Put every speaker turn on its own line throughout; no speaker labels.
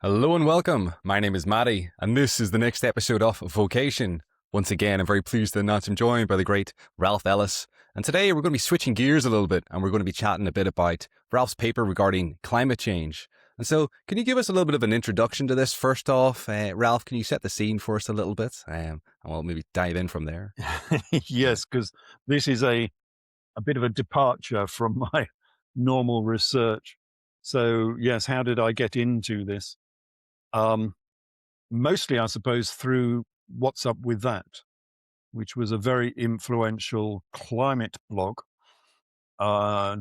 Hello and welcome. My name is Matty, and this is the next episode of Vocation. Once again, I'm very pleased to announce I'm joined by the great Ralph Ellis. And today we're going to be switching gears a little bit, and we're going to be chatting a bit about Ralph's paper regarding climate change. And so, can you give us a little bit of an introduction to this first off? Ralph, can you set the scene for us a little bit? And we'll maybe dive in from there.
Yes, because this is a bit of a departure from my normal research. So yes, how did I get into this? Mostly, I suppose, through What's Up With That, which was a very influential climate blog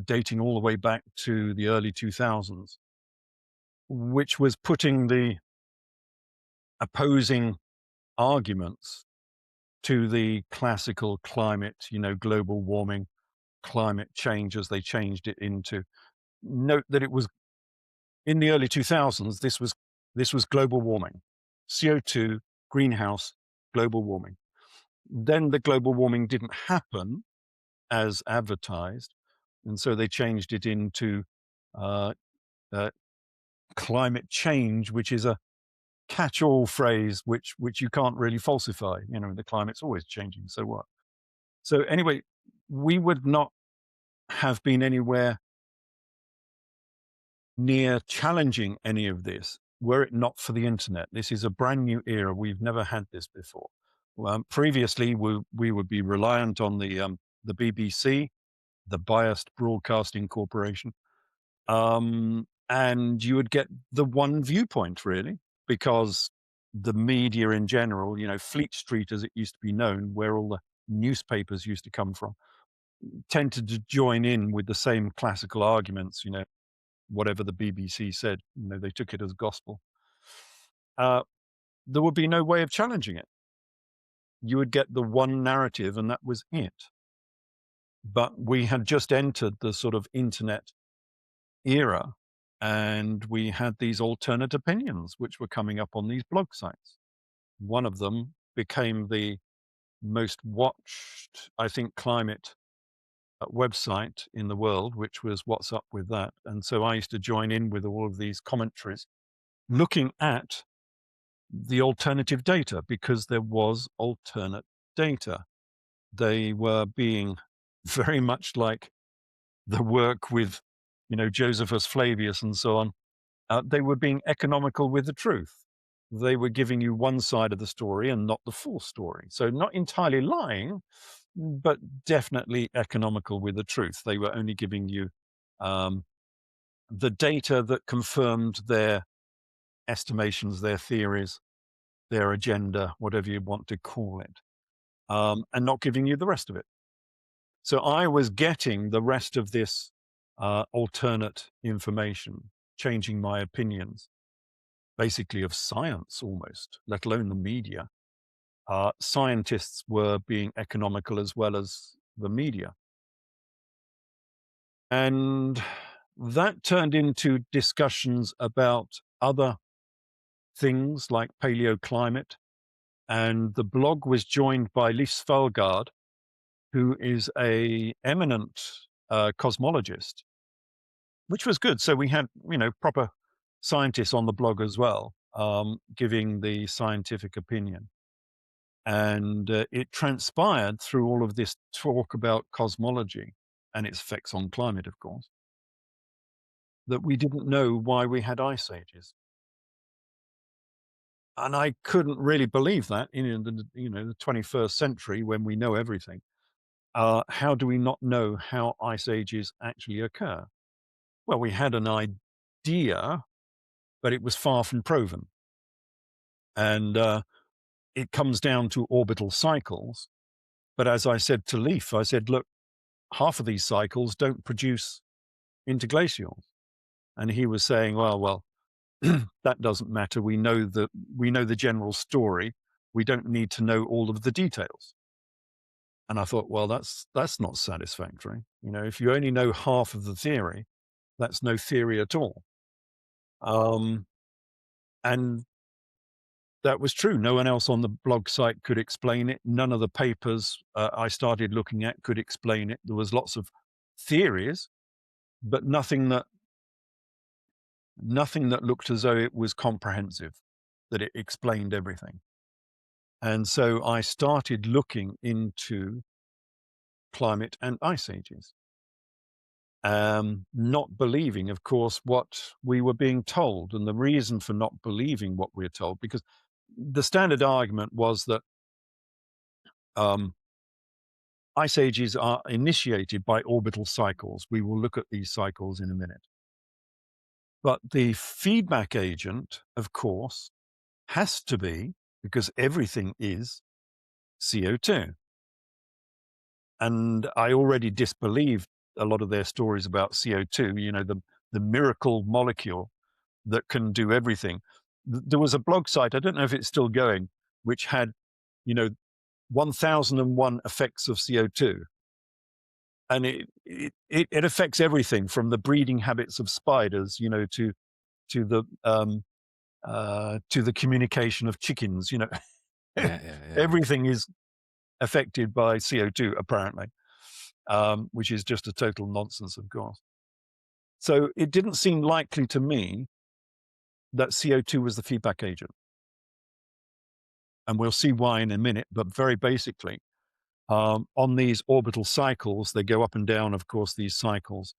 dating all the way back to the early 2000s, which was putting the opposing arguments to the classical climate, global warming, climate change, as they changed it into. Note that it was in the early 2000s. This was global warming, CO2, greenhouse, global warming. Then the global warming didn't happen as advertised, and so they changed it into climate change, which is a catch-all phrase which you can't really falsify. The climate's always changing, so what? So anyway, we would not have been anywhere near challenging any of this were it not for the internet. This is a brand new era. We've never had this before. Previously, we would be reliant on the BBC, the Biased Broadcasting Corporation, and you would get the one viewpoint, really, because the media in general, Fleet Street, as it used to be known, where all the newspapers used to come from, tended to join in with the same classical arguments, whatever the BBC said, they took it as gospel. There would be no way of challenging it. You would get the one narrative and that was it. But we had just entered the sort of internet era, and we had these alternate opinions which were coming up on these blog sites. One of them became the most watched, I think, climate website in the world, which was What's Up With That. And so I used to join in with all of these commentaries looking at the alternative data, because there was alternate data. They were being very much like the work with, Josephus Flavius and so on. They were being economical with the truth. They were giving you one side of the story and not the full story. So not entirely lying, but definitely economical with the truth. They were only giving you the data that confirmed their estimations, their theories, their agenda, whatever you want to call it, and not giving you the rest of it. So I was getting the rest of this alternate information, changing my opinions, basically of science almost, let alone the media. Scientists were being economical as well as the media. And that turned into discussions about other things like paleoclimate. And the blog was joined by Lise Falgaard, who is a eminent cosmologist, which was good. So we had, proper scientists on the blog as well, giving the scientific opinion. And it transpired through all of this talk about cosmology and its effects on climate, of course, that we didn't know why we had ice ages. And I couldn't really believe that in the 21st century, when we know everything. How do we not know how ice ages actually occur? Well, we had an idea, but it was far from proven. And it comes down to orbital cycles. But as I said to Leaf, I said, look, half of these cycles don't produce interglacials. And he was saying, well, that doesn't matter. We know the general story. We don't need to know all of the details. And I thought, well, that's not satisfactory. If you only know half of the theory, that's no theory at all. And that was true. No one else on the blog site could explain it. None of the papers I started looking at could explain it. There was lots of theories, but nothing that nothing that looked as though it was comprehensive, that it explained everything. And so I started looking into climate and ice ages, not believing, of course, what we were being told. And the reason for not believing what we were told, because the standard argument was that ice ages are initiated by orbital cycles. We will look at these cycles in a minute. But the feedback agent, of course, has to be, because everything is, CO2. And I already disbelieved a lot of their stories about CO2, the miracle molecule that can do everything. There was a blog site, I don't know if it's still going, which had, 1001 effects of CO2. And it affects everything from the breeding habits of spiders, to the communication of chickens,
Yeah.
everything is affected by CO2 apparently, which is just a total nonsense, of course. So it didn't seem likely to me that CO2 was the feedback agent. And we'll see why in a minute, but very basically, on these orbital cycles, they go up and down, of course, these cycles,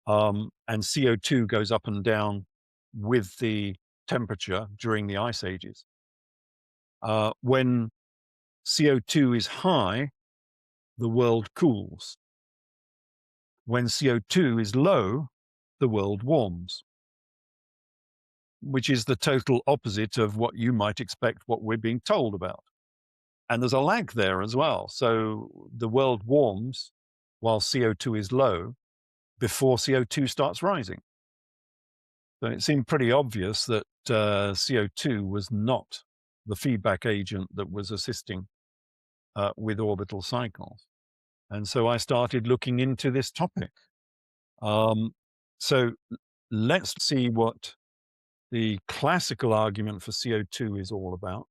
and CO2 goes up and down with the temperature during the ice ages. When CO2 is high, the world cools. When CO2 is low, the world warms, which is the total opposite of what you might expect, what we're being told about. And there's a lag there as well. So the world warms while CO2 is low before CO2 starts rising. So it seemed pretty obvious that CO2 was not the feedback agent that was assisting with orbital cycles. And so I started looking into this topic. So let's see what the classical argument for CO2 is all about.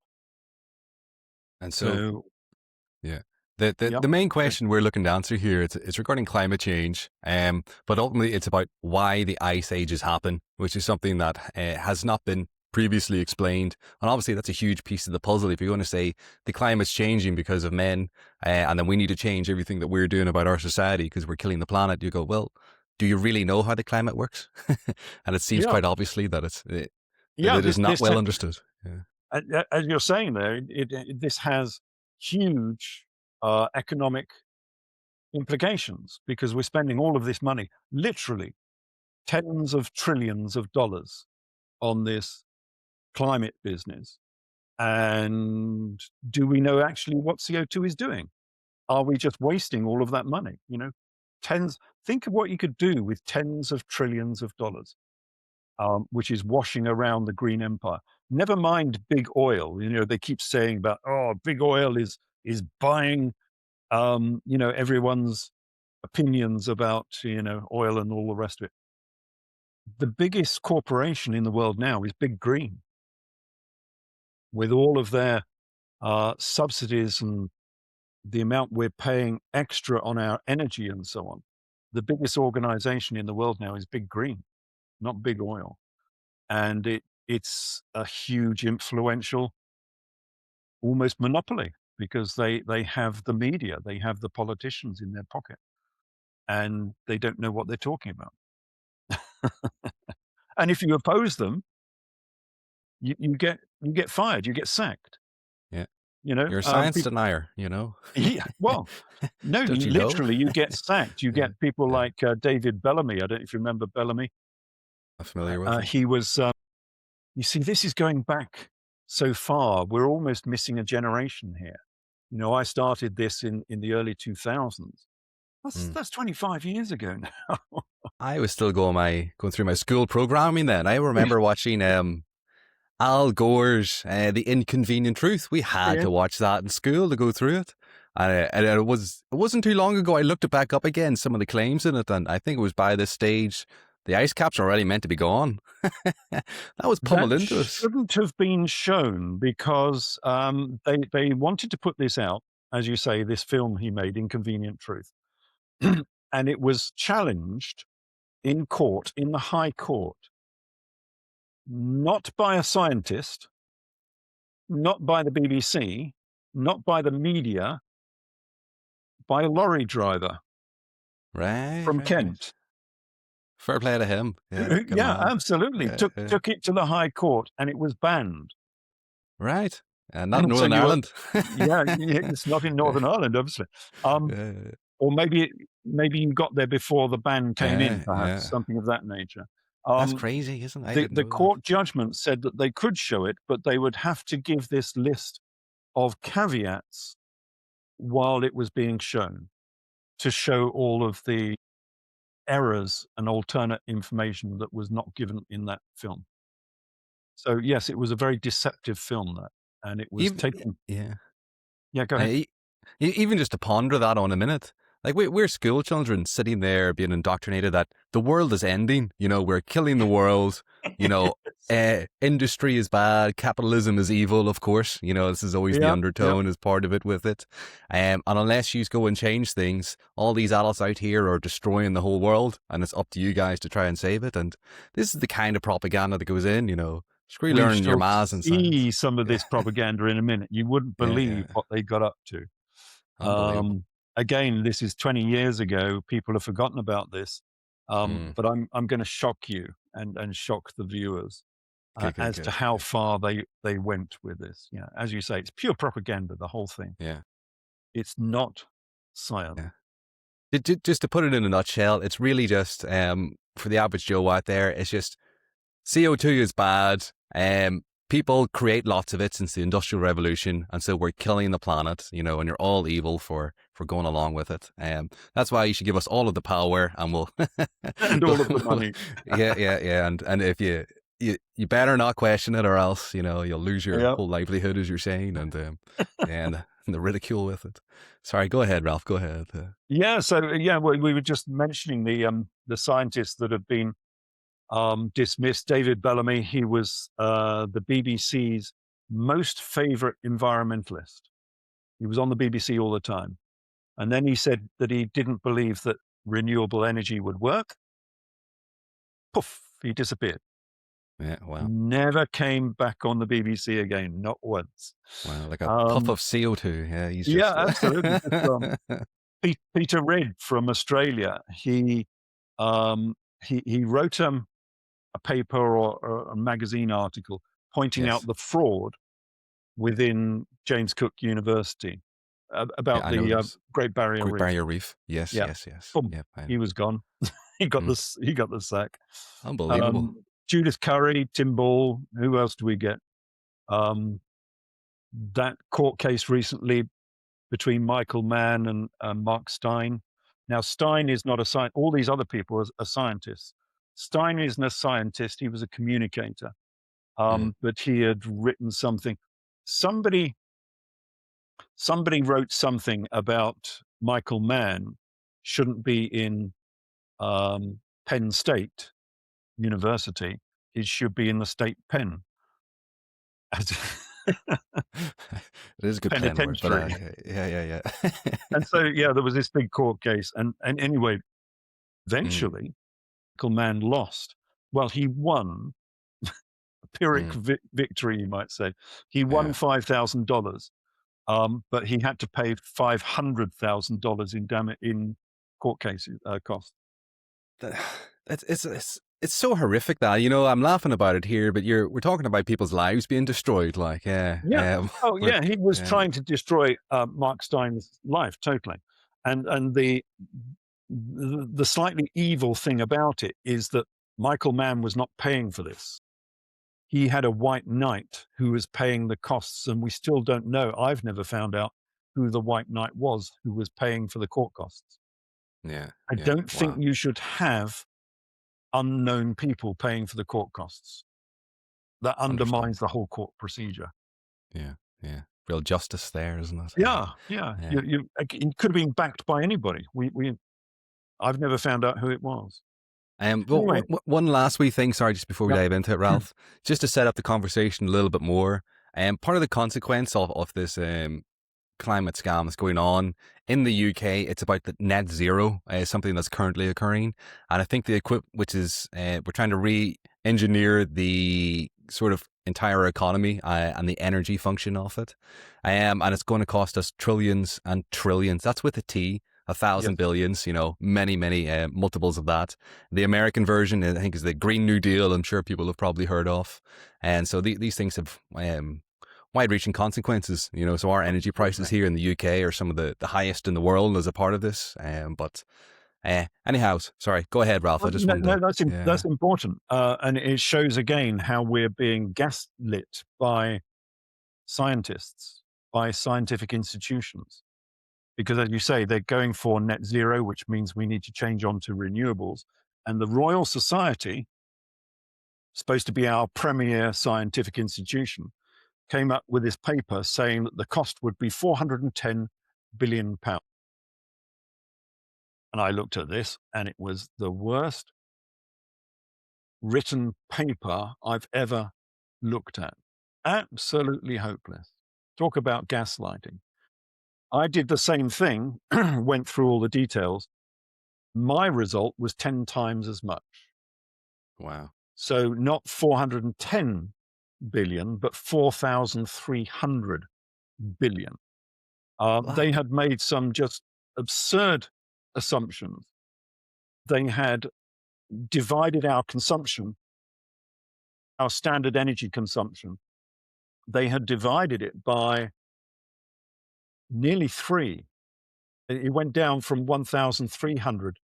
And so yeah. The
Yep.
main question we're looking to answer here it's regarding climate change, but ultimately it's about why the ice ages happen, which is something that has not been previously explained. And obviously that's a huge piece of the puzzle. If you're going to say the climate's changing because of men, and then we need to change everything that we're doing about our society because we're killing the planet, you go, well, do you really know how the climate works? And it seems quite obviously that it is not well understood. Yeah.
As you're saying there, this has huge economic implications, because we're spending all of this money, literally tens of trillions of dollars, on this climate business. And do we know actually what CO2 is doing? Are we just wasting all of that money? Think of what you could do with tens of trillions of dollars, which is washing around the green empire. Never mind big oil. They keep saying about, big oil is buying, everyone's opinions about, oil and all the rest of it. The biggest corporation in the world now is Big Green, with all of their subsidies and the amount we're paying extra on our energy and so on. The biggest organization in the world now is Big Green, not big oil. And it's a huge, influential, almost monopoly, because they have the media, they have the politicians in their pocket, and they don't know what they're talking about. And if you oppose them, you get fired, you get sacked.
Yeah. You're a science denier,
Yeah, well, no,
Don't you
literally,
know?
you get sacked. You get people like David Bellamy. I don't know if you remember Bellamy.
I'm familiar with him.
He was, you see, this is going back so far. We're almost missing a generation here. I started this in the early 2000s. That's 25 years ago now.
I was still going through my school programming then. I remember watching Al Gore's The Inconvenient Truth. We had to watch that in school to go through it. And it wasn't too long ago I looked it back up again, some of the claims in it, and I think it was by this stage the ice caps are already meant to be gone. That was pummeled into us.
Shouldn't have been shown, because they wanted to put this out, as you say, this film he made, Inconvenient Truth. And it was challenged in court, in the High Court, not by a scientist, not by the BBC, not by the media, by a lorry driver from Kent.
Fair play to him. Yeah, good
Yeah,
man.
absolutely.
Yeah,
Took it to the High Court and it was banned.
Right. Not
And so
Northern Ireland.
yeah, it's not in Northern Ireland, obviously. Or maybe you got there before the ban came in, perhaps, something of that nature.
That's crazy, isn't it?
The court judgment said that they could show it, but they would have to give this list of caveats while it was being shown to show all of the errors and alternate information that was not given in that film. So yes, it was a very deceptive film, that, and it was taken.
Yeah.
Yeah, go ahead.
Even just to ponder that on a minute, like we're school children sitting there being indoctrinated that the world is ending. You know, we're killing the world. You know, industry is bad. Capitalism is evil. Of course, you know this is always the undertone as part of it with it. And unless you go and change things, all these adults out here are destroying the whole world, and it's up to you guys to try and save it. And this is the kind of propaganda that goes in. You know. Screw learning your maths and science.
See some of this propaganda in a minute. You wouldn't believe what they got up to.
Unbelievable.
Again, this is 20 years ago. People have forgotten about this. But I'm going to shock you and shock the viewers as to how far they went with this. Yeah, as you say, it's pure propaganda, the whole thing.
Yeah.
It's not science.
Yeah. Just to put it in a nutshell, it's really just, for the average Joe out there, it's just CO2 is bad. People create lots of it since the Industrial Revolution, and so we're killing the planet, you know, and you're all evil for going along with it. That's why you should give us all of the power, and we'll
and all of the money.
yeah. And if you better not question it, or else you know you'll lose your whole livelihood, as you're saying, and the ridicule with it. Sorry, go ahead, Ralph. Go ahead.
We were just mentioning the scientists that have been dismissed. David Bellamy, he was the BBC's most favorite environmentalist. He was on the BBC all the time. And then he said that he didn't believe that renewable energy would work. Poof, he disappeared.
Yeah, wow.
Never came back on the BBC again, not once.
Wow, like a puff of CO2. Yeah, he's just...
absolutely. Peter Reid from Australia, he wrote a paper or a magazine article pointing out the fraud within James Cook University about the Great Barrier Reef.
Yes.
Boom, he was gone. he got the sack.
Unbelievable.
Judith Curry, Tim Ball. Who else do we get? That court case recently between Michael Mann and Mark Stein. Now, Stein is not a scientist. All these other people are scientists. Stein isn't a scientist. He was a communicator. But he had written something. Somebody wrote something about Michael Mann shouldn't be in Penn State University. He should be in the state pen.
It is a good pen word, but yeah.
And so, there was this big court case. And anyway, eventually, Michael Mann lost. Well, he won a Pyrrhic victory, you might say. He won $5,000, but he had to pay $500,000 in court cases costs.
It's so horrific that, you know, I'm laughing about it here, but we're talking about people's lives being destroyed. Like, he
was trying to destroy Mark Stein's life totally, and the slightly evil thing about it is that Michael Mann was not paying for this. He had a white knight who was paying the costs, and we still don't know. I've never found out who the white knight was who was paying for the court costs. I don't think you should have unknown people paying for the court costs. That undermines the whole court procedure.
Yeah. Real justice there, isn't it?
Yeah. It could have been backed by anybody. I've never found out who it was.
Anyway. One last wee thing, sorry, just before we dive into it, Ralph, just to set up the conversation a little bit more. Part of the consequence of this climate scam that's going on. In the UK, it's about the net zero, something that's currently occurring. And I think which is, we're trying to re-engineer the sort of entire economy and the energy function of it. And it's going to cost us trillions and trillions. That's with a T. 1,000
Yes.
billions, many, many multiples of that. The American version, I think, is the Green New Deal. I'm sure people have probably heard of. And so these things have wide-reaching consequences, so our energy prices here in the UK are some of the highest in the world as a part of this. But anyhow, sorry, go ahead, Ralph. I just wanted to...
That's important. And it shows again how we're being gaslit by scientists, by scientific institutions. Because as you say, they're going for net zero, which means we need to change on to renewables. And the Royal Society, supposed to be our premier scientific institution, came up with this paper saying that the cost would be £410 billion. And I looked at this and it was the worst written paper I've ever looked at. Absolutely hopeless. Talk about gaslighting. I did the same thing, went through all the details. My result was 10 times as much.
Wow.
So not 410 billion, but 4,300 billion. They had made some just absurd assumptions. They had divided our consumption, our standard energy consumption. They had divided it by nearly 3. It went down from 1,300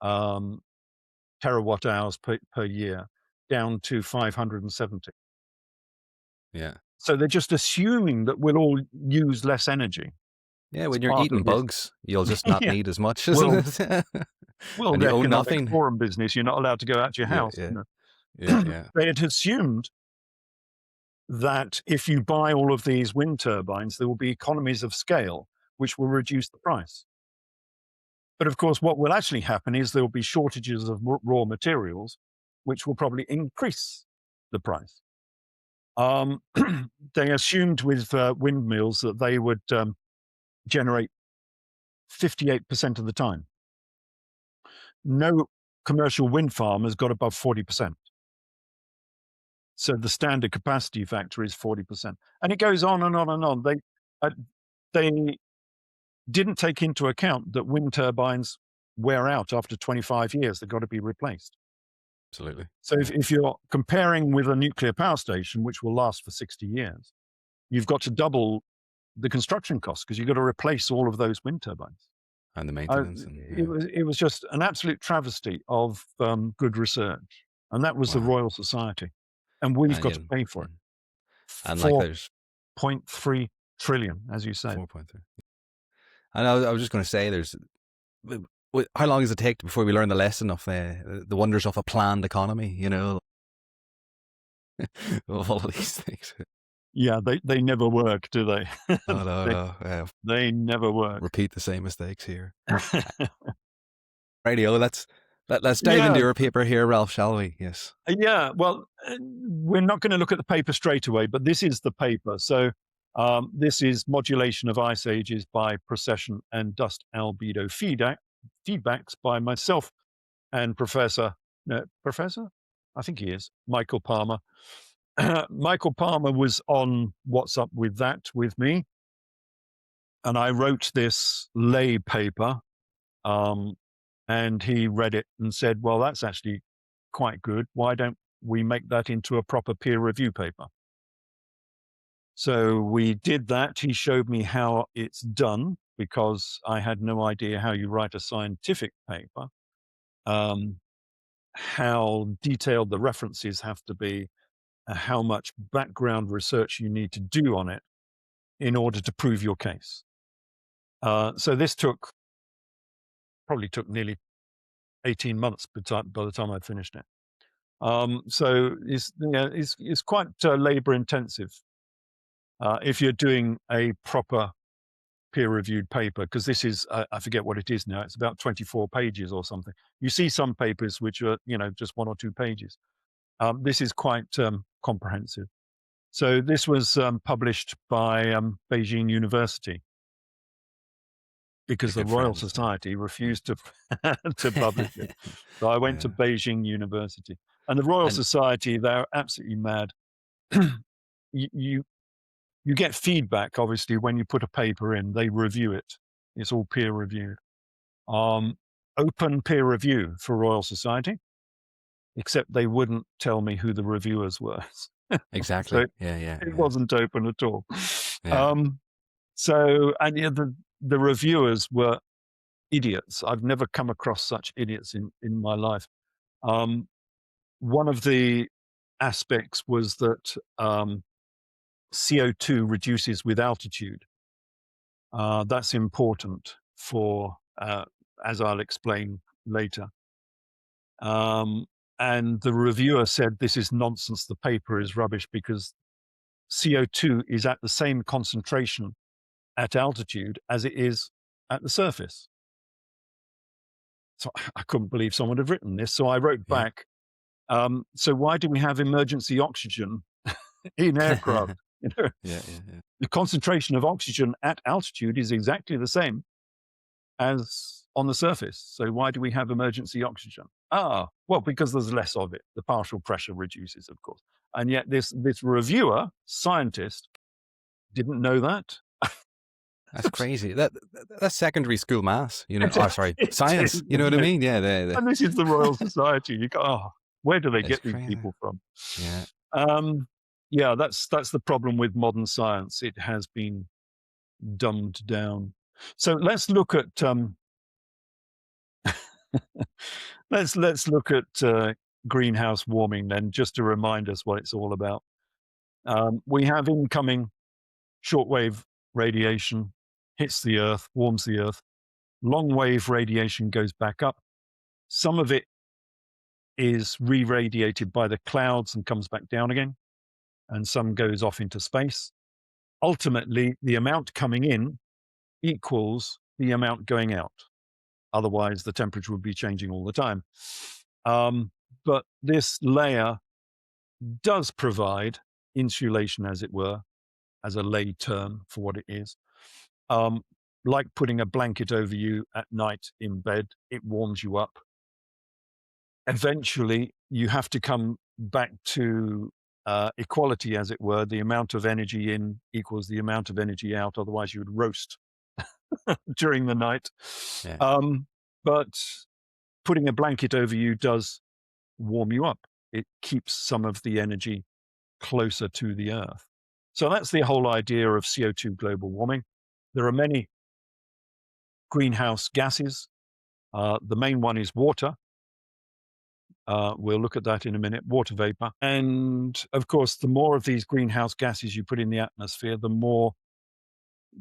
terawatt hours per year down to 570.
Yeah.
So they're just assuming that we'll all use less energy.
Yeah, when you're eating bugs, you'll just not need as much, isn't it?
Well,
and
the
you own
economic
nothing.
forum business, you're not allowed to go out to your house.
Yeah.
They had assumed that if you buy all of these wind turbines, there will be economies of scale, which will reduce the price. But of course, what will actually happen is there will be shortages of raw materials, which will probably increase the price. They assumed with windmills that they would generate 58% of the time. No commercial wind farm has got above 40%. So the standard capacity factor is 40%. And it goes on and on and on. They didn't take into account that wind turbines wear out after 25 years. They've got to be replaced.
Absolutely.
So if you're comparing with a nuclear power station, which will last for 60 years, you've got to double the construction costs because you've got to replace all of those wind turbines.
And the maintenance.
It was just an absolute travesty of good research. And that was the Royal Society. And we've got to pay for it.
And like there's
4.3 trillion, as you say.
4.3. And I was just going to say, how long does it take before we learn the lesson of the wonders of a planned economy, all of these things?
Yeah, they never work, do they?
No.
They never work.
Repeat the same mistakes here. Radio, let's dive into your paper here, Ralph, shall we? Yes.
Yeah, well, we're not going to look at the paper straight away, but this is the paper. So this is Modulation of Ice Ages by Precession and Dust Albedo feedbacks by myself and Professor? I think he is, Michael Palmer. Michael Palmer was on What's Up With That with me. And I wrote this lay paper. And he read it and said, well, that's actually quite good. Why don't we make that into a proper peer review paper? So we did that. He showed me how it's done because I had no idea how you write a scientific paper, how detailed the references have to be, how much background research you need to do on it in order to prove your case. So this probably took nearly 18 months by the time I finished it. So it's quite labor intensive if you're doing a proper peer-reviewed paper, because this is, I forget what it is now, it's about 24 pages or something. You see some papers which are, just 1 or 2 pages. This is quite comprehensive. So this was published by Beijing University. because the
good
Royal
friends.
Society refused to to publish it. So I went to
Yeah.
Beijing University, and the Royal
And
Society, they're absolutely mad. you get feedback, obviously, when you put a paper in. They review it. It's all peer reviewed. Open peer review for Royal Society, except they wouldn't tell me who the reviewers were.
exactly.
So
Yeah.
it wasn't open at all.
Yeah.
So, and yeah, the reviewers were idiots. I've never come across such idiots in my life. One of the aspects was that CO2 reduces with altitude. That's important for, as I'll explain later. And the reviewer said, this is nonsense, the paper is rubbish, because CO2 is at the same concentration at altitude as it is at the surface. So I couldn't believe someone had written this. So I wrote
Yeah.
back, so why do we have emergency oxygen in aircraft? You know,
Yeah.
the concentration of oxygen at altitude is exactly the same as on the surface. So why do we have emergency oxygen? Well, because there's less of it. The partial pressure reduces, of course. And yet this reviewer, scientist, didn't know that.
That's crazy. That's secondary school maths, you know. Oh, sorry,
It
science.
is,
You know what I
isn't it?
mean? Yeah.
And this is the Royal Society. You go, where do they
It's
get these
crazy.
people from?
Yeah.
Yeah, that's the problem with modern science. It has been dumbed down. So let's look at let's look at greenhouse warming then, just to remind us what it's all about. We have incoming shortwave radiation, hits the Earth, warms the Earth. Long wave radiation goes back up. Some of it is re-radiated by the clouds and comes back down again, and some goes off into space. Ultimately, the amount coming in equals the amount going out. Otherwise, the temperature would be changing all the time. But this layer does provide insulation, as it were, as a lay term for what it is. Like putting a blanket over you at night in bed, it warms you up. Eventually, you have to come back to equality, as it were. The amount of energy in equals the amount of energy out. Otherwise, you would roast during the night.
Yeah.
But putting a blanket over you does warm you up. It keeps some of the energy closer to the Earth. So that's the whole idea of CO2 global warming. There are many greenhouse gases. The main one is water. We'll look at that in a minute, water vapor. And of course, the more of these greenhouse gases you put in the atmosphere,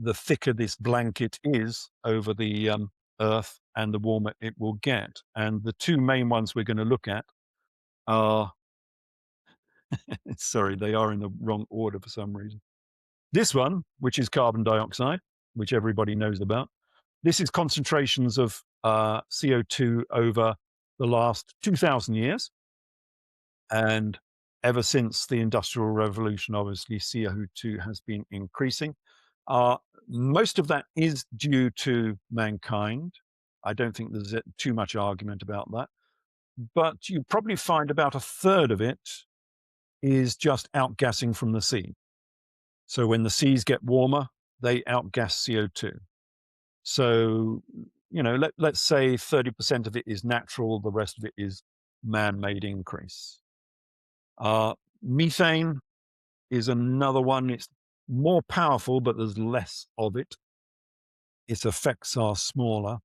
the thicker this blanket is over the Earth, and the warmer it will get. And the two main ones we're going to look at are, sorry, they are in the wrong order for some reason. This one, which is carbon dioxide, which everybody knows about. This is concentrations of CO2 over the last 2,000 years. And ever since the Industrial Revolution, obviously, CO2 has been increasing. Most of that is due to mankind. I don't think there's too much argument about that. But you probably find about a third of it is just outgassing from the sea. So when the seas get warmer, they outgas CO2. So, you know, let's say 30% of it is natural, the rest of it is man-made increase. Methane is another one. It's more powerful, but there's less of it. Its effects are smaller.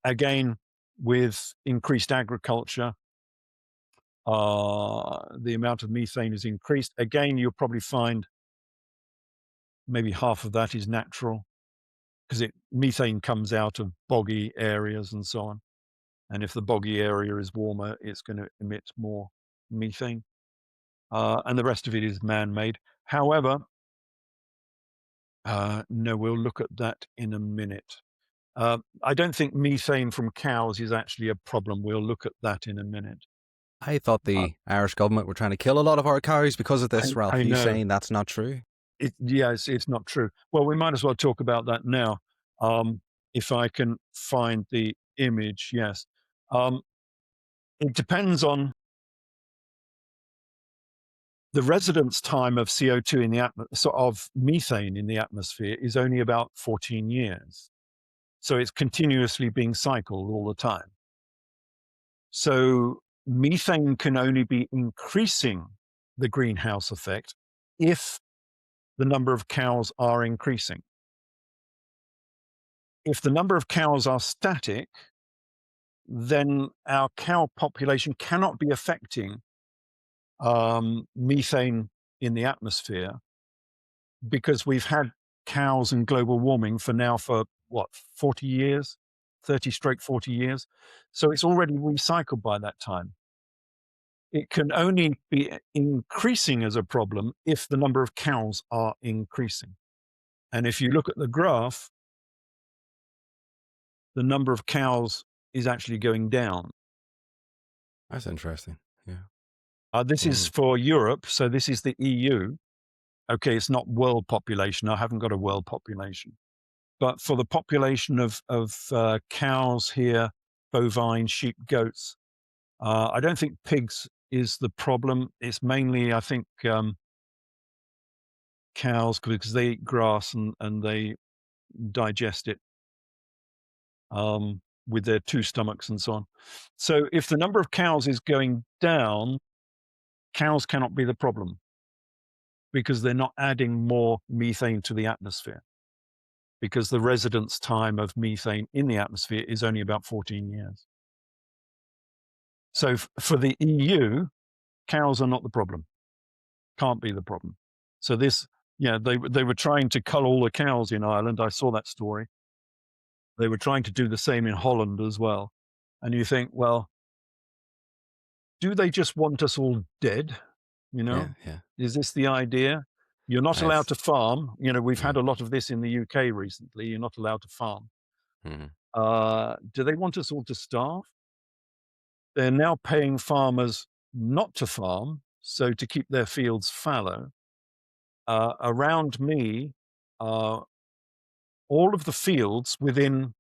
Again, with increased agriculture, the amount of methane is increased. Again, you'll probably find maybe half of that is natural, because methane comes out of boggy areas and so on. And if the boggy area is warmer, it's going to emit more methane. And the rest of it is man-made. However, no, we'll look at that in a minute. I don't think methane from cows is actually a problem. We'll look at that in a minute.
I thought the Irish government were trying to kill a lot of our cows because of this, Ralph.
I
Are you
know.
saying that's not true?
It's not true. Well, we might as well talk about that now. if I can find the image, yes. It depends on the residence time of CO2 in the atmosphere, of methane in the atmosphere, is only about 14 years. So it's continuously being cycled all the time. So methane can only be increasing the greenhouse effect if the number of cows are increasing. If the number of cows are static, then our cow population cannot be affecting methane in the atmosphere, because we've had cows and global warming for what, 40 years, 30-40 years. So it's already recycled by that time. It can only be increasing as a problem if the number of cows are increasing. And if you look at the graph, the number of cows is actually going down.
That's interesting. Yeah.
This is for Europe, so this is the EU. Okay, it's not world population. I haven't got a world population. But for the population of cows here, bovine, sheep, goats, I don't think pigs is the problem. It's mainly, I think, cows, because they eat grass and they digest it with their two stomachs and so on. So if the number of cows is going down, cows cannot be the problem, because they're not adding more methane to the atmosphere, because the residence time of methane in the atmosphere is only about 14 years. So for the EU, cows are not the problem, can't be the problem. So this, they were trying to cull all the cows in Ireland. I saw that story. They were trying to do the same in Holland as well. And you think, well, do they just want us all dead?
Yeah.
Is this the idea? You're not allowed to farm. We've had a lot of this in the UK recently. You're not allowed to farm. Do they want us all to starve? They're now paying farmers not to farm, so to keep their fields fallow. Around me, all of the fields within,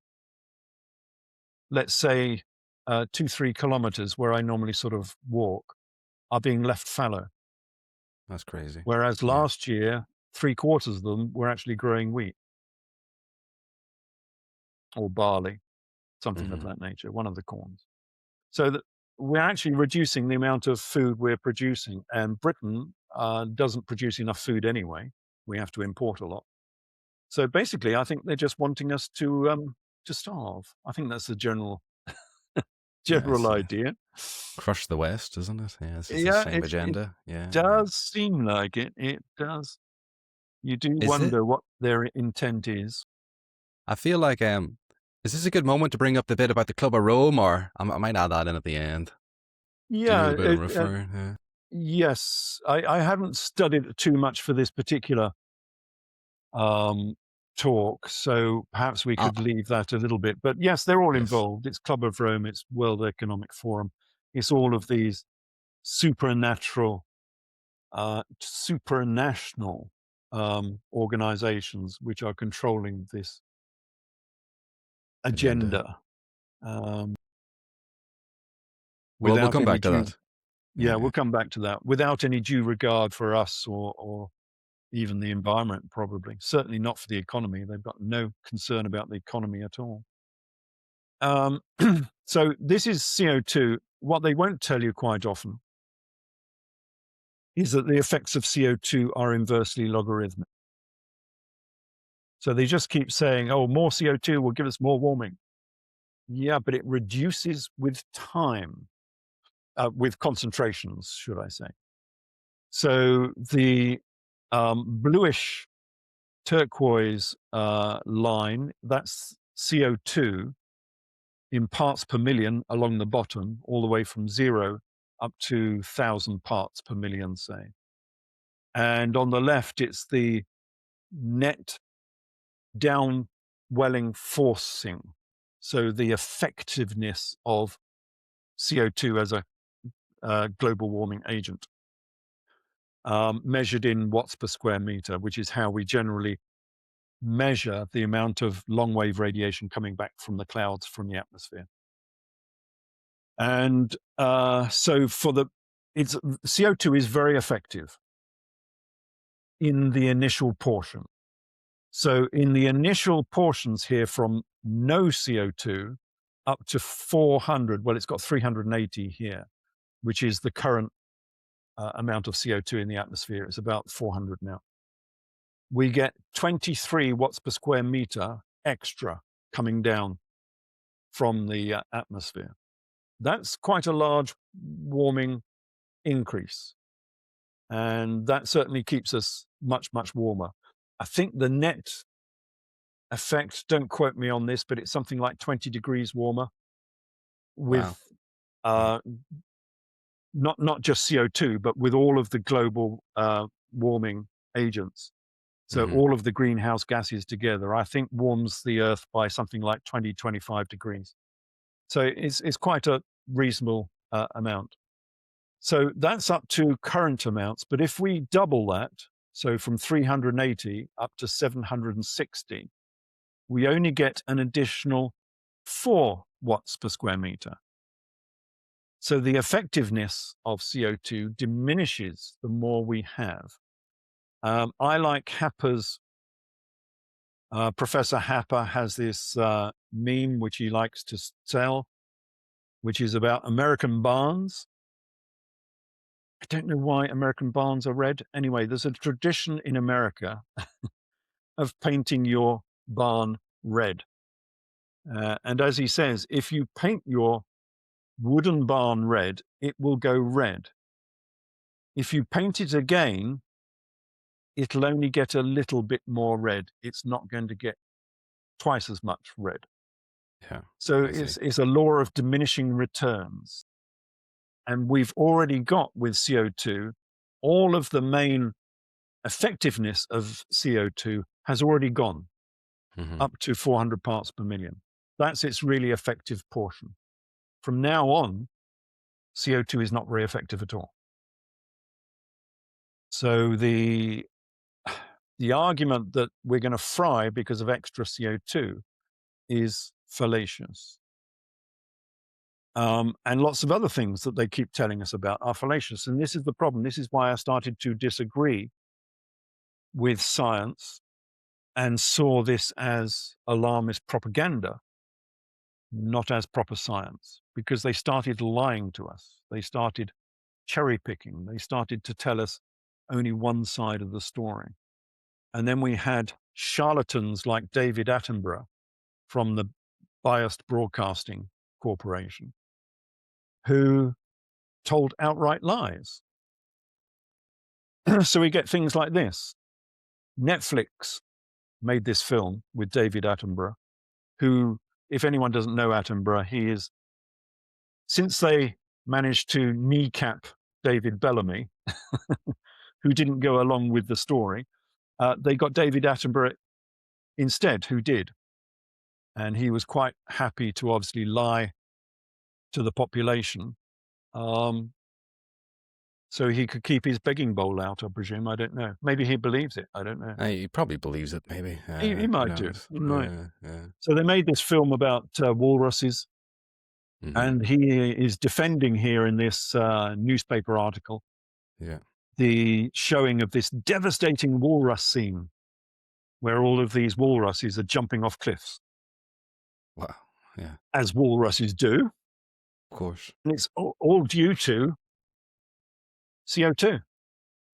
let's say, 2-3 kilometers where I normally sort of walk, are being left fallow.
That's crazy.
Whereas last year, 3/4 of them were actually growing wheat or barley, something of that nature, one of the corns. So that we're actually reducing the amount of food we're producing. And Britain doesn't produce enough food anyway. We have to import a lot. So basically, I think they're just wanting us to starve. I think that's the general idea.
Crush the West, isn't it? Yeah, it's the same agenda.
It does seem like it. It does. You do wonder what their intent is.
I feel like, is this a good moment to bring up the bit about the Club of Rome, or I might add that in at the end?
Yeah.
Do you know the bit I'm referring?
Yes. I haven't studied it too much for this particular talk, so perhaps we could leave that a little bit. But yes, they're all involved. It's Club of Rome, it's World Economic Forum, it's all of these supranational organizations which are controlling this agenda.
We'll come back to that.
Yeah, we'll come back to that. Without any due regard for us or even the environment, probably. Certainly not for the economy. They've got no concern about the economy at all. So this is CO2. What they won't tell you quite often is that the effects of CO2 are inversely logarithmic. So they just keep saying, oh, more CO2 will give us more warming. Yeah, but it reduces with time, with concentrations, should I say. So the bluish turquoise line, that's CO2 in parts per million along the bottom, all the way from 0 up to 1,000 parts per million, say. And on the left, it's the net downwelling forcing. So the effectiveness of CO2 as a global warming agent, measured in watts per square meter, which is how we generally measure the amount of long-wave radiation coming back from the clouds from the atmosphere. And so CO2 is very effective in the initial portion. So in the initial portions here from no CO2 up to 400, well, it's got 380 here, which is the current amount of CO2 in the atmosphere. It's about 400 now. We get 23 watts per square meter extra coming down from the atmosphere. That's quite a large warming increase. And that certainly keeps us much, much warmer. I think the net effect, don't quote me on this, but it's something like 20 degrees warmer with not just CO2, but with all of the global warming agents. So all of the greenhouse gases together, I think warms the Earth by something like 20, 25 degrees. So it's quite a reasonable amount. So that's up to current amounts. But if we double that, so from 380 up to 760, we only get an additional 4 watts per square meter. So the effectiveness of CO2 diminishes the more we have. I like Happer's, Professor Happer has this meme which he likes to sell, which is about American barns. I don't know why American barns are red. Anyway, there's a tradition in America of painting your barn red. And as he says, if you paint your wooden barn red, it will go red. If you paint it again, it'll only get a little bit more red. It's not going to get twice as much red.
Yeah.
So it's a law of diminishing returns. And we've already got with CO2, all of the main effectiveness of CO2 has already gone up to 400 parts per million. That's its really effective portion. From now on, CO2 is not very effective at all. So the argument that we're going to fry because of extra CO2 is fallacious. And lots of other things that they keep telling us about are fallacious. And this is the problem. This is why I started to disagree with science and saw this as alarmist propaganda, not as proper science, because they started lying to us. They started cherry picking. They started to tell us only one side of the story. And then we had charlatans like David Attenborough from the Biased Broadcasting Corporation, who told outright lies. So we get things like this. Netflix made this film with David Attenborough, who, if anyone doesn't know Attenborough, he is, since they managed to kneecap David Bellamy, who didn't go along with the story, they got David Attenborough instead, who did. And he was quite happy to obviously lie to the population, so he could keep his begging bowl out, I presume. I don't know. Maybe he believes it. I don't know.
He probably believes it, maybe.
He might do. Right.
Yeah.
So they made this film about walruses, and he is defending here in this newspaper article the showing of this devastating walrus scene where all of these walruses are jumping off cliffs.
Wow. Yeah.
As walruses do.
Of course.
And it's all due to CO2.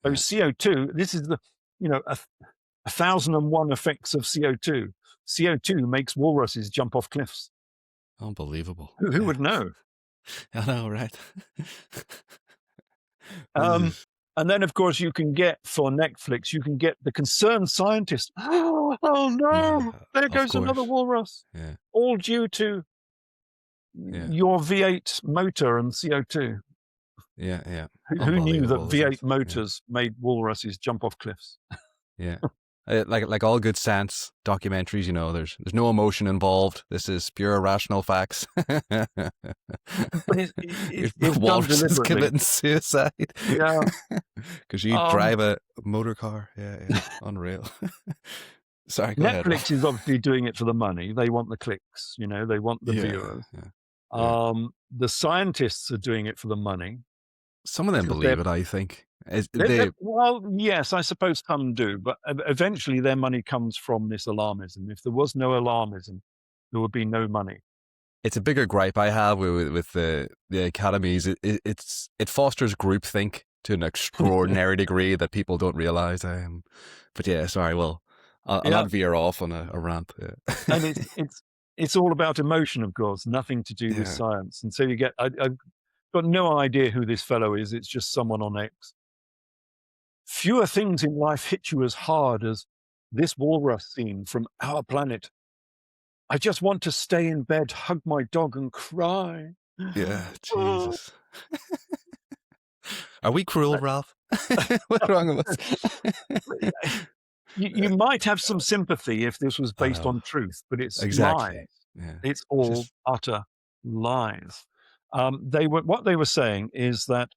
So CO2, this is the, 1,001 effects of CO2. CO2 makes walruses jump off cliffs.
Unbelievable.
Who would know?
I know, right?
And then, of course, you can get, for Netflix, you can get the concerned scientist. Oh no, there goes another walrus.
Yeah.
All due to your V8 motor and CO2.
Yeah.
Who knew that V8 motors made walruses jump off cliffs?
Yeah. Like all good science documentaries, there's no emotion involved. This is pure rational facts.
It's
Walrus is committing suicide.
Yeah.
Because you drive a motor car. Yeah. Unreal. Sorry, go ahead.
Netflix is obviously doing it for the money. They want the clicks, they want the viewers.
Yeah.
The scientists are doing it for the money.
Some of them
because
believe it, I think.
well, yes, I suppose some do, but eventually their money comes from this alarmism. If there was no alarmism, there would be no money.
It's a bigger gripe I have with the Economies. It fosters groupthink to an extraordinary degree that people don't realize. But yeah, sorry. Well, I'll not veer off on a rant. Yeah.
And it's all about emotion, of course, nothing to do with science. And so you get, I've got no idea who this fellow is. It's just someone on X. Fewer things in life hit you as hard as this walrus scene from Our Planet. I just want to stay in bed, hug my dog, and cry.
Yeah, Jesus. Are we cruel, Ralph? What's wrong with us?
You might have some sympathy if this was based on truth, but it's lies.
Yeah.
It's all utter lies. What they were saying is that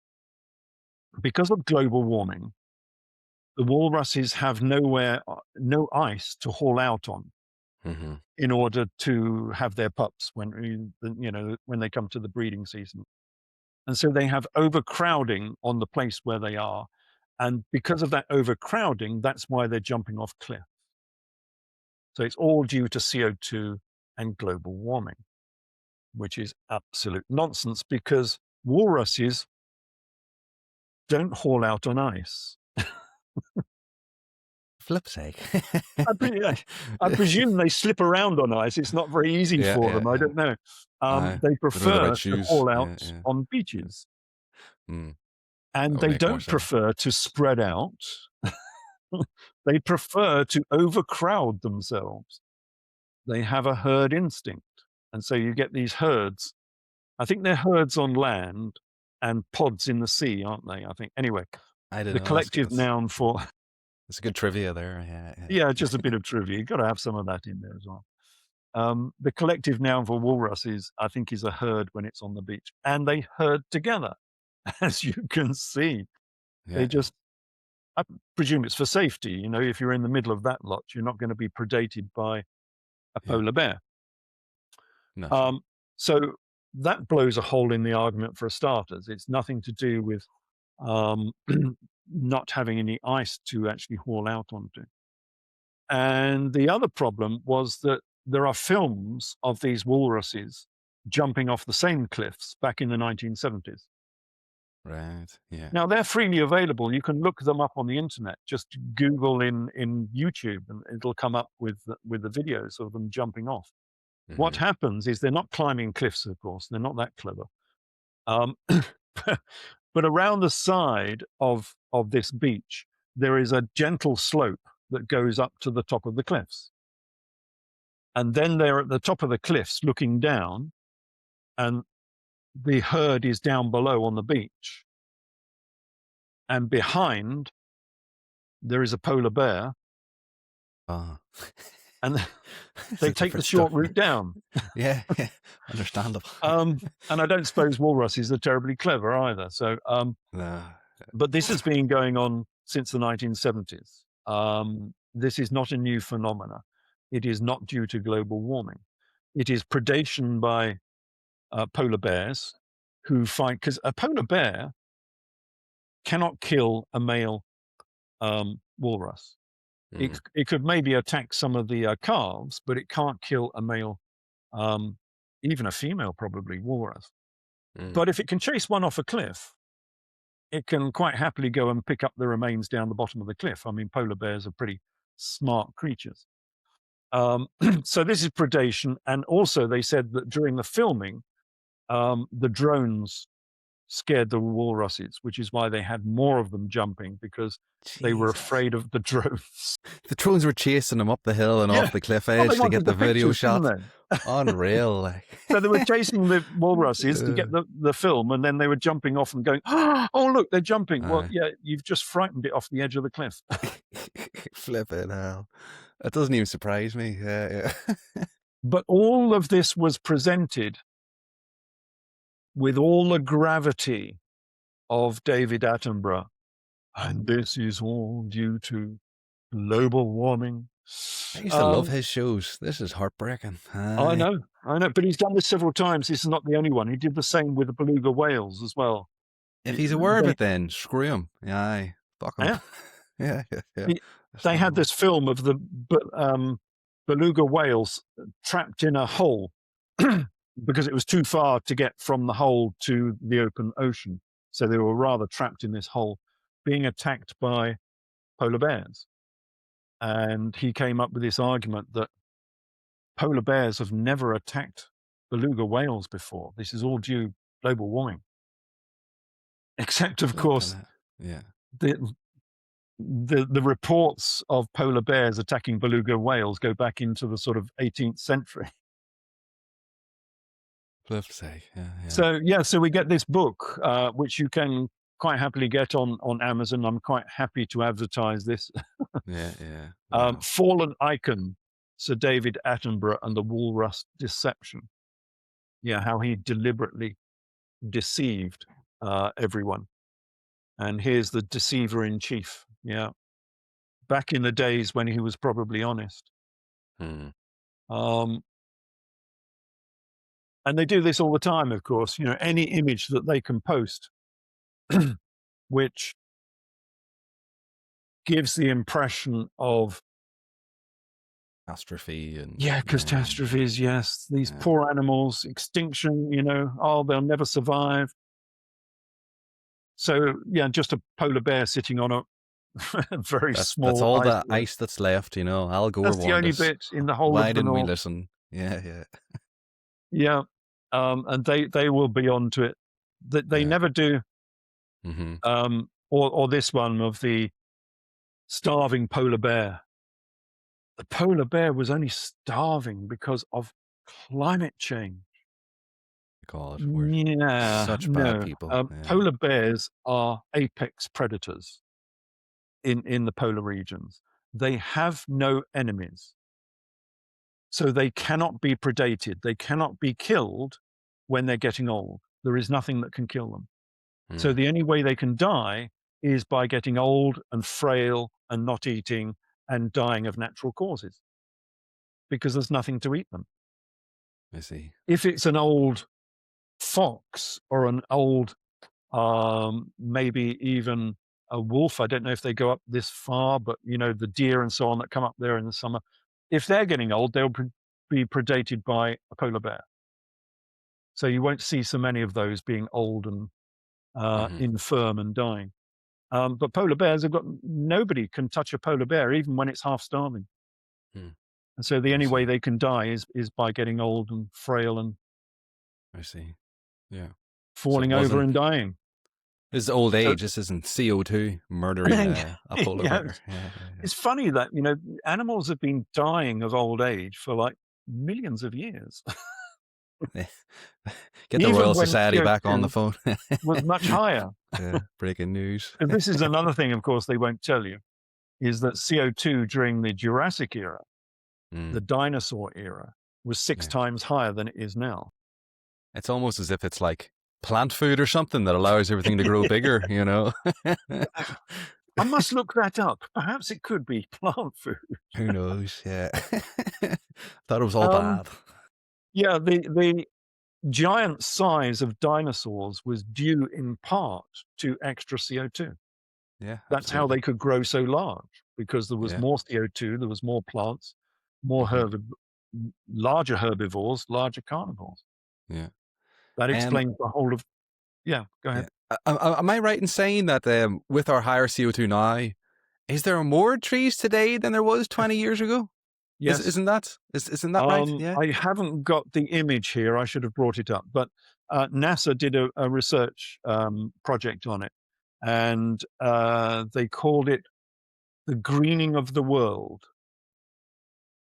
because of global warming, the walruses have no ice to haul out on.
Mm-hmm.
In order to have their pups when they come to the breeding season. And so they have overcrowding on the place where they are. And because of that overcrowding, that's why they're jumping off cliffs. So it's all due to CO2 and global warming, which is absolute nonsense because walruses don't haul out on ice.
Flip's sake.
I presume they slip around on ice. It's not very easy for them. I don't know. They prefer to haul out on beaches. And they don't prefer to spread out. They prefer to overcrowd themselves. They have a herd instinct. And so you get these herds. I think they're herds on land and pods in the sea, aren't they? I think. Anyway, the collective noun for...
It's a good trivia there.
Yeah, just a bit of trivia. You've got to have some of that in there as well. The collective noun for walrus is a herd when it's on the beach. And they herd together, as you can see. They just, I presume it's for safety. If you're in the middle of that lot, you're not going to be predated by a polar bear.
No.
So that blows a hole in the argument for starters. It's nothing to do with not having any ice to actually haul out onto. And the other problem was that there are films of these walruses jumping off the same cliffs back in the 1970s.
Right, yeah.
Now, they're freely available. You can look them up on the internet. Just Google in YouTube, and it'll come up with the videos of them jumping off. Mm-hmm. What happens is they're not climbing cliffs, of course. They're not that clever. But around the side of this beach, there is a gentle slope that goes up to the top of the cliffs. And then they're at the top of the cliffs looking down, and the herd is down below on the beach. And behind, there is a polar bear. And they take the short route down.
Yeah, understandable.
And I don't suppose walruses are terribly clever either. So,
no.
But this has been going on since the 1970s. This is not a new phenomena. It is not due to global warming. It is predation by polar bears who fight, because a polar bear cannot kill a male walrus. It could maybe attack some of the calves, but it can't kill a male, even a female probably, walrus. But if it can chase one off a cliff, it can quite happily go and pick up the remains down the bottom of the cliff. I mean, polar bears are pretty smart creatures. So this is predation. And also they said that during the filming, the drones scared the walruses, which is why they had more of them jumping, because they were afraid of the drones.
The drones were chasing them up the hill and off the cliff edge to get the video shot. Unreal.
So they were chasing the walruses to get the film, and then they were jumping off and going, oh, look, they're jumping. Well, yeah, you've just frightened it off the edge of the cliff.
Flipping hell. That doesn't even surprise me. Yeah.
But all of this was presented with all the gravity of David Attenborough. And this is all due to global warming
I used to love his shows. This is heartbreaking.
I know, but he's done this several times. This is not the only one. He did the same with the beluga whales as well.
If he's aware of it, then screw him. Aye, fuck him.
Yeah.
yeah.
They had this film of the beluga whales trapped in a hole because it was too far to get from the hole to the open ocean. So they were rather trapped in this hole, being attacked by polar bears. And he came up with this argument that polar bears have never attacked beluga whales before. This is all due to global warming. Except, of course, the reports of polar bears attacking beluga whales go back into the sort of 18th century. So we get this book, which you can quite happily get on Amazon. I'm quite happy to advertise this.
Wow.
Fallen Icon, Sir David Attenborough and the Walrus Deception. How he deliberately deceived everyone. And here's the deceiver in chief. Back in the days when he was probably honest. And they do this all the time, of course. Any image that they can post, which gives the impression of
catastrophe and
catastrophes. Yes, these poor animals, extinction. They'll never survive. So just a polar bear sitting on a very small.
That's all the ice that's left. Al Gore.
That's the only bit in the whole.
Why
of the
didn't we
North.
listen?
And they will be onto it. They never do. Or this one of the starving polar bear. The polar bear was only starving because of climate change.
God, we're such bad people.
Polar bears are apex predators in the polar regions. They have no enemies. So they cannot be predated. They cannot be killed when they're getting old. There is nothing that can kill them. So the only way they can die is by getting old and frail and not eating and dying of natural causes, because there's nothing to eat them.
I see.
If it's an old fox or an old, maybe even a wolf, I don't know if they go up this far, but the deer and so on that come up there in the summer, if they're getting old, they'll be predated by a polar bear. So you won't see so many of those being old and infirm and dying. But polar bears have got, nobody can touch a polar bear, even when it's half starving. And so the only way they can die is by getting old and frail and falling over and dying.
This is old age. This isn't CO2 murdering a polar bear.
It's funny that, animals have been dying of old age for like millions of years.
Get the Royal Society back on the phone.
Was much higher.
Breaking news.
And this is another thing, of course, they won't tell you, is that CO2 during the Jurassic era, the dinosaur era, was 6 times higher than it is now.
It's almost as if it's like plant food or something that allows everything to grow bigger,
I must look that up. Perhaps it could be plant food.
Who knows? Thought it was all bad.
The giant size of dinosaurs was due in part to extra CO2. That's how they could grow so large, because there was more CO2, there was more plants, more larger herbivores, larger carnivores. That explains the whole of. Go ahead.
Am I right in saying that with our higher CO2 now, is there more trees today than there was 20 years ago?
Yes.
Isn't that right?
I haven't got the image here. I should have brought it up. But NASA did a research project on it, and they called it the greening of the world,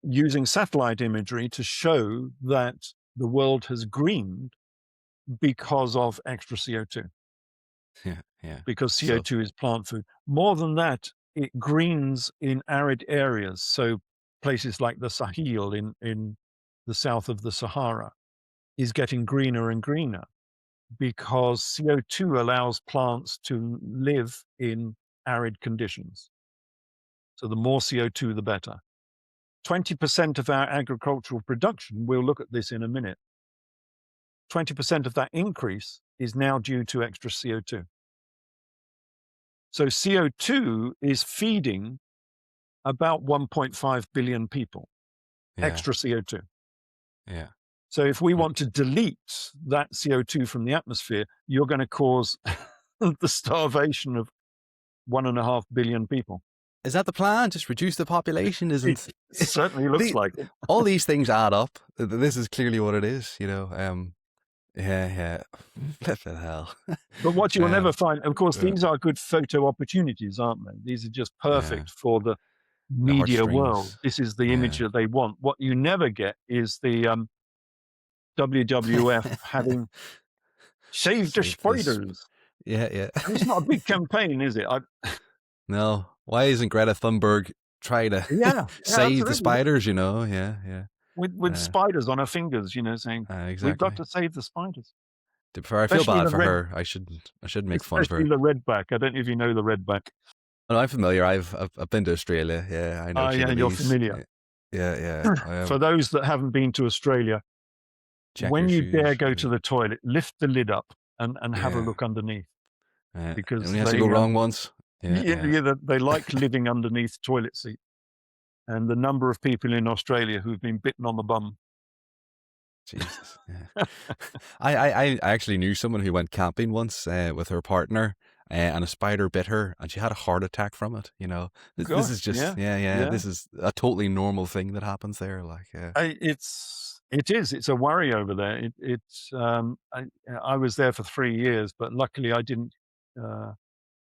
using satellite imagery to show that the world has greened because of extra CO2. Because CO2 is plant food. More than that, it greens in arid areas. So places like the Sahel in the south of the Sahara is getting greener and greener, because CO2 allows plants to live in arid conditions. So the more CO2, the better. 20% of our agricultural production, we'll look at this in a minute, 20% of that increase is now due to extra CO2. So CO2 is feeding about 1.5 billion people, extra CO2.
Yeah.
So if we want to delete that CO2 from the atmosphere, you're going to cause the starvation of 1.5 billion people.
Is that the plan? Just reduce the population? Isn't
it certainly looks like it.
All these things add up. This is clearly what it is, you know. Yeah. What the hell?
But what you will never find, of course, these are good photo opportunities, aren't they? These are just perfect for the media world. This is the image that they want. What you never get is the WWF having saved the spiders.
Yeah.
And it's not a big campaign, is it?
No. Why isn't Greta Thunberg trying to save the spiders, you know? Yeah.
With spiders on her fingers, you know, saying, we've got to save the spiders.
I feel bad for her. I should make fun of her.
Especially the redback. I don't know if you know the redback.
Oh, I'm familiar. I've been to Australia. Yeah, I know.
Yeah, you're familiar.
Yeah.
For those that haven't been to Australia, when you dare go to the toilet, lift the lid up and have a look underneath. Because
and we have to go wrong once.
They like living underneath toilet seats. And the number of people in Australia who've been bitten on the bum.
Jesus. Yeah. I actually knew someone who went camping once with her partner, and a spider bit her, and she had a heart attack from it. You know, this is just this is a totally normal thing that happens there. Like,
it's a worry over there. I was there for 3 years, but luckily I didn't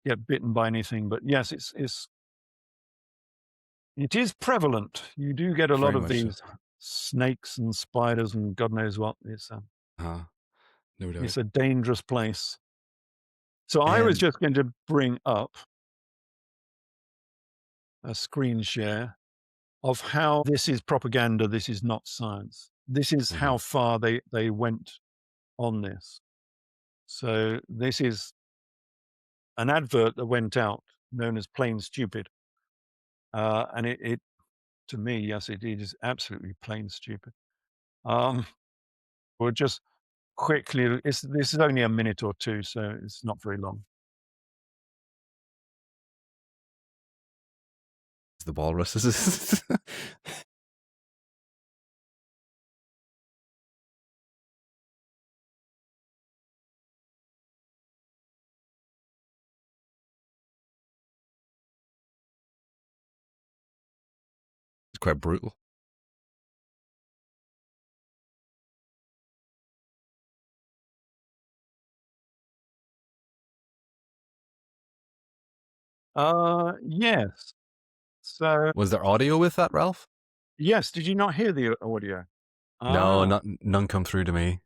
get bitten by anything. But yes, it is prevalent. You do get a lot of these snakes and spiders and God knows what. It's
no doubt.
It's a dangerous place. So I was just going to bring up a screen share of how this is propaganda. This is not science. This is how far they went on this. So this is an advert that went out known as Plain Stupid. And it to me, yes, it is absolutely plain stupid. We'll just quickly, this is only a minute or two, so it's not very long.
The Walrus is it's quite brutal.
Yes. So
was there audio with that, Ralph?
Yes. Did you not hear the audio?
No, none come through to me.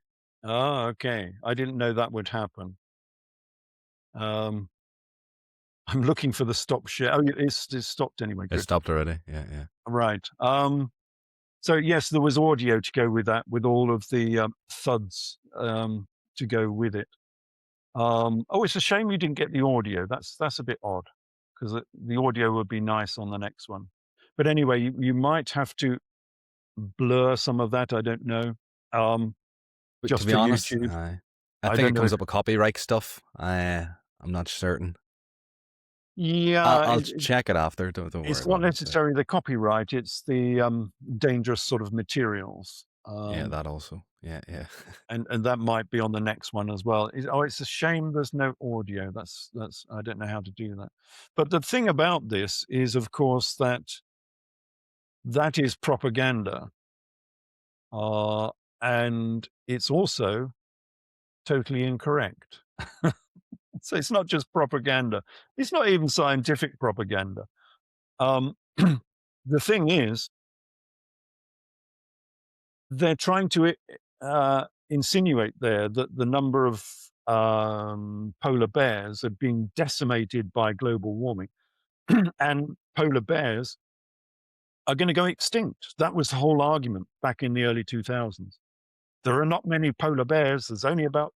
Oh, okay. I didn't know that would happen. I'm looking for the stop share. Oh, it's stopped anyway.
It stopped already. Yeah.
Right. So yes, there was audio to go with that, with all of the thuds to go with it. It's a shame you didn't get the audio. That's a bit odd, because the audio would be nice on the next one. But anyway, you might have to blur some of that. I don't know. Just
to be honest,
YouTube.
I think it comes up with copyright stuff. I'm not certain.
Yeah,
I'll check it after. Don't worry.
It's not necessarily the copyright. It's the dangerous sort of materials.
That also. Yeah.
and that might be on the next one as well. It's a shame there's no audio. That's I don't know how to do that. But the thing about this is, of course, that is propaganda, and it's also totally incorrect. So it's not just propaganda. It's not even scientific propaganda. The thing is, they're trying to insinuate there that the number of polar bears are being decimated by global warming, and polar bears are going to go extinct. That was the whole argument back in the early 2000s. There are not many polar bears. There's only about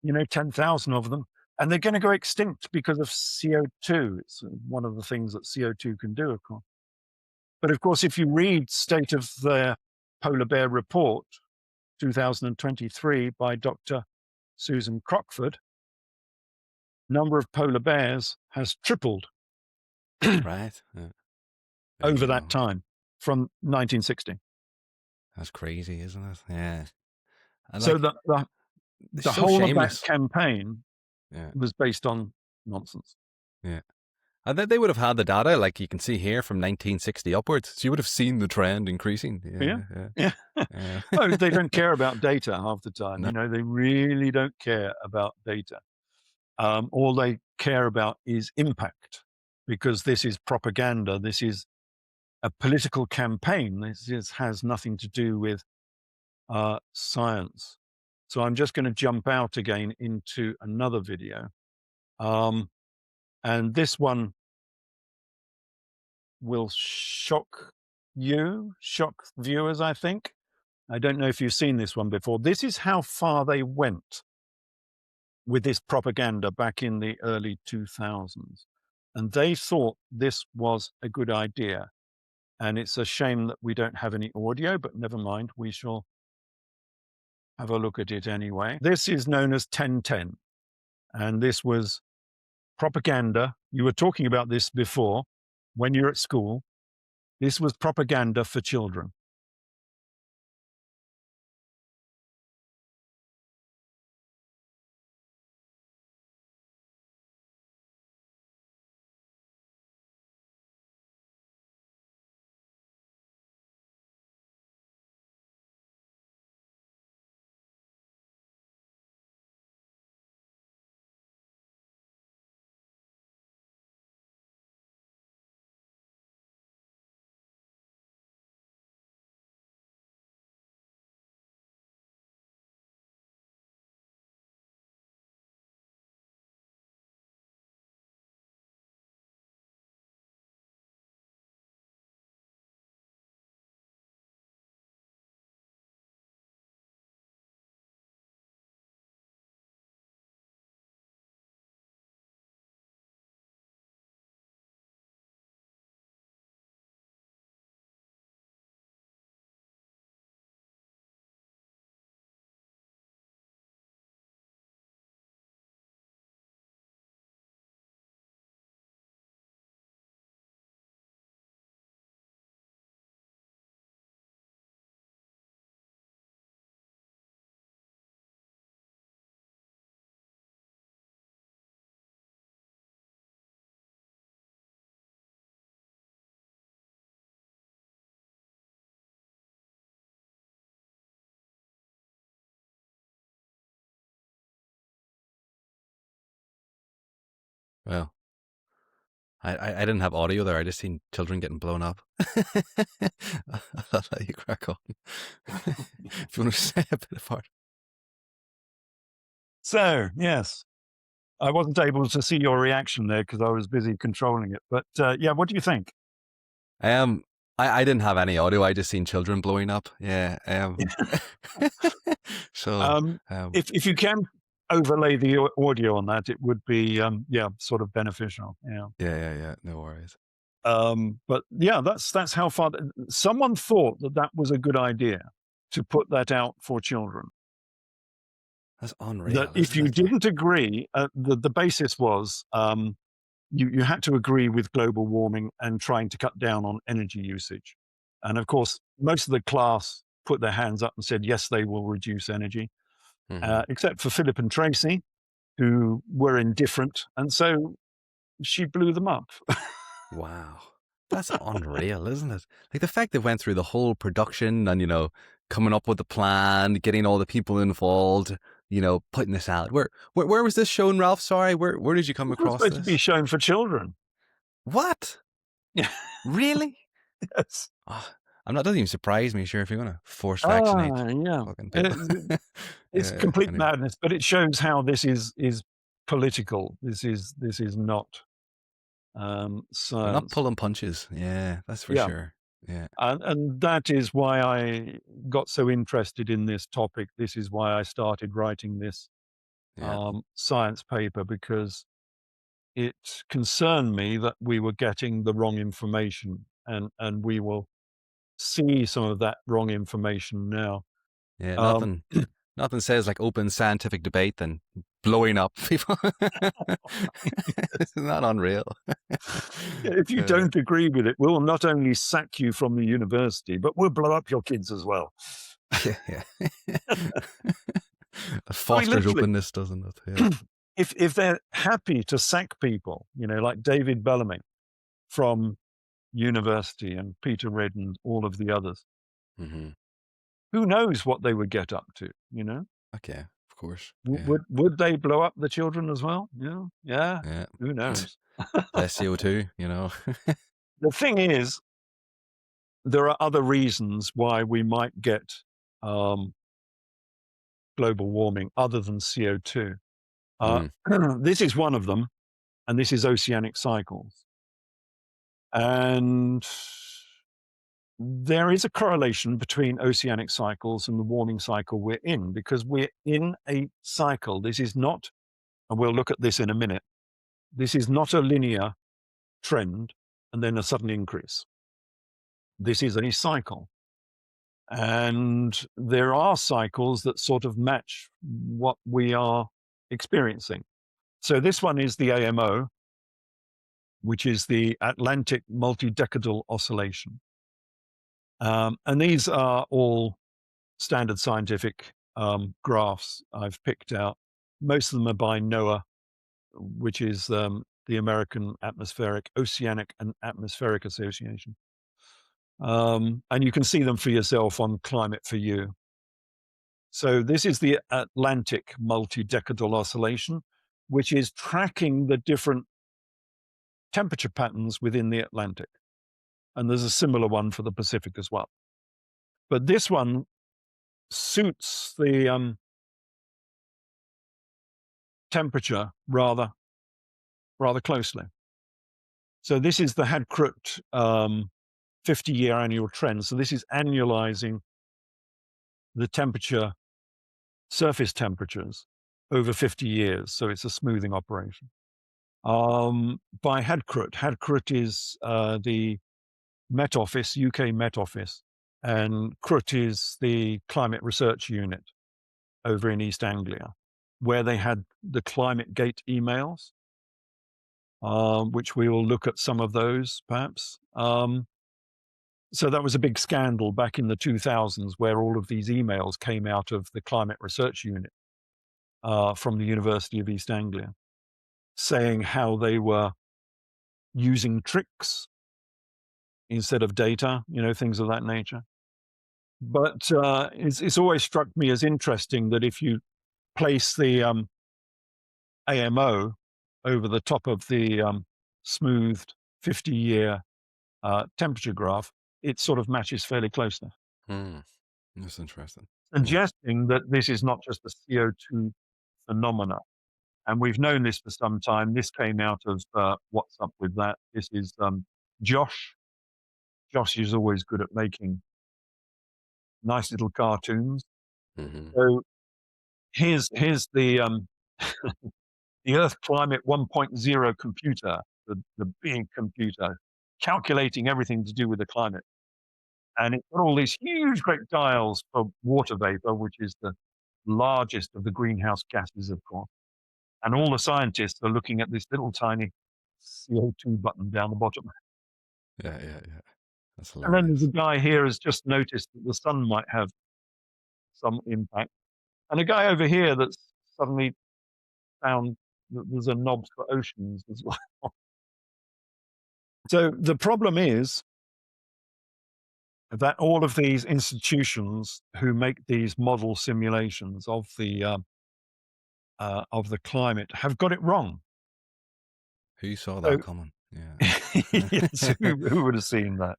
10,000 of them. And they're going to go extinct because of CO2. It's one of the things that CO2 can do, of course. But of course, if you read State of the Polar Bear Report, 2023, by Dr. Susan Crockford, number of polar bears has tripled
Right. Yeah. There
over
you
that
go.
time from 1960.
That's crazy, isn't it? Yeah. And
So
like,
the
it's so
whole of that
shameless.
campaign
Yeah.
was based on nonsense.
Yeah. And then they would have had the data, like you can see here, from 1960 upwards. So you would have seen the trend increasing.
Yeah.
Yeah.
Yeah.
Yeah.
Oh, they don't care about data half the time.
No.
They really don't care about data. All they care about is impact, because this is propaganda. This is a political campaign. This has nothing to do with science. So I'm just going to jump out again into another video. And this one will shock viewers, I think. I don't know if you've seen this one before. This is how far they went with this propaganda back in the early 2000s. And they thought this was a good idea. And it's a shame that we don't have any audio, but never mind, we shall have a look at it anyway. This is known as 1010. And this was propaganda. You were talking about this before when you're at school. This was propaganda for children.
Well, I didn't have audio there. I just seen children getting blown up. I'll let you crack on. If you want to say a bit about it.
So, yes, I wasn't able to see your reaction there because I was busy controlling it. But yeah, what do you think?
I didn't have any audio. I just seen children blowing up. Yeah. So,
if you can overlay the audio on that, it would be yeah, sort of beneficial. Yeah.
Yeah. No worries.
But yeah, that's how far someone thought that was a good idea to put that out for children.
That's unreal.
That if you didn't agree, the basis was you had to agree with global warming and trying to cut down on energy usage. And of course, most of the class put their hands up and said, yes, they will reduce energy, except for Philip and Tracy, who were indifferent. And so she blew them up.
Wow. That's unreal, isn't it? Like the fact they went through the whole production and, coming up with the plan, getting all the people involved, putting this out. Where was this shown, Ralph? Sorry, where did you come across
It's supposed
this?
to be shown for children.
What?
Yeah.
Really?
Yes.
Oh, doesn't even surprise me. Sure, if you're gonna force vaccinate,
yeah, it's
yeah,
complete
anyway.
madness. But it shows how this is political. This is not science.
They're not pulling punches. Yeah, that's for sure. Yeah,
and that is why I got so interested in this topic. This is why I started writing this science paper, because it concerned me that we were getting the wrong information. and we will see some of that wrong information now.
Yeah, nothing says like open scientific debate than blowing up people. It's not unreal.
If you don't agree with it, we'll not only sack you from the university, but we'll blow up your kids as well.
Yeah. It fosters openness, doesn't it? Yeah.
If they're happy to sack people, like David Bellamy from university and Peter Reid and all of the others,
Mm-hmm.
who knows what they would get up to,
Okay, of course. Yeah.
Would they blow up the children as well? Yeah. Who knows?
Less CO2,
The thing is, there are other reasons why we might get global warming other than CO2. This is one of them, and this is oceanic cycles. And there is a correlation between oceanic cycles and the warming cycle we're in, because we're in a cycle. This is not, and we'll look at this in a minute, this is not a linear trend and then a sudden increase. This is a cycle. And there are cycles that sort of match what we are experiencing. So this one is the AMO, which is the Atlantic Multidecadal Oscillation. And these are all standard scientific graphs I've picked out. Most of them are by NOAA, which is the American Oceanic and Atmospheric Association. And you can see them for yourself on Climate for You. So this is the Atlantic Multidecadal Oscillation, which is tracking the different temperature patterns within the Atlantic. And there's a similar one for the Pacific as well. But this one suits the temperature rather closely. So this is the Hadkrut 50-year annual trend. So this is annualizing the surface temperatures over 50 years. So it's a smoothing operation. By Hadkrut. Hadkrut is the Met Office, UK Met Office, and CRUT is the Climate Research Unit over in East Anglia, where they had the Climate Gate emails, which we will look at some of those perhaps. So that was a big scandal back in the 2000s, where all of these emails came out of the Climate Research Unit from the University of East Anglia, saying how they were using tricks instead of data, things of that nature. But it's always struck me as interesting that if you place the AMO over the top of the smoothed 50-year temperature graph, it sort of matches fairly closely.
That's interesting.
Suggesting that this is not just a CO2 phenomena. And we've known this for some time. This came out of What's Up With That. This is Josh. Josh is always good at making nice little cartoons.
Mm-hmm.
So here's the the Earth Climate 1.0 computer, the big computer, calculating everything to do with the climate. And it's got all these huge, great dials for water vapor, which is the largest of the greenhouse gases, of course. And all the scientists are looking at this little tiny CO2 button down the bottom.
Yeah. That's hilarious.
And then there's a guy here who's just noticed that the sun might have some impact. And a guy over here that's suddenly found that there's a knob for oceans as well. So the problem is that all of these institutions who make these model simulations of the climate have got it wrong.
Who saw that coming? Yeah.
Yes, who would have seen that?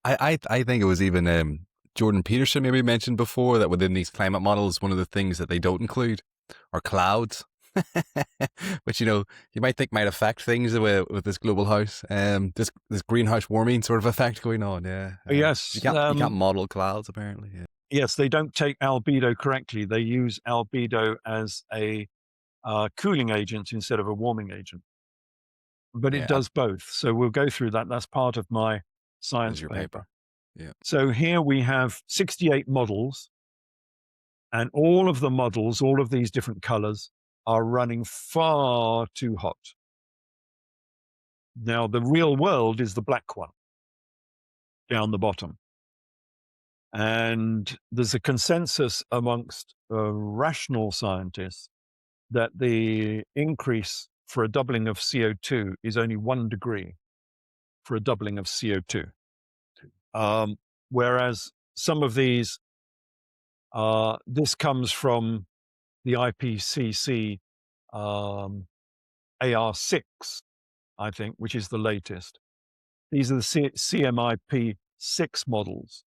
I think it was even Jordan Peterson maybe mentioned before that within these climate models, one of the things that they don't include are clouds, which you might think might affect things with this global house, this greenhouse warming sort of effect going on. Yeah.
Yes.
You can't model clouds apparently. Yeah.
Yes, they don't take albedo correctly. They use albedo as a cooling agent instead of a warming agent. But it does both. So we'll go through that. That's part of my science
As your
paper.
Yeah.
So here we have 68 models, and all of the models, all of these different colors, are running far too hot. Now, the real world is the black one down the bottom. And there's a consensus amongst rational scientists that the increase for a doubling of CO2 is only 1 degree for a doubling of CO2. Whereas some of these, this comes from the IPCC AR6, I think, which is the latest. These are the CMIP 6 models.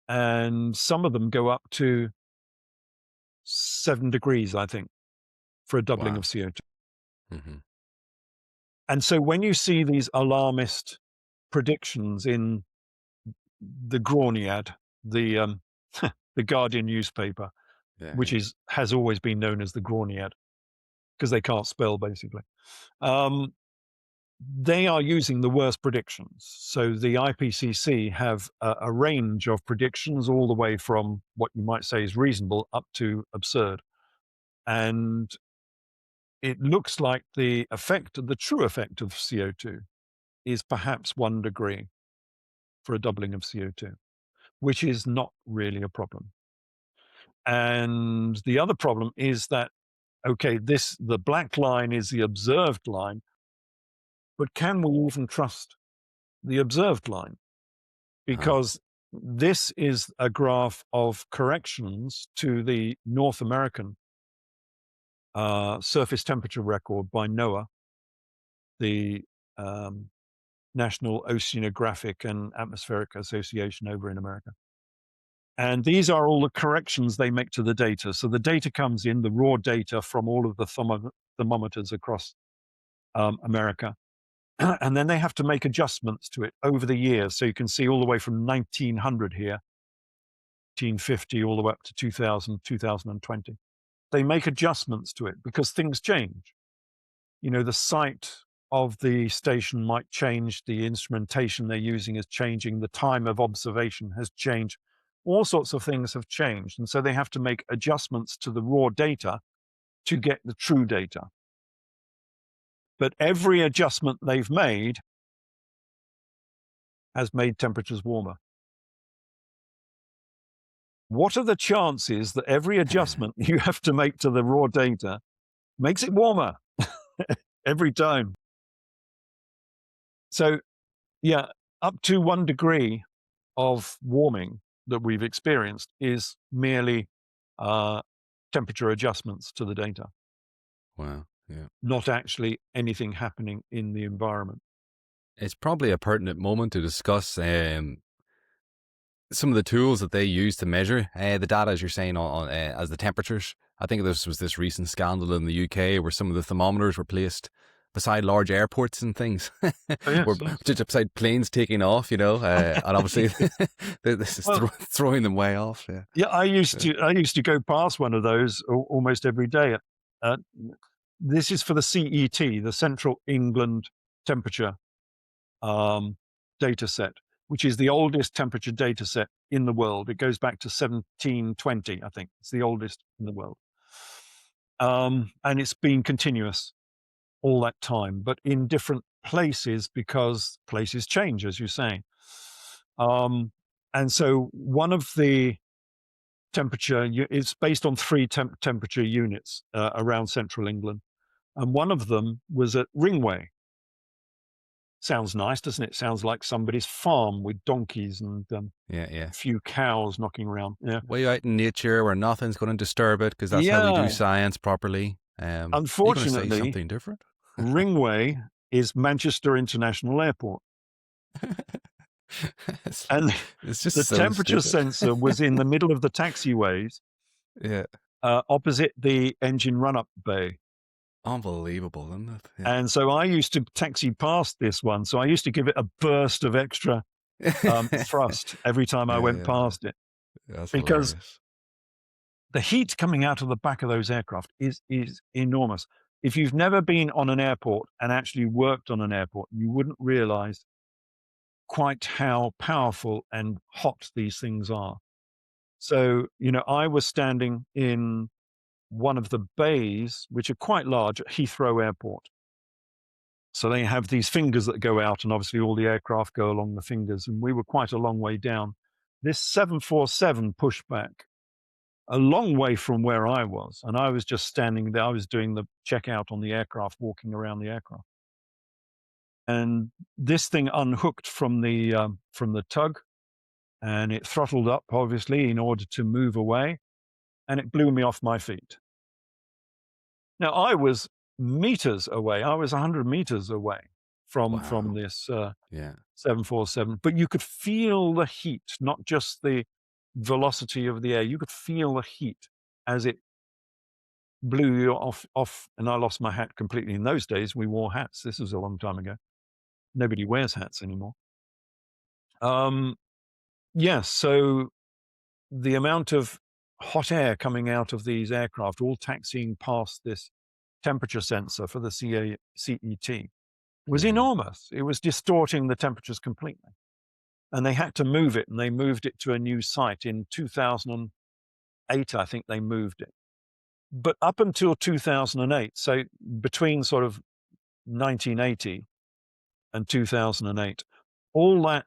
And some of them go up to 7 degrees, I think, for a doubling of CO2.
Mm-hmm.
And so when you see these alarmist predictions in the Groniad, the the Guardian newspaper, which has always been known as the Groniad, because they can't spell, basically. They are using the worst predictions. So the IPCC have a range of predictions all the way from what you might say is reasonable up to absurd. And it looks like the true effect of CO2 is perhaps 1 degree for a doubling of CO2, which is not really a problem. And the other problem is that, okay, the black line is the observed line, but can we even trust the observed line? Because this is a graph of corrections to the North American surface temperature record by NOAA, the National Oceanographic and Atmospheric Association over in America. And these are all the corrections they make to the data. So the data comes in, the raw data from all of the thermometers across America. And then they have to make adjustments to it over the years. So you can see all the way from 1900 here, 1950, all the way up to 2000, 2020. They make adjustments to it because things change. You know, the site of the station might change, the instrumentation they're using is changing, the time of observation has changed. All sorts of things have changed. And so they have to make adjustments to the raw data to get the true data. But every adjustment they've made has made temperatures warmer. What are the chances that every adjustment you have to make to the raw data makes it warmer every time? So, yeah, up to 1 degree of warming that we've experienced is merely temperature adjustments to the data.
Wow. Yeah.
Not actually anything happening in the environment.
It's probably a pertinent moment to discuss some of the tools that they use to measure the data, as you're saying, as the temperatures. I think this was this recent scandal in the UK where some of the thermometers were placed beside large airports and things, just beside planes taking off, you know, and obviously this is throwing them way off.
Yeah, I used to go past one of those almost every day. This is for the CET, the Central England Temperature data set, which is the oldest temperature data set in the world. It goes back to 1720, I think. It's the oldest in the world. And it's been continuous all that time, but in different places because places change, as you're saying. And so one of the temperature, it's based on 3 temperature units around central England. And one of them was at Ringway. Sounds nice, doesn't it? Sounds like somebody's farm with donkeys and a few cows knocking around. Yeah,
way out in nature where nothing's going to disturb it, because that's how we do science properly.
Unfortunately,
say something different.
Ringway is Manchester International Airport, and
it's just
the temperature sensor was in the middle of the taxiways.
Yeah,
opposite the engine run-up bay.
Unbelievable, isn't it? Yeah.
And so I used to taxi past this one. So I used to give it a burst of extra thrust every time I went past it.
That's
because
hilarious.
The heat coming out of the back of those aircraft is enormous. If you've never been on an airport and actually worked on an airport, you wouldn't realize quite how powerful and hot these things are. So, I was standing in one of the bays, which are quite large, at Heathrow Airport. So they have these fingers that go out, and obviously all the aircraft go along the fingers, and we were quite a long way down. This 747 pushed back a long way from where I was, and I was just standing there. I was doing the checkout on the aircraft, walking around the aircraft. And this thing unhooked from the tug, and it throttled up, obviously, in order to move away, and it blew me off my feet. Now, I was meters away. I was 100 meters away from
Wow.
this
Yeah.
747, but you could feel the heat, not just the velocity of the air. You could feel the heat as it blew you off, and I lost my hat completely. In those days, we wore hats. This was a long time ago. Nobody wears hats anymore. Yes, so the amount of hot air coming out of these aircraft, all taxiing past this temperature sensor for the CET, was enormous. It was distorting the temperatures completely. And they had to move it, and they moved it to a new site in 2008, I think they moved it. But up until 2008, so between sort of 1980 and 2008, all that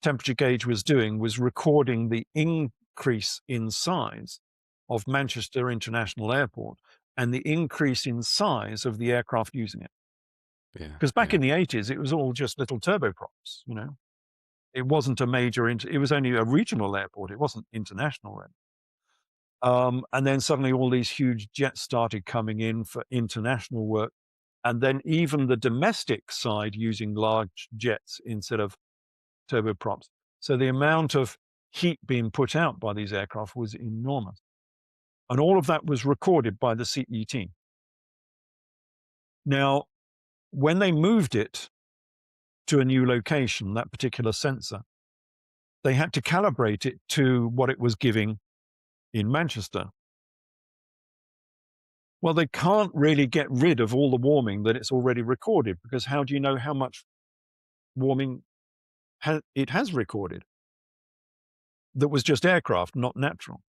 temperature gauge was doing was recording the increase in size of Manchester International Airport and the increase in size of the aircraft using it.
Yeah.
Because back in the 80s, it was all just little turboprops, It wasn't a major, it was only a regional airport. It wasn't international. And then suddenly all these huge jets started coming in for international work. And then even the domestic side using large jets instead of turboprops. So the amount of heat being put out by these aircraft was enormous. And all of that was recorded by the CET. Now, when they moved it to a new location, that particular sensor, they had to calibrate it to what it was giving in Manchester. Well, they can't really get rid of all the warming that it's already recorded, because how do you know how much warming it has recorded that was just aircraft, not natural?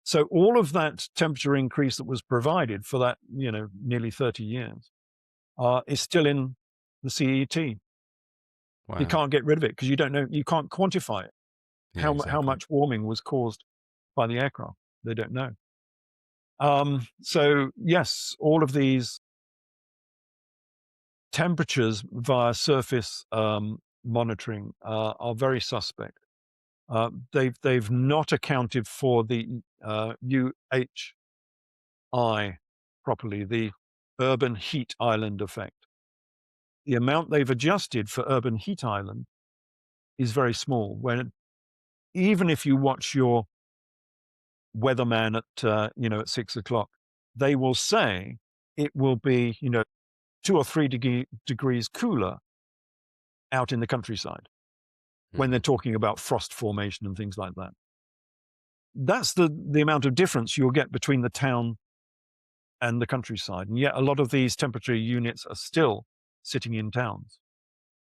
So all of that temperature increase that was provided for that, nearly 30 years is still in the CET.
Wow.
You can't get rid of it because you don't know, you can't quantify it.
Yeah,
How
exactly.
much warming was caused by the aircraft? They don't know. So yes, all of these temperatures via surface monitoring are very suspect. They've not accounted for the UHI properly, the urban heat island effect. The amount they've adjusted for urban heat island is very small. When even if you watch your weatherman at 6 o'clock, they will say it will be 2 or 3 degrees cooler out in the countryside when they're talking about frost formation and things like that. That's the amount of difference you'll get between the town and the countryside. And yet a lot of these temperature units are still sitting in towns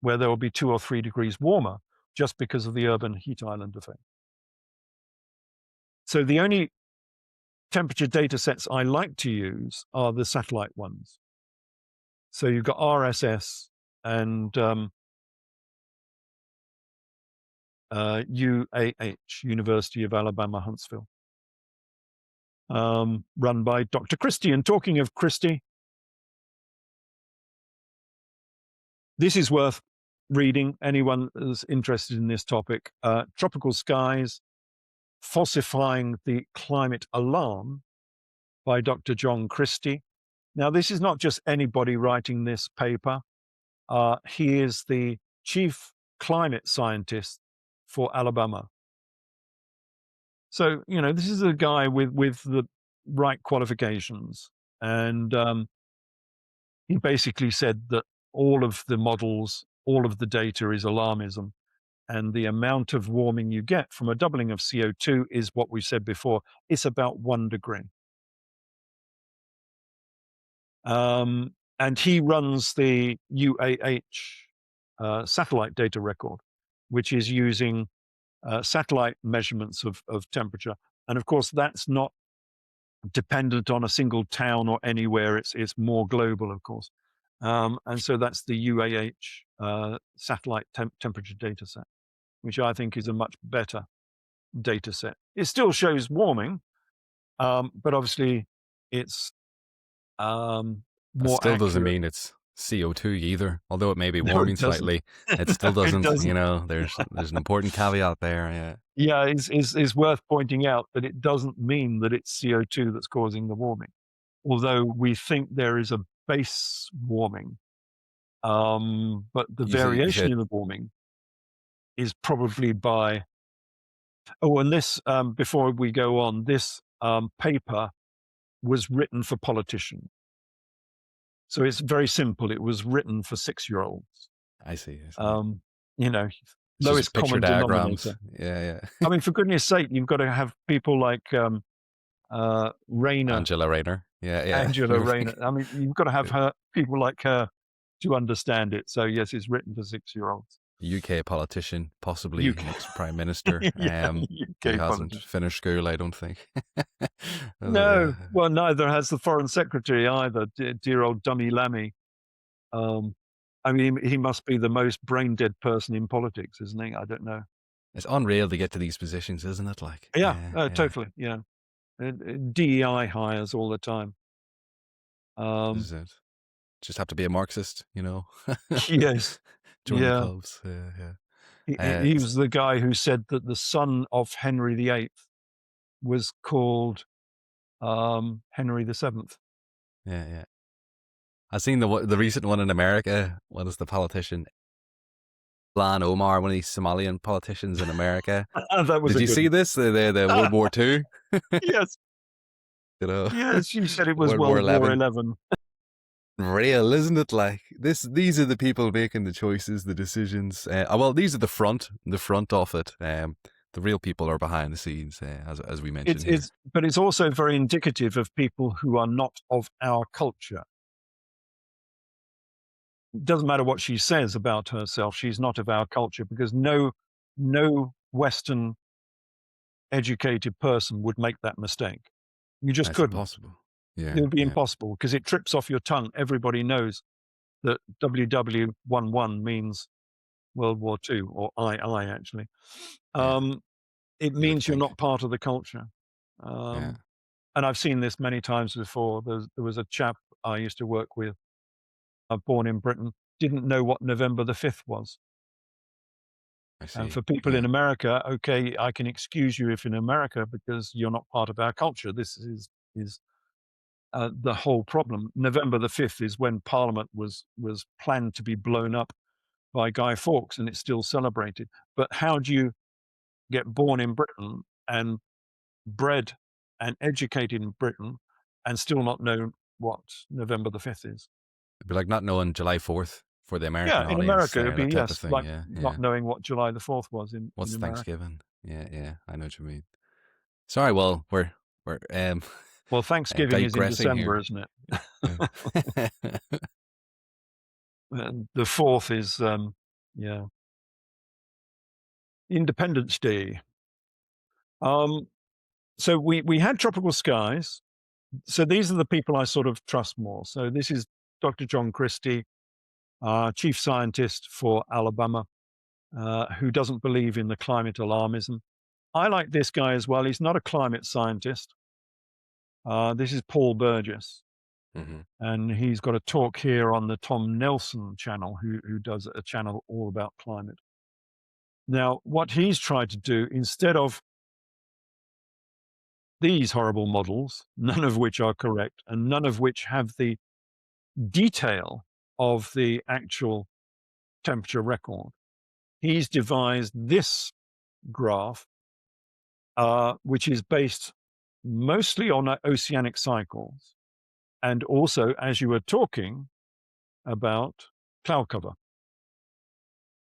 where there will be 2 or 3 degrees warmer just because of the urban heat island effect. So the only temperature data sets I like to use are the satellite ones. So you've got RSS and UAH, University of Alabama, Huntsville, run by Dr. Christie. And talking of Christie, this is worth reading. Anyone who's interested in this topic, Tropical Skies, Falsifying the Climate Alarm by Dr. John Christie. Now, this is not just anybody writing this paper. He is the chief climate scientist for Alabama. So, this is a guy with the right qualifications. And he basically said that all of the models, all of the data is alarmism. And the amount of warming you get from a doubling of CO2 is what we said before. It's about 1 degree. And he runs the UAH satellite data record, which is using satellite measurements of temperature. And of course, that's not dependent on a single town or anywhere. It's more global, of course. And so that's the UAH satellite temperature data set, which I think is a much better data set. It still shows warming, but obviously it's
That
more
still doesn't
accurate.
mean it's CO2 either, although it may be
No,
warming
it doesn't.
slightly. It still
No, it
doesn't.
doesn't.
There's an important caveat there. Yeah.
Yeah, it's worth pointing out that it doesn't mean that it's CO2 that's causing the warming, although we think there is a base warming. But the
You
variation
said
in the warming is probably by. Oh, and this, before we go on, this paper was written for politicians. So it's very simple. It was written for 6-year-olds.
I see.
You know,
It's
lowest
just picture
common
diagrams.
denominator.
Yeah.
I mean, for goodness sake, you've got to have people like Rayner,
Angela Rayner. Yeah.
Angela Rayner. I mean, you've got to have people like her to understand it. So yes, it's written for 6-year-olds.
UK politician, possibly
UK.
next prime minister.
Yeah,
who
UK
hasn't
politician.
finished school, I don't think.
No, well, neither has the foreign secretary either. Dear old dummy Lammy. I mean, he must be the most brain dead person in politics, isn't he? I don't know.
It's unreal to get to these positions, isn't it? Like,
Yeah, totally. Yeah, DEI hires all the time.
Is it? Just have to be a Marxist,
Yes.
Join the
Yeah.
clubs. Yeah.
He was the guy who said that the son of Henry VIII was called Henry VII.
Yeah. I've seen the recent one in America. What is the politician? Lan Omar, one of these Somalian politicians in America.
That was.
Did you see this? The World War II?
Yes. Yes, you said it was World War 11.
Real, isn't it? Like these are the people making the choices, the decisions. Well, these are the front of it. The real people are behind the scenes, as we mentioned.
But it's also very indicative of people who are not of our culture. It doesn't matter what she says about herself; she's not of our culture, because no Western educated person would make that mistake. You just couldn't.
Impossible. Yeah,
it would be impossible, because it trips off your tongue. Everybody knows that WW11 means World War II, or II actually. It means you're not part of the culture. And I've seen this many times before. There was a chap I used to work with, born in Britain, didn't know what November the 5th was.
I see.
And for people in America, okay, I can excuse you if in America, because you're not part of our culture. This is the whole problem. November the 5th is when Parliament was planned to be blown up by Guy Fawkes, and it's still celebrated. But how do you get born in Britain and bred and educated in Britain and still not know what November the 5th is?
It'd be like not knowing July 4th for the American audience.
In America, it'd be,
that type of thing,
like not knowing what July the 4th was in
What's
in
Thanksgiving? Yeah, I know what you mean. Sorry, well, we're
well, Thanksgiving is in December,
here.
isn't it? And the 4th is Independence Day. So we had tropical skies. So these are the people I sort of trust more. So this is Dr. John Christie, chief scientist for Alabama, who doesn't believe in the climate alarmism. I like this guy as well. He's not a climate scientist. This is Paul Burgess. And he's got a talk here on the Tom Nelson channel, who does a channel all about climate. Now, what he's tried to do, instead of these horrible models, none of which are correct and none of which have the detail of the actual temperature record, he's devised this graph, which is based mostly on oceanic cycles, and also, as you were talking about, cloud cover,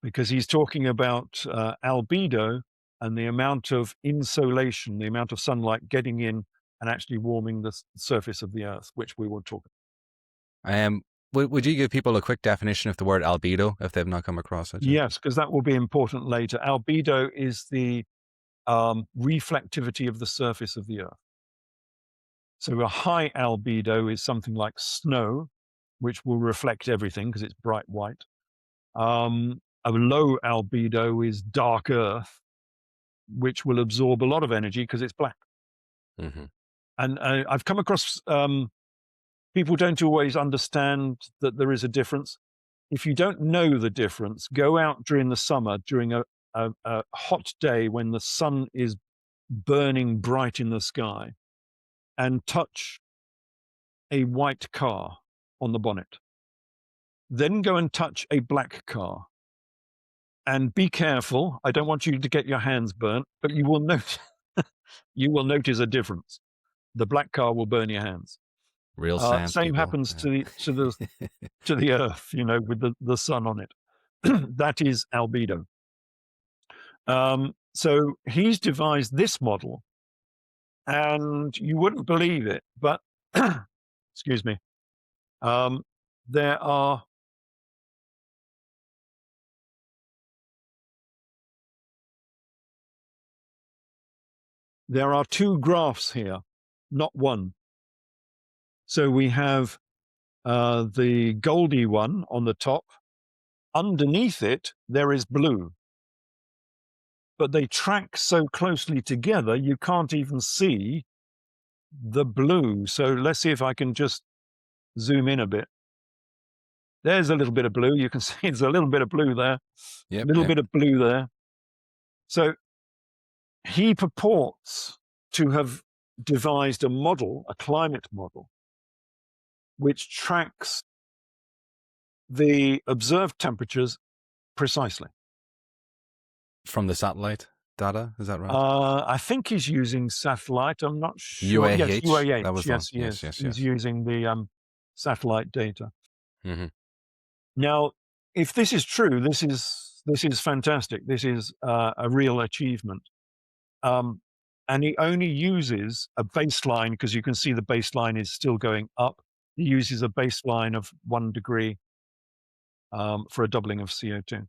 because he's talking about albedo and the amount of insolation, the amount of sunlight getting in and actually warming the surface of the Earth, which we will talk about.
Would you give people a quick definition of the word albedo if they've not come across it?
Yes, because that will be important later. Albedo is the reflectivity of the surface of the Earth. So a high albedo is something like snow, which will reflect everything because it's bright white. A low albedo is dark Earth, which will absorb a lot of energy because it's black.
Mm-hmm.
And I've come across people don't always understand that there is a difference. If you don't know the difference, go out during the summer, during a hot day when the sun is burning bright in the sky, and touch a white car on the bonnet. Then go and touch a black car. And be careful. I don't want you to get your hands burnt, but you will notice you will notice a difference. The black car will burn your hands.
Real science.
Same
people.
happens to the Earth, with the sun on it. That is albedo. So he's devised this model, and you wouldn't believe it, but excuse me, there are two graphs here, not one. So we have the goldy one on the top. Underneath it, there is blue. But they track so closely together, you can't even see the blue. So let's see if I can just zoom in a bit. There's a little bit of blue. You can see there's a little bit of blue there.
Yep,
a little bit of blue there. So he purports to have devised a model, a climate model, which tracks the observed temperatures precisely.
From the satellite data, is that right?
I think he's using satellite. I'm not sure.
UAH?
Yes, UAH.
That was
yes. He's using the satellite data.
Mm-hmm.
Now, if this is true, this is fantastic. This is a real achievement. And he only uses a baseline, because you can see the baseline is still going up. He uses a baseline of 1 degree for a doubling of CO2.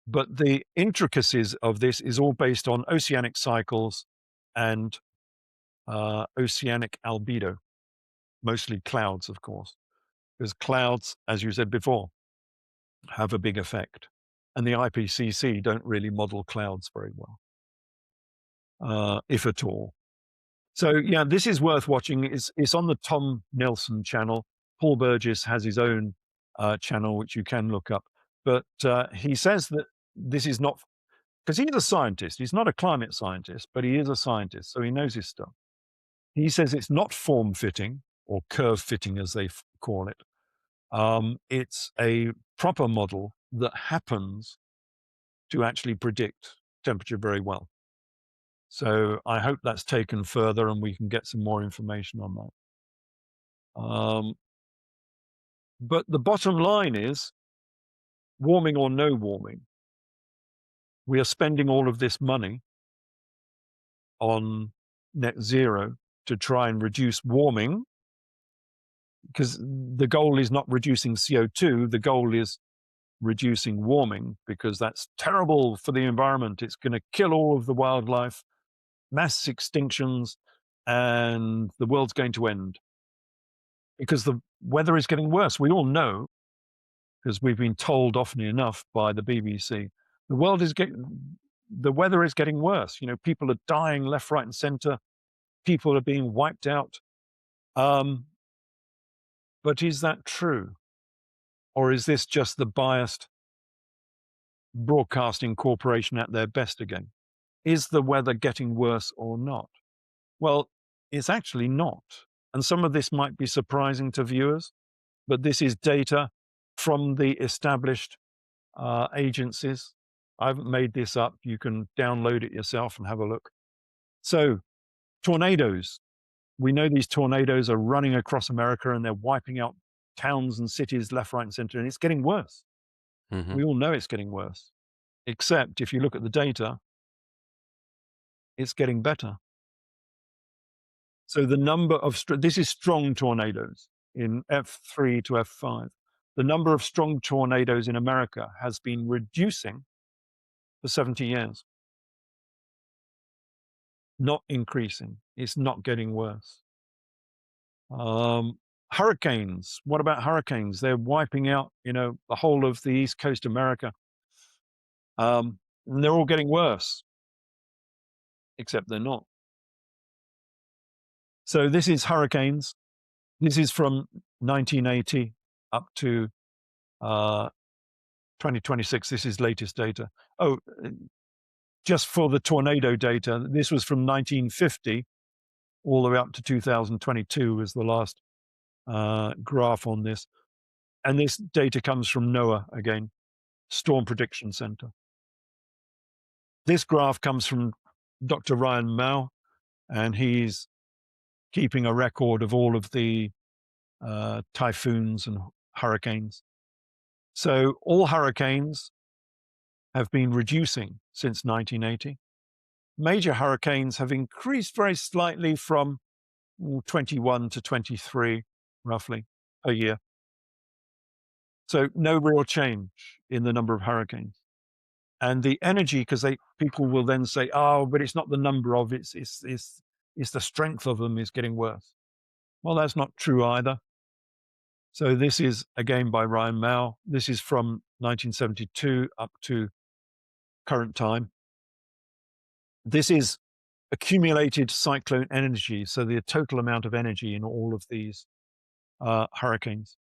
But the intricacies of this is all based on oceanic cycles and oceanic albedo, mostly clouds, of course, because clouds, as you said before, have a big effect. And the IPCC don't really model clouds very well, if at all. So yeah, this is worth watching. It's on the Tom Nelson channel. Paul Burgess has his own channel, which you can look up. But he says that this is not, because he's a scientist. He's not a climate scientist, but he is a scientist, so he knows his stuff. He says it's not form fitting or curve fitting, as they call it. It's a proper model that happens to actually predict temperature very well. So I hope that's taken further and we can get some more information on that. But the bottom line is, warming or no warming, we are spending all of this money on net zero to try and reduce warming, because the goal is not reducing CO2, the goal is reducing warming, because that's terrible for the environment. It's going to kill all of the wildlife, mass extinctions, and the world's going to end. Because the weather is getting worse. We all know, because we've been told often enough by the BBC, the weather is getting worse. People are dying left, right, and center. People are being wiped out. But is that true? Or is this just the biased broadcasting corporation at their best again? Is the weather getting worse or not? Well, it's actually not. And some of this might be surprising to viewers, but this is data from the established agencies. I haven't made this up. You can download it yourself and have a look. So, tornadoes. We know these tornadoes are running across America and they're wiping out towns and cities left, right, and center, and it's getting worse.
Mm-hmm.
We all know it's getting worse. Except if you look at the data, it's getting better. So the number of, this is strong tornadoes. in F3 to F5. The number of strong tornadoes in America has been reducing for 70 years. Not increasing. It's not getting worse. Hurricanes. What about hurricanes? They're wiping out, the whole of the East Coast America. And they're all getting worse, except they're not. So this is hurricanes. This is from 1980 up to 2026. This is latest data. Oh, just for the tornado data, this was from 1950 all the way up to 2022 was the last graph on this. And this data comes from NOAA again, Storm Prediction Center. This graph comes from Dr. Ryan Mao, and he's keeping a record of all of the typhoons and hurricanes. So all hurricanes have been reducing since 1980. Major hurricanes have increased very slightly from 21 to 23, roughly, a year. So no real change in the number of hurricanes. And the energy, because people will then say, oh, but it's not the number of, it's the strength of them is getting worse. Well, that's not true either. So this is, again, by Ryan Mao. This is from 1972 up to current time. This is accumulated cyclone energy, so the total amount of energy in all of these hurricanes.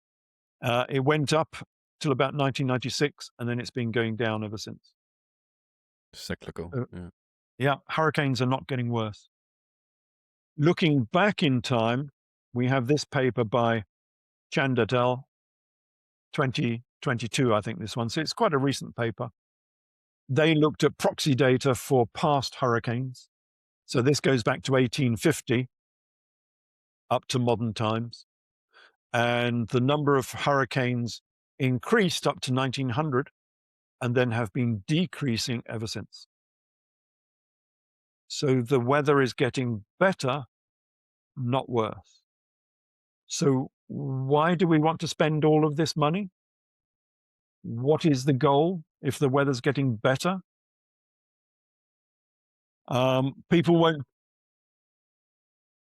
It went up till about 1996, and then it's been going down ever since.
Cyclical.
Yeah, hurricanes are not getting worse. Looking back in time, we have this paper by Chandatel, 2022, I think this one. So it's quite a recent paper. They looked at proxy data for past hurricanes. So this goes back to 1850 up to modern times. And the number of hurricanes increased up to 1900 and then have been decreasing ever since. So the weather is getting better, not worse. So why do we want to spend all of this money? What is the goal if the weather's getting better? People won't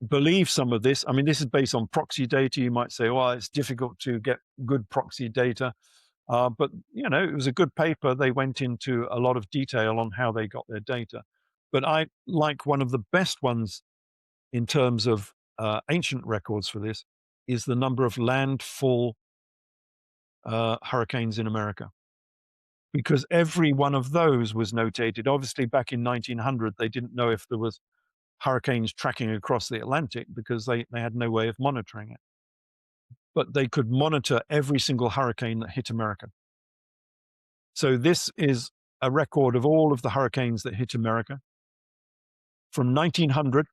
believe some of this. I mean, this is based on proxy data. You might say, well, it's difficult to get good proxy data. But, it was a good paper. They went into a lot of detail on how they got their data. But I like one of the best ones in terms of ancient records for this is the number of landfall hurricanes in America. Because every one of those was notated. Obviously, back in 1900, they didn't know if there was hurricanes tracking across the Atlantic because they had no way of monitoring it. But they could monitor every single hurricane that hit America. So this is a record of all of the hurricanes that hit America from 1900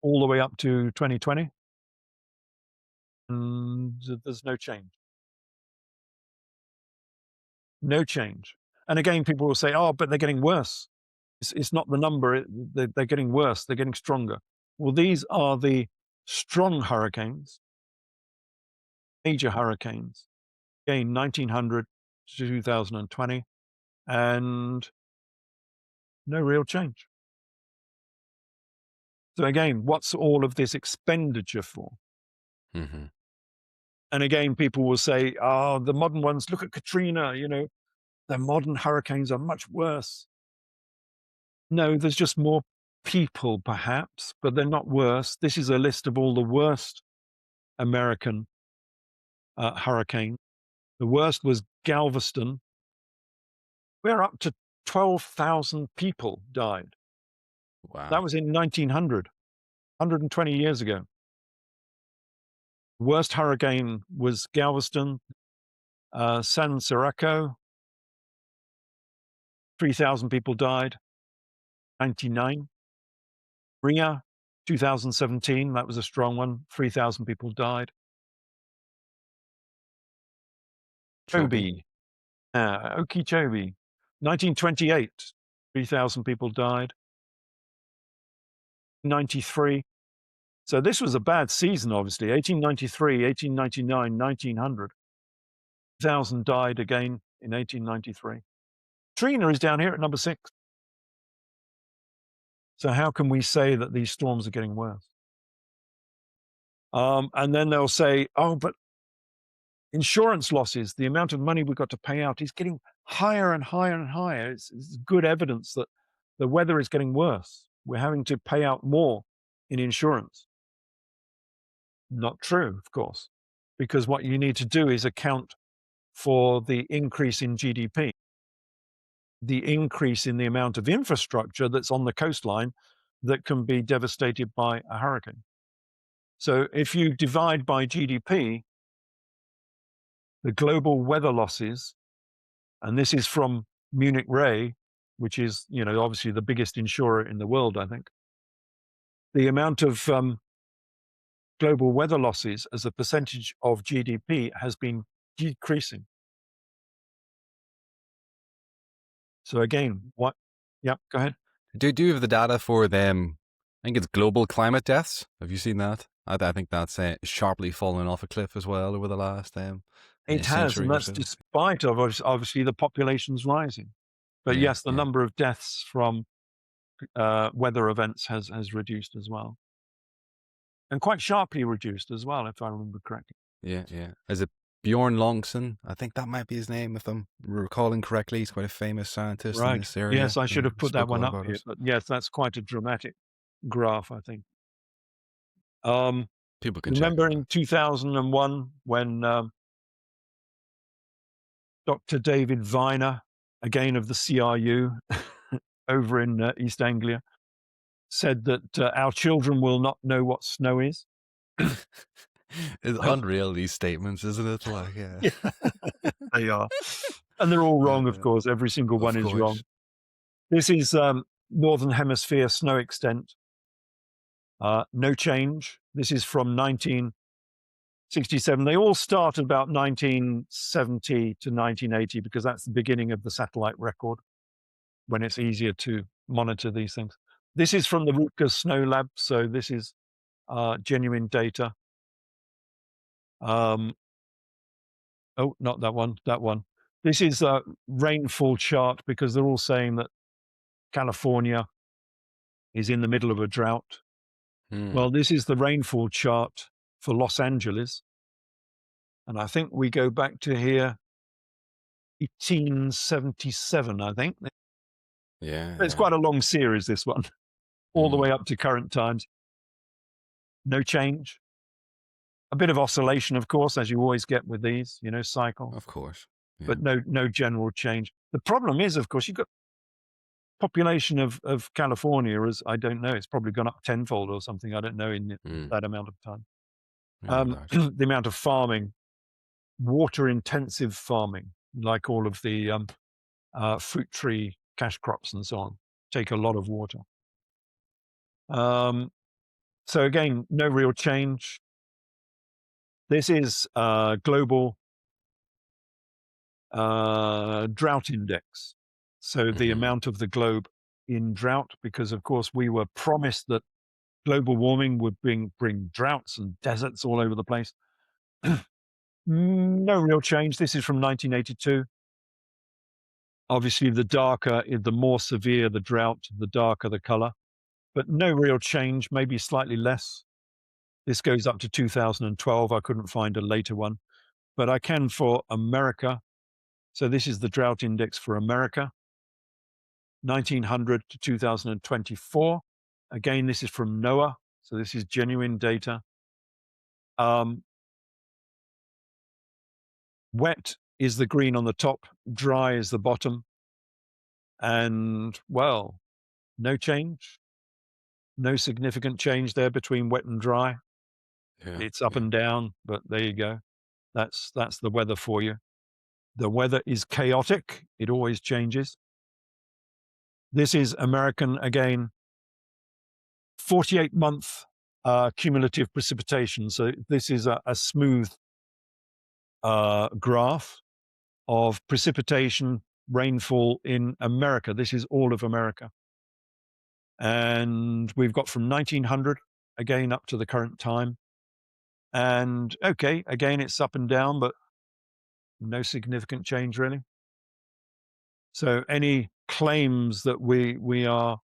all the way up to 2020. And there's no change. No change. And again, people will say, oh, but they're getting worse. It's not the number, they're getting worse, they're getting stronger. Well, these are the strong hurricanes, major hurricanes. Again, 1900 to 2020, and no real change. So again, what's all of this expenditure for?
Mm-hmm.
And again, people will say, oh, the modern ones, look at Katrina, the modern hurricanes are much worse. No, there's just more people perhaps, but they're not worse. This is a list of all the worst American hurricanes. The worst was Galveston, where up to 12,000 people died.
Wow.
That was in 1900, 120 years ago. Worst hurricane was Galveston, San Sirico, 3,000 people died, 99. Ria, 2017, that was a strong one, 3,000 people died. Okeechobee, 1928, 3,000 people died. 93, So this was a bad season, obviously. 1893, 1899, 1900. 1,000 died again in 1893. Trina is down here at number 6. So how can we say that these storms are getting worse? And then they'll say, oh, but insurance losses, the amount of money we've got to pay out is getting higher and higher and higher. It's good evidence that the weather is getting worse. We're having to pay out more in insurance. Not true, of course, because what you need to do is account for the increase in GDP, the increase in the amount of infrastructure that's on the coastline that can be devastated by a hurricane. So if you divide by GDP, the global weather losses, and this is from Munich Re, which is, obviously the biggest insurer in the world, I think. The amount of global weather losses as a percentage of GDP has been decreasing. So again, what? Yeah, go ahead.
Do you have the data for them? I think it's global climate deaths. Have you seen that? I think that's sharply fallen off a cliff as well over the last
it has, and that's despite of obviously the population's rising. But yes, the number of deaths from weather events has reduced as well, and quite sharply reduced as well, if I remember correctly.
Yeah. Is it Bjorn Longson? I think that might be his name, if I'm recalling correctly. He's quite a famous scientist in this area.
Yes, I should have put that one up here. But yes, that's quite a dramatic graph, I think.
People can
remember in 2001 when Dr. David Viner, again of the CRU, over in East Anglia, said that our children will not know what snow is.
It's unreal, these statements, isn't it? Like,
yeah. They are. And they're all wrong, of course. Every single one is wrong. This is Northern Hemisphere snow extent. No change. This is from 1967. They all start at about 1970 to 1980 because that's the beginning of the satellite record, when it's easier to monitor these things. This is from the Rutgers Snow Lab, so this is genuine data. Oh, not that one, that one. This is a rainfall chart because they're all saying that California is in the middle of a drought. Well, this is the rainfall chart for Los Angeles. And I think we go back to here, 1877, I think.
Yeah.
It's quite a long series, this one, all the way up to current times. No change. A bit of oscillation, of course, as you always get with these, cycle.
Of course.
Yeah. But no general change. The problem is, of course, you've got population of California is, I don't know, it's probably gone up tenfold or something. I don't know in that amount of time. The amount of farming, water intensive farming, like all of the fruit tree cash crops and so on, take a lot of water. So again, no real change. This is global drought index. So the amount of the globe in drought, because of course we were promised that global warming would bring droughts and deserts all over the place. No real change. This is from 1982. Obviously, the more severe the drought, the darker the color, but no real change, maybe slightly less. This goes up to 2012. I couldn't find a later one, but I can for America. So this is the drought index for America, 1900 to 2024. Again, this is from NOAA. So this is genuine data. Wet is the green on the top, dry is the bottom. And well, no change. No significant change there between wet and dry. It's up and down, but there you go. That's the weather for you. The weather is chaotic. It always changes. This is American again, 48-month cumulative precipitation. So this is a smooth graph of precipitation, rainfall in America. This is all of America. And we've got from 1900 again up to the current time. And okay, again, it's up and down, but no significant change really. So any claims that we are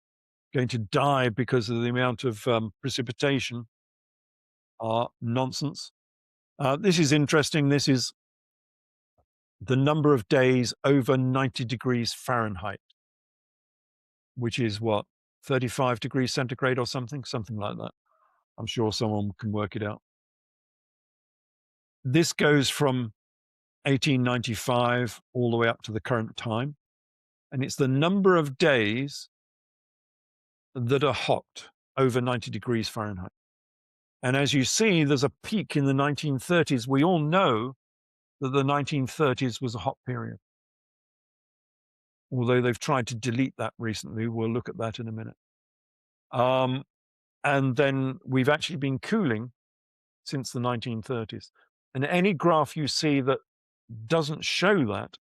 going to die because of the amount of precipitation are nonsense. This is interesting. This is the number of days over 90 degrees Fahrenheit, which is what, 35 degrees centigrade or something like that. I'm sure someone can work it out. This goes from 1895 all the way up to the current time. And it's the number of days that are hot over 90 degrees Fahrenheit. And as you see, there's a peak in the 1930s. We all know that the 1930s was a hot period. Although they've tried to delete that recently. We'll look at that in a minute. And then we've actually been cooling since the 1930s. And any graph you see that doesn't show that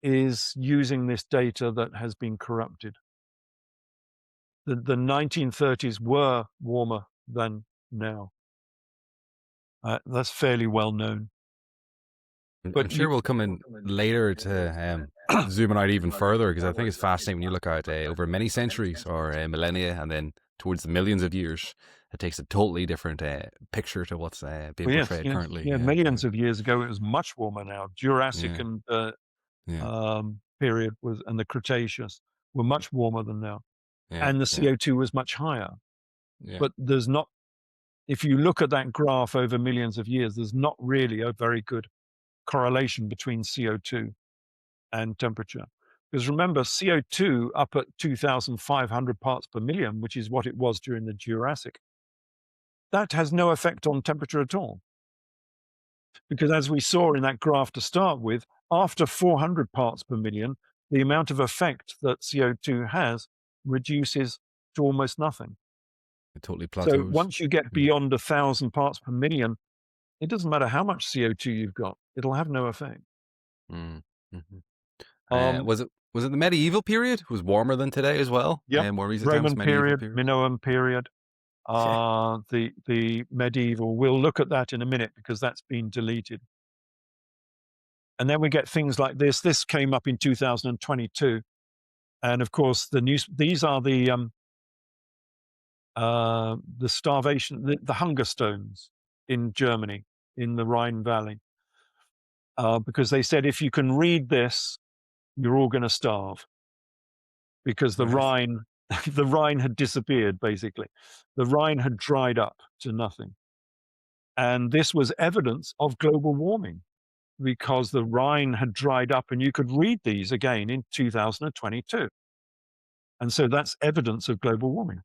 is using this data that has been corrupted. The 1930s were warmer than now. That's fairly well known.
But I'm sure we'll come in later to zoom out even further, because I think it's fascinating when you look at over many centuries or millennia, and then towards the millions of years, it takes a totally different picture to what's being portrayed currently.
Yeah, millions of years ago, it was much warmer now. Jurassic and period was, and the Cretaceous were much warmer than now. And the CO2 was much higher. But there's not, if you look at that graph over millions of years, there's not really a very good correlation between CO2 and temperature. Because remember, CO2 up at 2,500 parts per million, which is what it was during the Jurassic, that has no effect on temperature at all. Because as we saw in that graph to start with, after 400 parts per million, the amount of effect that CO2 has reduces to almost nothing.
It totally plateaus.
So once you get beyond 1,000 parts per million, it doesn't matter how much CO2 you've got; it'll have no effect.
Was it the medieval period? It was warmer than today as well.
Yeah,
more recent
Roman
times,
period, Minoan period, the medieval. We'll look at that in a minute because that's been deleted. And then we get things like this. This came up in 2022, and of course these are the starvation, the hunger stones in Germany, in the Rhine Valley, because they said if you can read this, you're all going to starve, because the Rhine, the Rhine had disappeared. Basically, the Rhine had dried up to nothing, and this was evidence of global warming, because the Rhine had dried up, and you could read these again in 2022, and so that's evidence of global warming.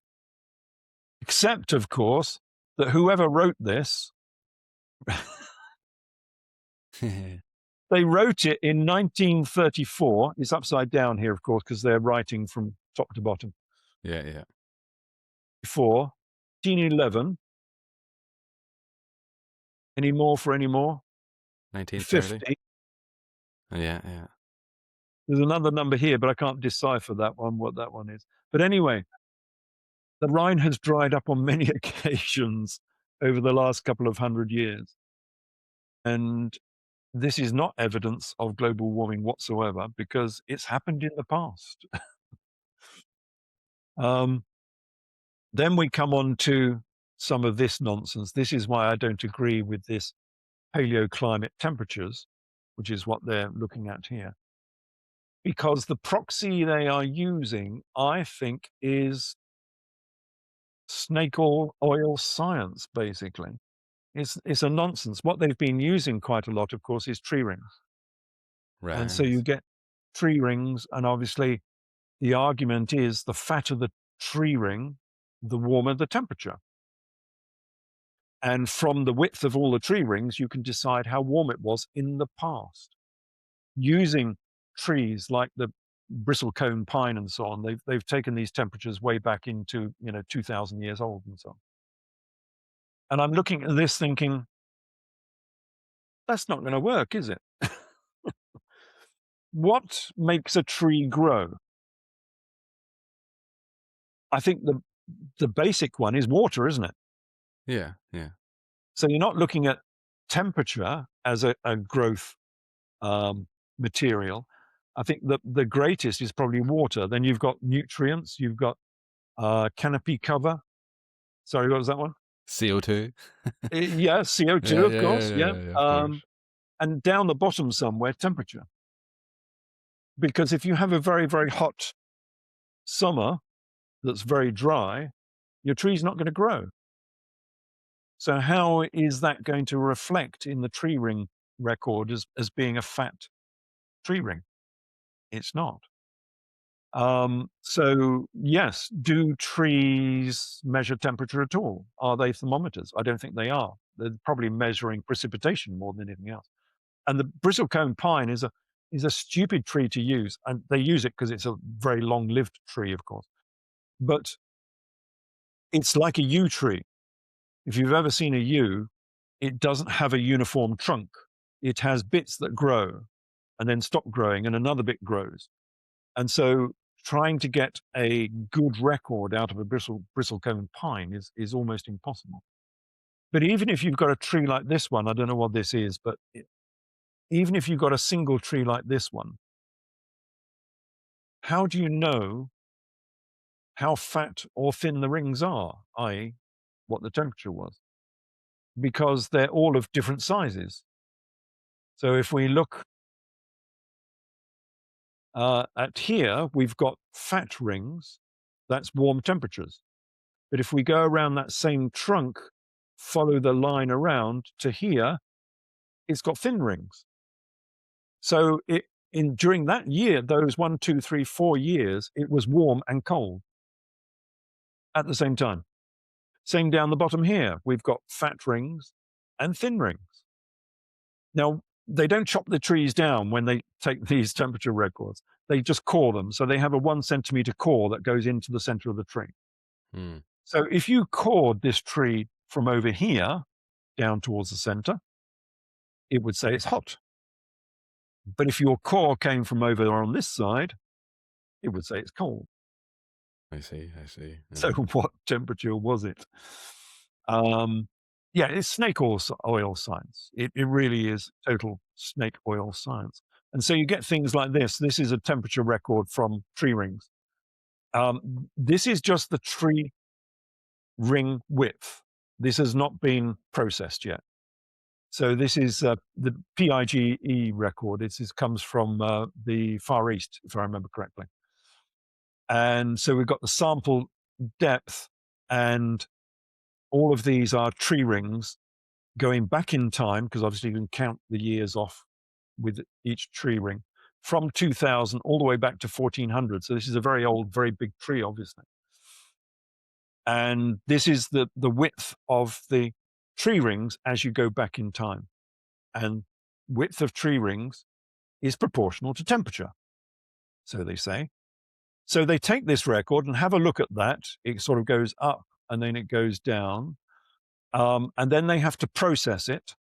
Except, of course, that whoever wrote this, they wrote it in 1934. It's upside down here, of course, because they're writing from top to bottom. Before 1911. Any more for any more?
1930.
50.
Yeah.
There's another number here, but I can't decipher that one, what that one is. But anyway, the Rhine has dried up on many occasions over the last couple of 100 years. And this is not evidence of global warming whatsoever, because it's happened in the past. Then we come on to some of this nonsense. This is why I don't agree with this paleoclimate temperatures, which is what they're looking at here. Because the proxy they are using, I think, is snake oil science, basically. It's a nonsense. What they've been using quite a lot, of course, is tree rings.
Right.
And so you get tree rings, and obviously the argument is the fatter the tree ring, the warmer the temperature. And from the width of all the tree rings, you can decide how warm it was in the past. Using trees like the bristlecone pine and so on, they've taken these temperatures way back into 2,000 years old and so on. And I'm looking at this thinking, that's not going to work, is it? What makes a tree grow? I think the basic one is water, isn't it?
Yeah. Yeah.
So you're not looking at temperature as a growth material. I think the greatest is probably water. Then you've got nutrients, you've got canopy cover. Sorry, what was that one?
CO2.
Yeah, CO2,
Yeah.
of
Yeah. Yeah.
course.
Yeah.
Yeah.
Yeah. Yeah. Of course.
And down the bottom somewhere, temperature. Because if you have a very, very hot summer that's very dry, your tree's not going to grow. So how is that going to reflect in the tree ring record as being a fat tree ring? It's not. So yes, do trees measure temperature at all? Are they thermometers? I don't think they are. They're probably measuring precipitation more than anything else. And the bristlecone pine is a stupid tree to use, and they use it because it's a very long-lived tree, of course. But it's like a yew tree. If you've ever seen a yew, it doesn't have a uniform trunk. It has bits that grow and then stop growing, and another bit grows. And so trying to get a good record out of a bristlecone pine is almost impossible. But even if you've got a tree like this one, I don't know what this is, but even if you've got a single tree like this one, how do you know how fat or thin the rings are, i.e. what the temperature was? Because they're all of different sizes. So if we look at here, we've got fat rings, that's warm temperatures. But if we go around that same trunk, follow the line around to here, it's got thin rings. So during that year, those 1, 2, 3, 4 years, it was warm and cold at the same time. Same down the bottom here, we've got fat rings and thin rings. Now, they don't chop the trees down when they take these temperature records. They just core them. So they have a 1 centimeter core that goes into the center of the tree.
Hmm.
So if you cored this tree from over here down towards the center, it would say it's hot. But if your core came from over on this side, it would say it's cold.
I see. I see. Yeah.
So what temperature was it? Yeah, it's snake oil science. It really is total snake oil science. And so you get things like this. This is a temperature record from tree rings. This is just the tree ring width. This has not been processed yet. So this is the PIGE record. This comes from the Far East, if I remember correctly. And so we've got the sample depth, and all of these are tree rings going back in time, because obviously you can count the years off with each tree ring, from 2000 all the way back to 1400. So this is a very old, very big tree, obviously. And this is the width of the tree rings as you go back in time. And width of tree rings is proportional to temperature, so they say. So they take this record and have a look at that. It sort of goes up and then it goes down. And then they have to process it.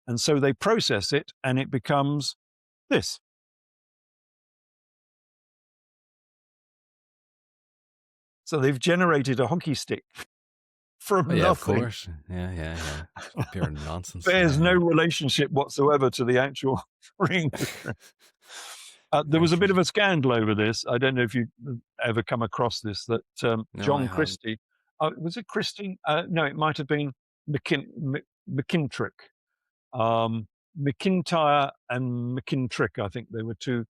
And so they process it and it becomes this. So they've generated a hockey stick from
Oh, yeah, of
nothing.
course. Yeah. Yeah. Yeah. Pure nonsense.
There's
Yeah,
no
yeah.
relationship whatsoever to the actual ring. There was a bit of a scandal over this. I don't know if you ever come across this, that
No, I
John
haven't.
Christie, was it Christie? No, it might have been McKintrick. McIntyre and McKintrick, I think they were two.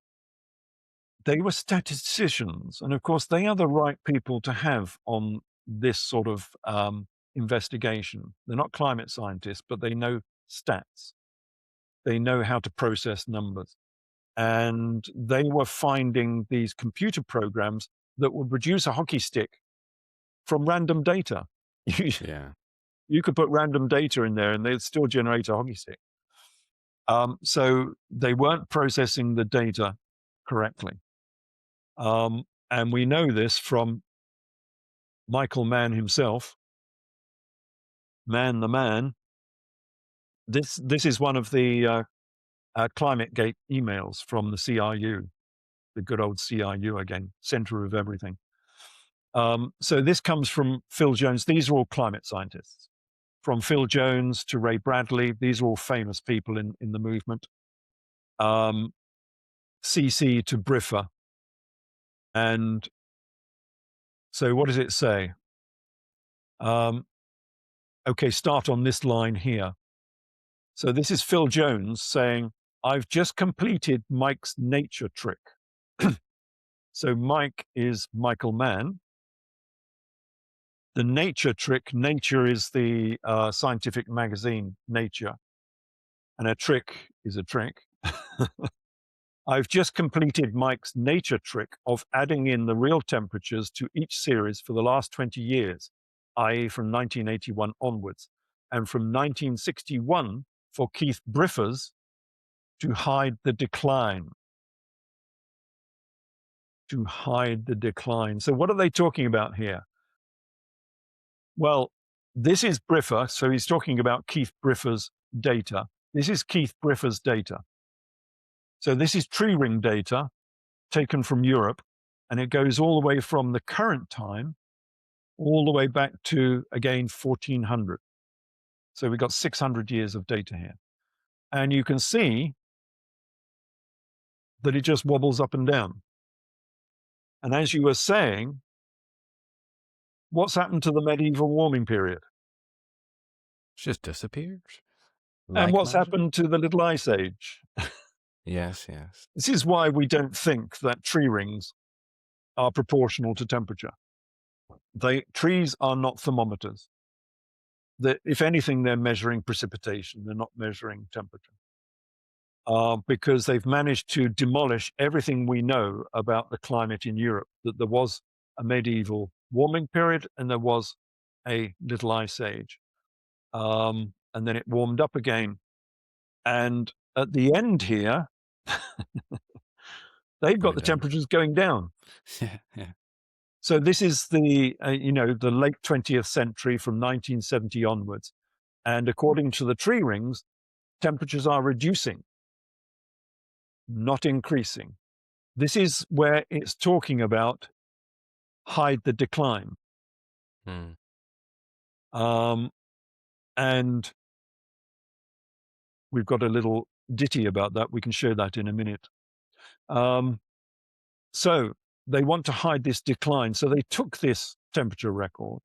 They were statisticians. And of course, they are the right people to have on this sort of investigation. They're not climate scientists, but they know stats. They know how to process numbers. And they were finding these computer programs that would produce a hockey stick from random data.
Yeah.
You could put random data in there and they'd still generate a hockey stick. So they weren't processing the data correctly. And we know this from Michael Mann himself, the man. This is one of the ClimateGate emails from the CRU, the good old CRU again, center of everything. So this comes from Phil Jones. These are all climate scientists. from Phil Jones to Ray Bradley. These are all famous people in the movement. CC to Briffa. And so what does it say? Okay, start on this line here. So this is Phil Jones saying, I've just completed Mike's nature trick. So Mike is Michael Mann. The nature trick, Nature is the scientific magazine, Nature. And a trick is a trick. I've just completed Mike's nature trick of adding in the real temperatures to each series for the last 20 years, i.e. from 1981 onwards, and from 1961 for Keith Briffa's to hide the decline. To hide the decline. So what are they talking about here? Well, this is Briffa, so he's talking about Keith Briffa's data. This is Keith Briffa's data. So this is tree ring data taken from Europe, and it goes all the way from the current time all the way back to, again, 1400. So we've got 600 years of data here. And you can see that it just wobbles up and down. And as you were saying, what's happened to the medieval warming period?
It just disappears.
And what's happened to the Little Ice Age?
Yes, yes.
This is why we don't think that tree rings are proportional to temperature. Trees are not thermometers. If anything, they're measuring precipitation. They're not measuring temperature. Because they've managed to demolish everything we know about the climate in Europe, that there was a medieval warming period and there was a Little Ice Age. And then it warmed up again. And at the end here, they've got the temperatures going down.
Yeah.
So this is the late 20th century from 1970 onwards. And according to the tree rings, temperatures are reducing, not increasing. This is where it's talking about hide the decline. And we've got a little ditty about that. We can show that in a minute. So they want to hide this decline. So they took this temperature record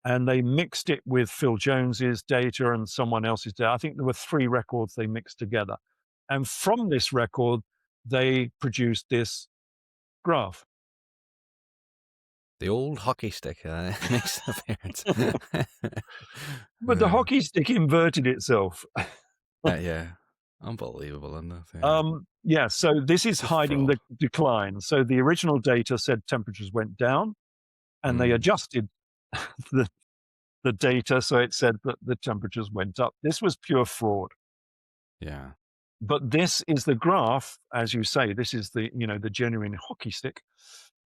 and they mixed it with Phil Jones's data and someone else's data. I think there were 3 records they mixed together. And from this record, they produced this graph.
The old hockey stick makes an appearance.
But the hockey stick inverted itself.
Yeah. Unbelievable, isn't it?
Yeah, so this is hiding the decline. So the original data said temperatures went down, and they adjusted the data so it said that the temperatures went up. This was pure fraud.
Yeah.
But this is the graph, as you say, this is the genuine hockey stick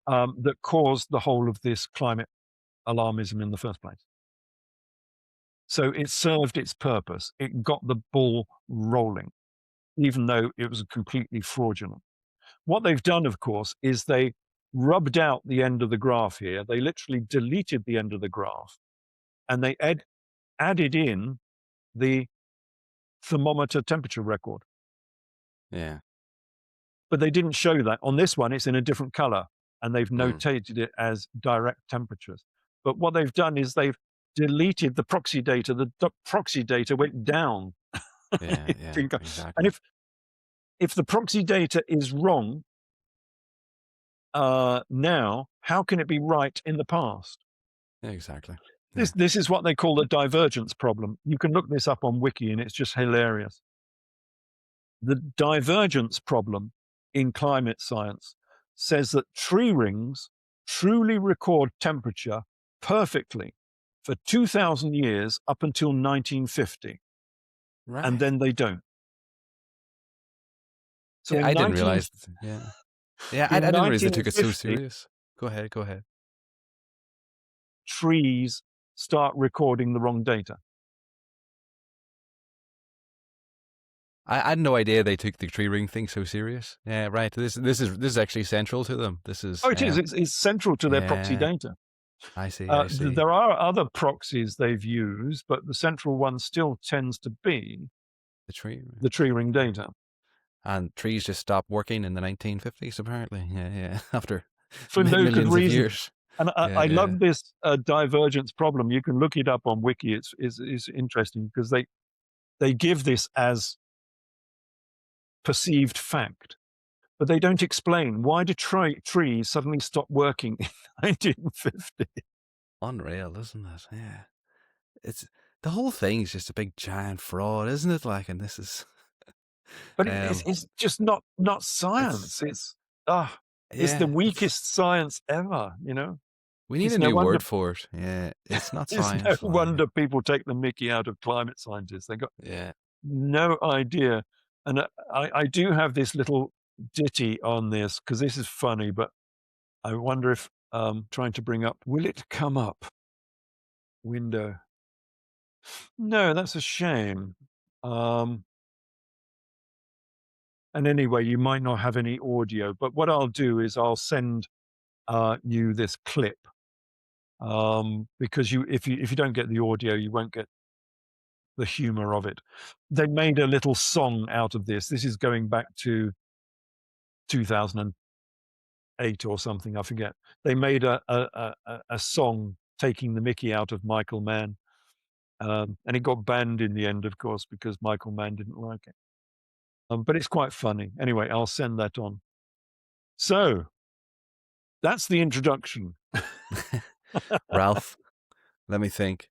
that caused the whole of this climate alarmism in the first place. So it served its purpose. It got the ball rolling, even though it was completely fraudulent. What they've done, of course, is they rubbed out the end of the graph here. They literally deleted the end of the graph, and they added in the thermometer temperature record.
Yeah.
But they didn't show that. On this one, it's in a different color, and they've notated it as direct temperatures. But what they've done is they've deleted the proxy data. The proxy data went down.
Yeah, exactly.
And if the proxy data is wrong now, how can it be right in the past?
Yeah, exactly.
Yeah. This is what they call the divergence problem. You can look this up on Wiki, and it's just hilarious. The divergence problem in climate science says that tree rings truly record temperature perfectly for 2,000 years up until 1950.
Right.
And then they don't. So
I didn't realize. Yeah, I didn't realize they took it so serious. Go ahead.
Trees start recording the wrong data.
I had no idea they took the tree ring thing so serious. Yeah, right. This is actually central to them. This is.
It is. It's central to their proxy data.
I see. I see.
There are other proxies they've used, but the central one still tends to be
The tree.
the tree ring data.
And trees just stopped working in the 1950s, apparently. Yeah, yeah. After
For no good
millions of
reason.
years.
And
Yeah,
I
yeah.
love this divergence problem. You can look it up on Wiki. It's interesting because they give this as perceived fact, but they don't explain why do trees suddenly stop working in 1950.
Unreal, isn't it? Yeah. It's the whole thing's just a big giant fraud, isn't it? Like, and this is
But it's just not science. It's the
yeah,
weakest science ever. You know,
we need
it's
a
no
new
wonder
word for it. Yeah, it's not
it's no
science.
wonder people take the mickey out of climate scientists. They got
Yeah.
no idea. And I do have this little ditty on this because this is funny, but I wonder if trying to bring up, will it come up? Window. No, that's a shame. And anyway, you might not have any audio, but what I'll do is I'll send you this clip because if you don't get the audio, you won't get the humor of it. They made a little song out of this. This is going back to 2008 or something, I forget. They made a song taking the mickey out of Michael Mann. And it got banned in the end, of course, because Michael Mann didn't like it. But it's quite funny. Anyway, I'll send that on. So that's the introduction.
Ralph, let me think.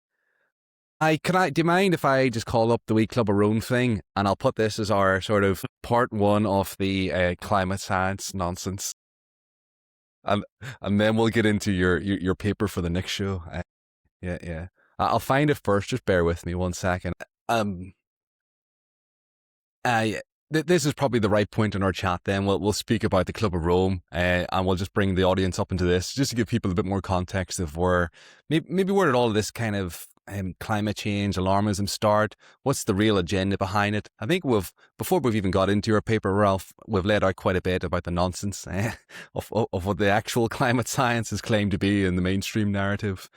Do you mind if I just call up the wee Club of Rome thing, and I'll put this as our sort of part one of the climate science nonsense, and then we'll get into your paper for the next show. Yeah. I'll find it first. Just bear with me 1 second. This is probably the right point in our chat. Then we'll speak about the Club of Rome, and we'll just bring the audience up into this, just to give people a bit more context of where maybe where did all of this kind of climate change, alarmism start? What's the real agenda behind it? I think before we've even got into your paper, Ralph, we've laid out quite a bit about the nonsense of what the actual climate science is claimed to be in the mainstream narrative,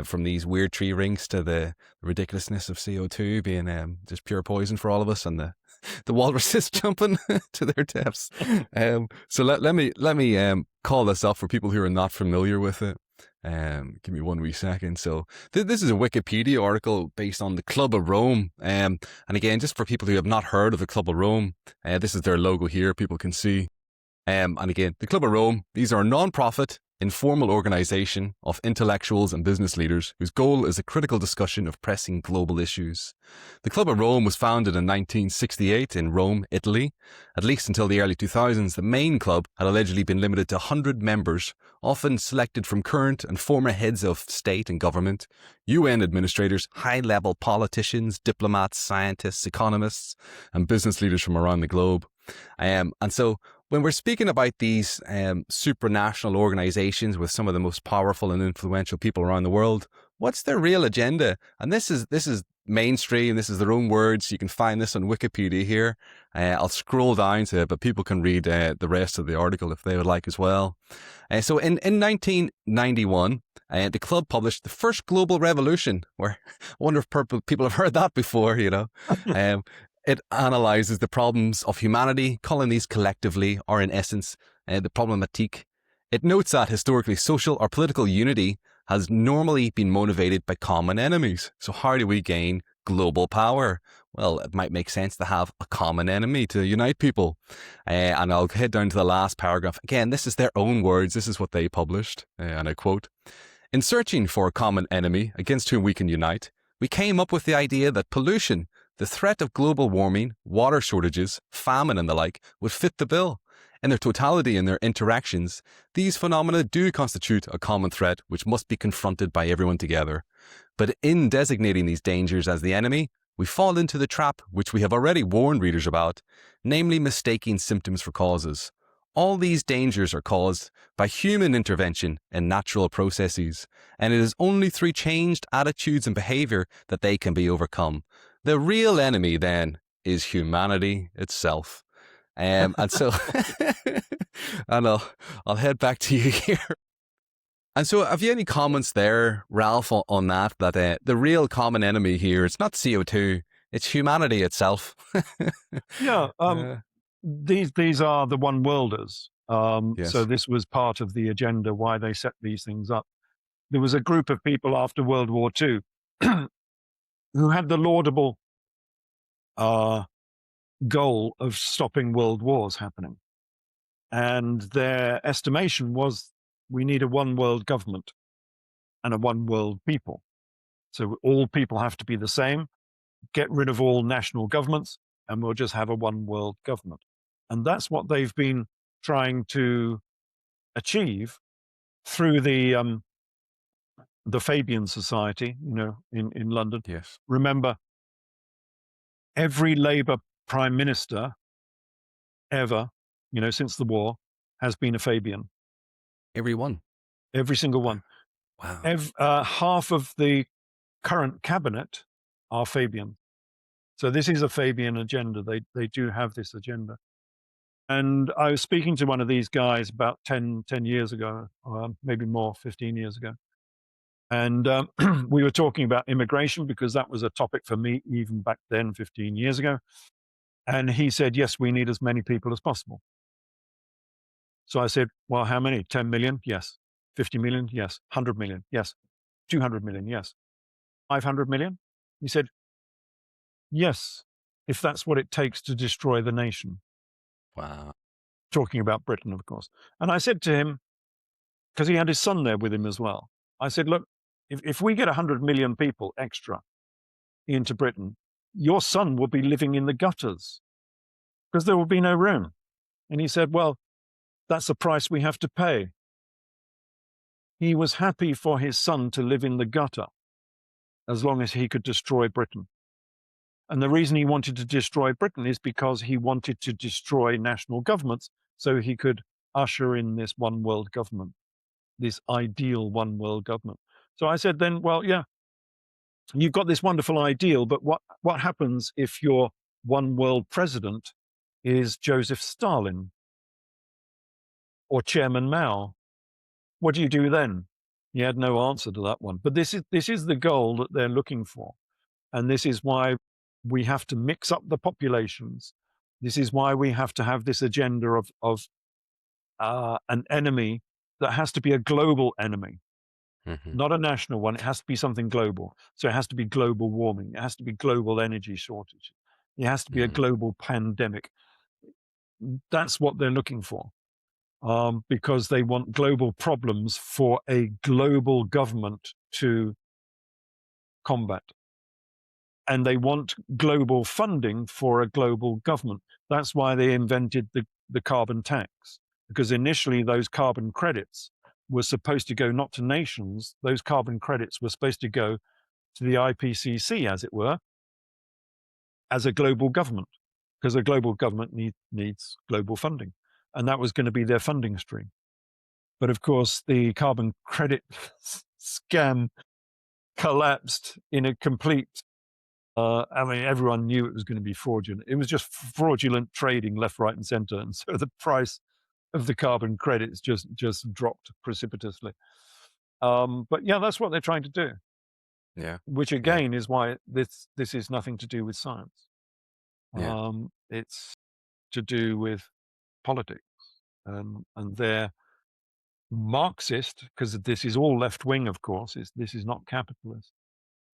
from these weird tree rings to the ridiculousness of CO2 being just pure poison for all of us, and the walruses jumping to their deaths. So let me call this up for people who are not familiar with it. Give me 1 wee second. So this is a Wikipedia article based on the Club of Rome. And again, just for people who have not heard of the Club of Rome, this is their logo here. People can see. And again, the Club of Rome, these are a non-profit, informal organisation of intellectuals and business leaders whose goal is a critical discussion of pressing global issues. The Club of Rome was founded in 1968 in Rome, Italy. At least until the early 2000s, the main club had allegedly been limited to 100 members, often selected from current and former heads of state and government, UN administrators, high-level politicians, diplomats, scientists, economists, and business leaders from around the globe. And so when we're speaking about these supranational organizations with some of the most powerful and influential people around the world, what's their real agenda? And this is mainstream. This is their own words. You can find this on Wikipedia here. I'll scroll down to it, but people can read the rest of the article if they would like as well. So in 1991, the club published the first global revolution, where I wonder if people have heard that before, you know. It analyzes the problems of humanity, calling these collectively, or in essence, the problematique. It notes that historically social or political unity has normally been motivated by common enemies. So how do we gain global power? Well, it might make sense to have a common enemy to unite people. And I'll head down to the last paragraph. Again, this is their own words. This is what they published. And I quote, "In searching for a common enemy against whom we can unite, we came up with the idea that pollution, the threat of global warming, water shortages, famine and the like would fit the bill. In their totality and their interactions, these phenomena do constitute a common threat which must be confronted by everyone together. But in designating these dangers as the enemy, we fall into the trap which we have already warned readers about, namely mistaking symptoms for causes. All these dangers are caused by human intervention in natural processes, and it is only through changed attitudes and behaviour that they can be overcome. The real enemy, then, is humanity itself." And so, and I'll head back to you here. And so, have you any comments there, Ralph, on that? That the real common enemy here, it's not CO2, it's humanity itself.
Yeah, these are the one worlders. So
Yes.
this was part of the agenda why they set these things up. There was a group of people after World War II who had the laudable goal of stopping world wars happening. And their estimation was we need a one world government and a one world people. So all people have to be the same, get rid of all national governments, and we'll just have a one world government. And that's what they've been trying to achieve through the Fabian Society, in London.
Yes.
Remember, every Labour prime minister ever, since the war, has been a Fabian.
Everyone.
Every single one.
Wow.
Half of the current cabinet are Fabian. So this is a Fabian agenda. They do have this agenda. And I was speaking to one of these guys about 10 years ago, maybe more, 15 years ago. And we were talking about immigration because that was a topic for me even back then, 15 years ago. And he said, yes, we need as many people as possible. So I said, well, how many? 10 million? Yes. 50 million? Yes. 100 million? Yes. 200 million? Yes. 500 million? He said, yes, if that's what it takes to destroy the nation.
Wow.
Talking about Britain, of course. And I said to him, because he had his son there with him as well, I said, look, if we get 100 million people extra into Britain, your son will be living in the gutters because there will be no room. And he said, well, that's the price we have to pay. He was happy for his son to live in the gutter as long as he could destroy Britain. And the reason he wanted to destroy Britain is because he wanted to destroy national governments so he could usher in this one world government, this ideal one world government. So I said then, well, yeah, you've got this wonderful ideal, but what happens if your one world president is Joseph Stalin or Chairman Mao? What do you do then? He had no answer to that one. But this is the goal that they're looking for. And this is why we have to mix up the populations. This is why we have to have this agenda of an enemy that has to be a global enemy, not a national one. It has to be something global. So it has to be global warming. It has to be global energy shortage. It has to be a global pandemic. That's what they're looking for, because they want global problems for a global government to combat. And they want global funding for a global government. That's why they invented the carbon tax, because initially those carbon credits were supposed to go not to nations. Those carbon credits were supposed to go to the IPCC, as it were, as a global government, because a global government needs global funding. And that was going to be their funding stream. But of course, the carbon credit scam collapsed in a complete everyone knew it was going to be fraudulent. It was just fraudulent trading left, right, and center. And so the price of the carbon credits just dropped precipitously. But yeah, that's what they're trying to do.
Yeah.
Which again is why this is nothing to do with science.
Yeah.
It's to do with politics. And they're Marxist, because this is all left wing, of course. This is not capitalist.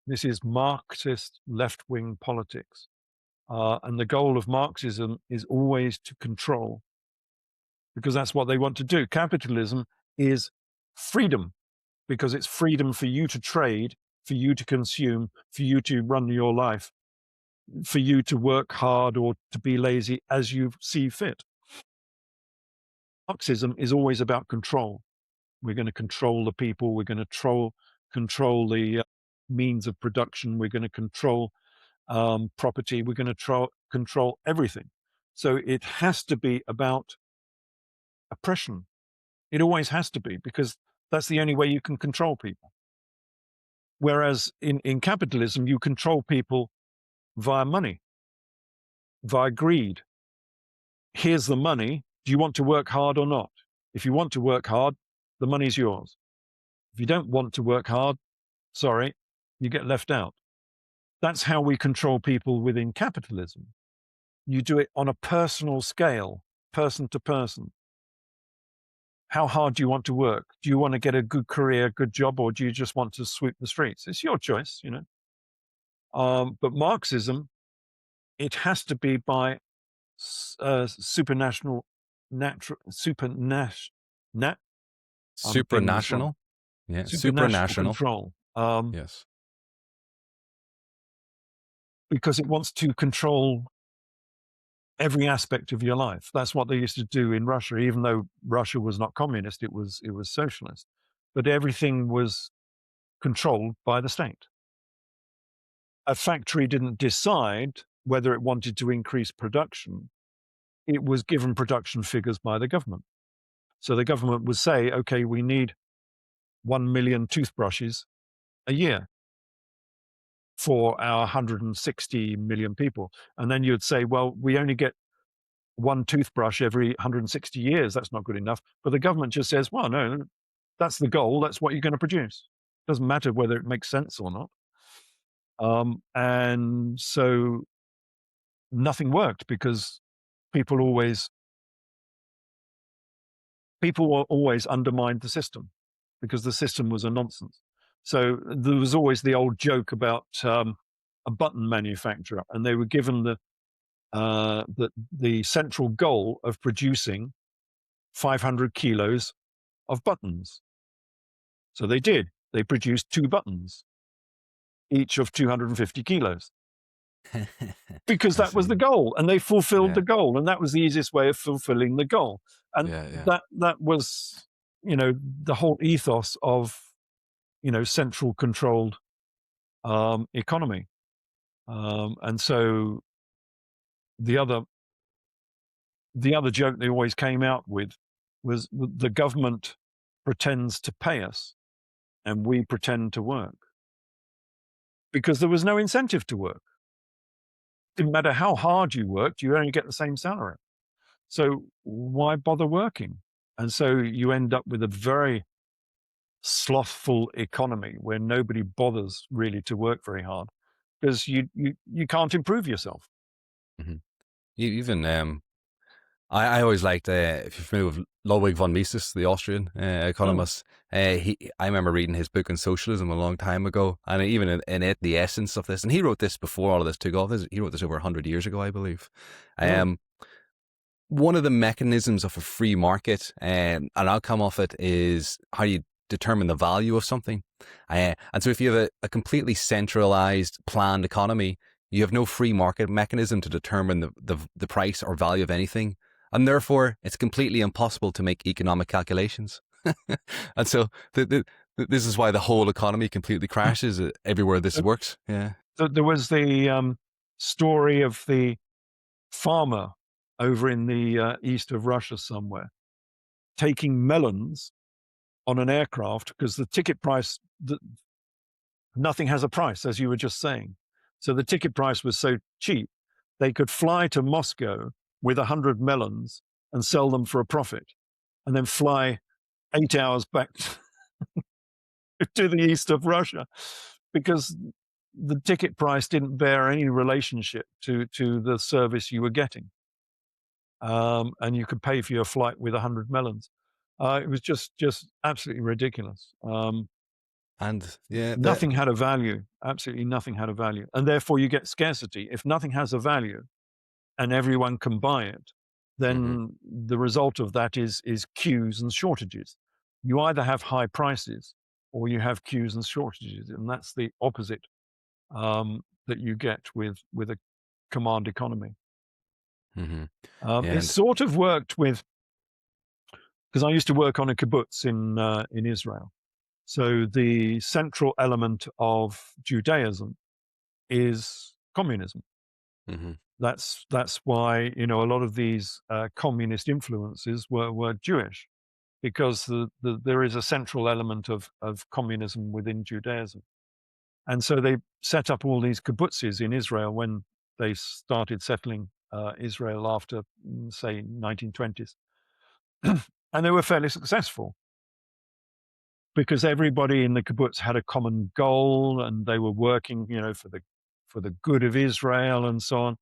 This is Marxist left-wing politics. And the goal of Marxism is always to control, because that's what they want to do. Capitalism is freedom, because it's freedom for you to trade, for you to consume, for you to run your life, for you to work hard or to be lazy as you see fit. Marxism is always about control. We're going to control the people. We're going to control the means of production. We're going to control property. We're going to control everything. So it has to be about oppression. It always has to be, because that's the only way you can control people. Whereas in capitalism, you control people via money, via greed. Here's the money. Do you want to work hard or not? If you want to work hard, the money's yours. If you don't want to work hard, sorry, you get left out. That's how we control people within capitalism. You do it on a personal scale, person to person. How hard do you want to work? Do you want to get a good career, good job, or do you just want to sweep the streets? It's your choice, you know. But Marxism, it has to be by supranational, natural, I'm getting this wrong.
Supranational? Yeah,
Supranational
supranational.
control.
Yes.
Because it wants to control every aspect of your life. That's what they used to do in Russia, even though Russia was not communist, it was socialist. But everything was controlled by the state. A factory didn't decide whether it wanted to increase production. It was given production figures by the government. So the government would say, okay, we need 1 million toothbrushes a year for our 160 million people. And then you'd say, well, we only get one toothbrush every 160 years. That's not good enough. But the government just says, well, no, that's the goal. That's what you're going to produce. Doesn't matter whether it makes sense or not. And so nothing worked because people always undermined the system because the system was a nonsense. So there was always the old joke about a button manufacturer, and they were given the central goal of producing 500 kilos of buttons. So they did. They produced 2 buttons, each of 250 kilos. Because that was the goal, and they fulfilled the goal, and that was the easiest way of fulfilling the goal. And that was, you know, the whole ethos of, you know, central controlled economy. And so the other joke they always came out with was the government pretends to pay us and we pretend to work, because there was no incentive to work. Didn't matter how hard you worked, you only get the same salary. So why bother working? And so you end up with a very slothful economy where nobody bothers really to work very hard because you can't improve yourself.
Mm-hmm. Even I always liked, if you're familiar with Ludwig von Mises, the Austrian economist, I remember reading his book on socialism a long time ago, and even in it, the essence of this, and he wrote this before all of this took off. He wrote this over 100 years ago, I believe. One of the mechanisms of a free market, an outcome of it, is how you determine the value of something. And so if you have a completely centralized, planned economy, you have no free market mechanism to determine the price or value of anything. And therefore, it's completely impossible to make economic calculations. And so this is why the whole economy completely crashes everywhere this works. Yeah.
There was the story of the farmer over in the east of Russia somewhere taking melons on an aircraft because the ticket price, nothing has a price, as you were just saying. So the ticket price was so cheap, they could fly to Moscow with 100 melons and sell them for a profit, and then fly 8 hours back to the east of Russia because the ticket price didn't bear any relationship to the service you were getting. And you could pay for your flight with 100 melons. It was just absolutely ridiculous.
And yeah,
nothing had a value. Absolutely nothing had a value. And therefore you get scarcity. If nothing has a value and everyone can buy it, then the result of that is queues and shortages. You either have high prices or you have queues and shortages. And that's the opposite that you get with a command economy. It sort of worked with, because I used to work on a kibbutz in Israel. So the central element of Judaism is communism. That's why, you know, a lot of these communist influences were Jewish, because there is a central element of communism within Judaism. And so they set up all these kibbutzes in Israel when they started settling Israel after, say, 1920s. And they were fairly successful. because everybody in the kibbutz had a common goal, and they were working, for the good of Israel and so on.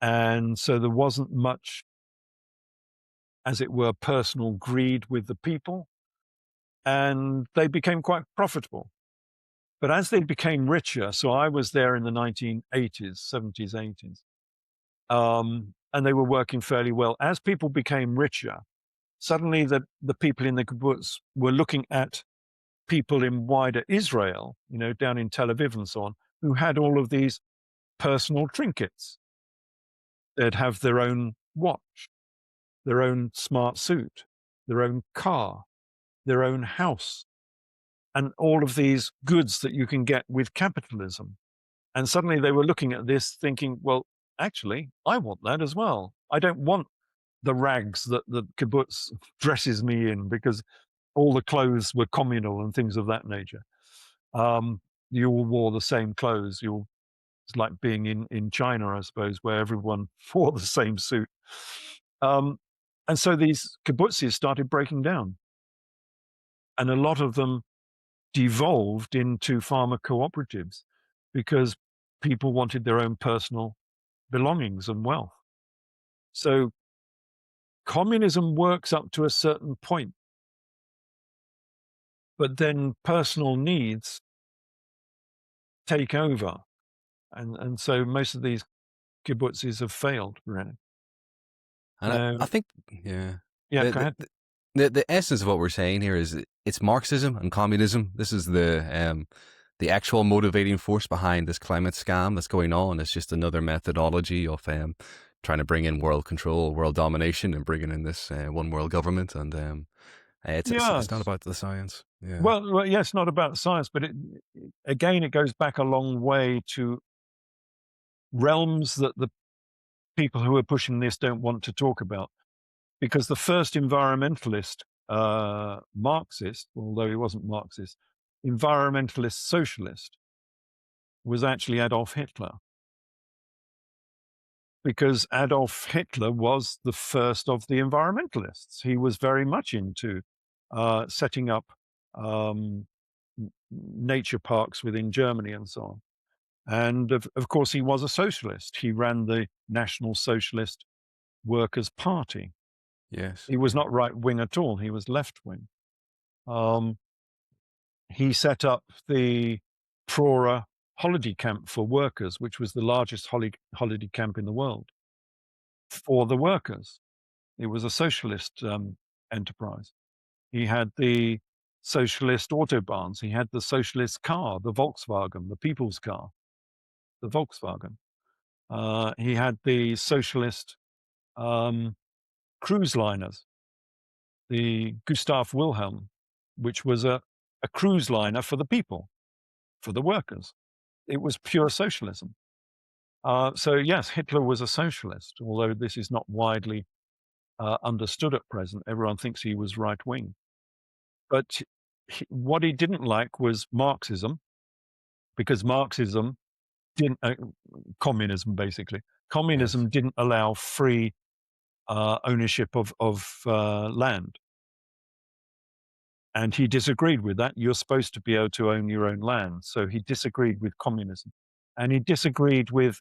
And so there wasn't much, as it were, personal greed with the people, and they became quite profitable. But as they became richer, so I was there in the 1980s, 70s, 80s, and they were working fairly well. As people became richer, suddenly the people in the kibbutz were looking at people in wider Israel, down in Tel Aviv and so on, who had all of these personal trinkets. They'd have their own watch, their own smart suit, their own car, their own house, and all of these goods that you can get with capitalism. And suddenly they were looking at this thinking, well, actually, I want that as well. I don't want the rags that the kibbutz dresses me in, because all the clothes were communal and things of that nature. You all wore the same clothes. It's like being in China, I suppose, where everyone wore the same suit. And so these kibbutzes started breaking down. And a lot of them devolved into farmer cooperatives because people wanted their own personal belongings and wealth. So communism works up to a certain point, but then personal needs take over. And so most of these kibbutzes have failed, really.
And I think,
Yeah,
the,
go ahead.
the essence of what we're saying here is it's Marxism and communism. This is the actual motivating force behind this climate scam that's going on. It's just another methodology of trying to bring in world control, world domination, and bringing in this one world government. And it's not about the science. Yeah.
Well, yes, it's not about science, but it goes back a long way to realms that the people who are pushing this don't want to talk about. Because the first environmentalist, Marxist, although he wasn't Marxist, environmentalist socialist was actually Adolf Hitler. Because Adolf Hitler was the first of the environmentalists. He was very much into setting up nature parks within Germany and so on. And of course, he was a socialist. He ran the National Socialist Workers' Party.
Yes.
He was not right wing at all. He was left wing. He set up the Prora holiday camp for workers, which was the largest holiday camp in the world for the workers. It was a socialist enterprise. He had the socialist autobahns. He had the socialist car, the Volkswagen, the people's car, the Volkswagen. He had the socialist cruise liners, the Gustav Wilhelm, which was a cruise liner for the people, for the workers. It was pure socialism. So yes, Hitler was a socialist, although this is not widely understood at present. Everyone thinks he was right wing. But what he didn't like was Marxism, because Marxism didn't, communism basically, communism didn't allow free ownership of land. And he disagreed with that. You're supposed to be able to own your own land. So he disagreed with communism. And he disagreed with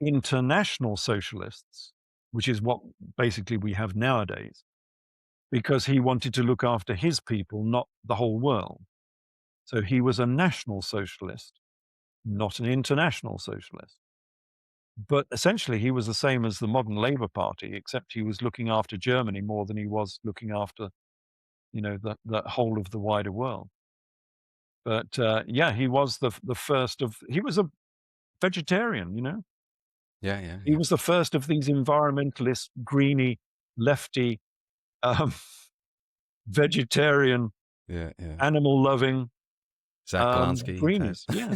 international socialists, which is what basically we have nowadays, because he wanted to look after his people, not the whole world. So he was a national socialist, not an international socialist. But essentially, he was the same as the modern Labour Party, except he was looking after Germany more than he was looking after, the whole of the wider world. But he was the first of. He was a vegetarian,
Yeah.
He was the first of these environmentalist, greeny, lefty, vegetarian, animal-loving
Zach Polanski
greenies. Yeah.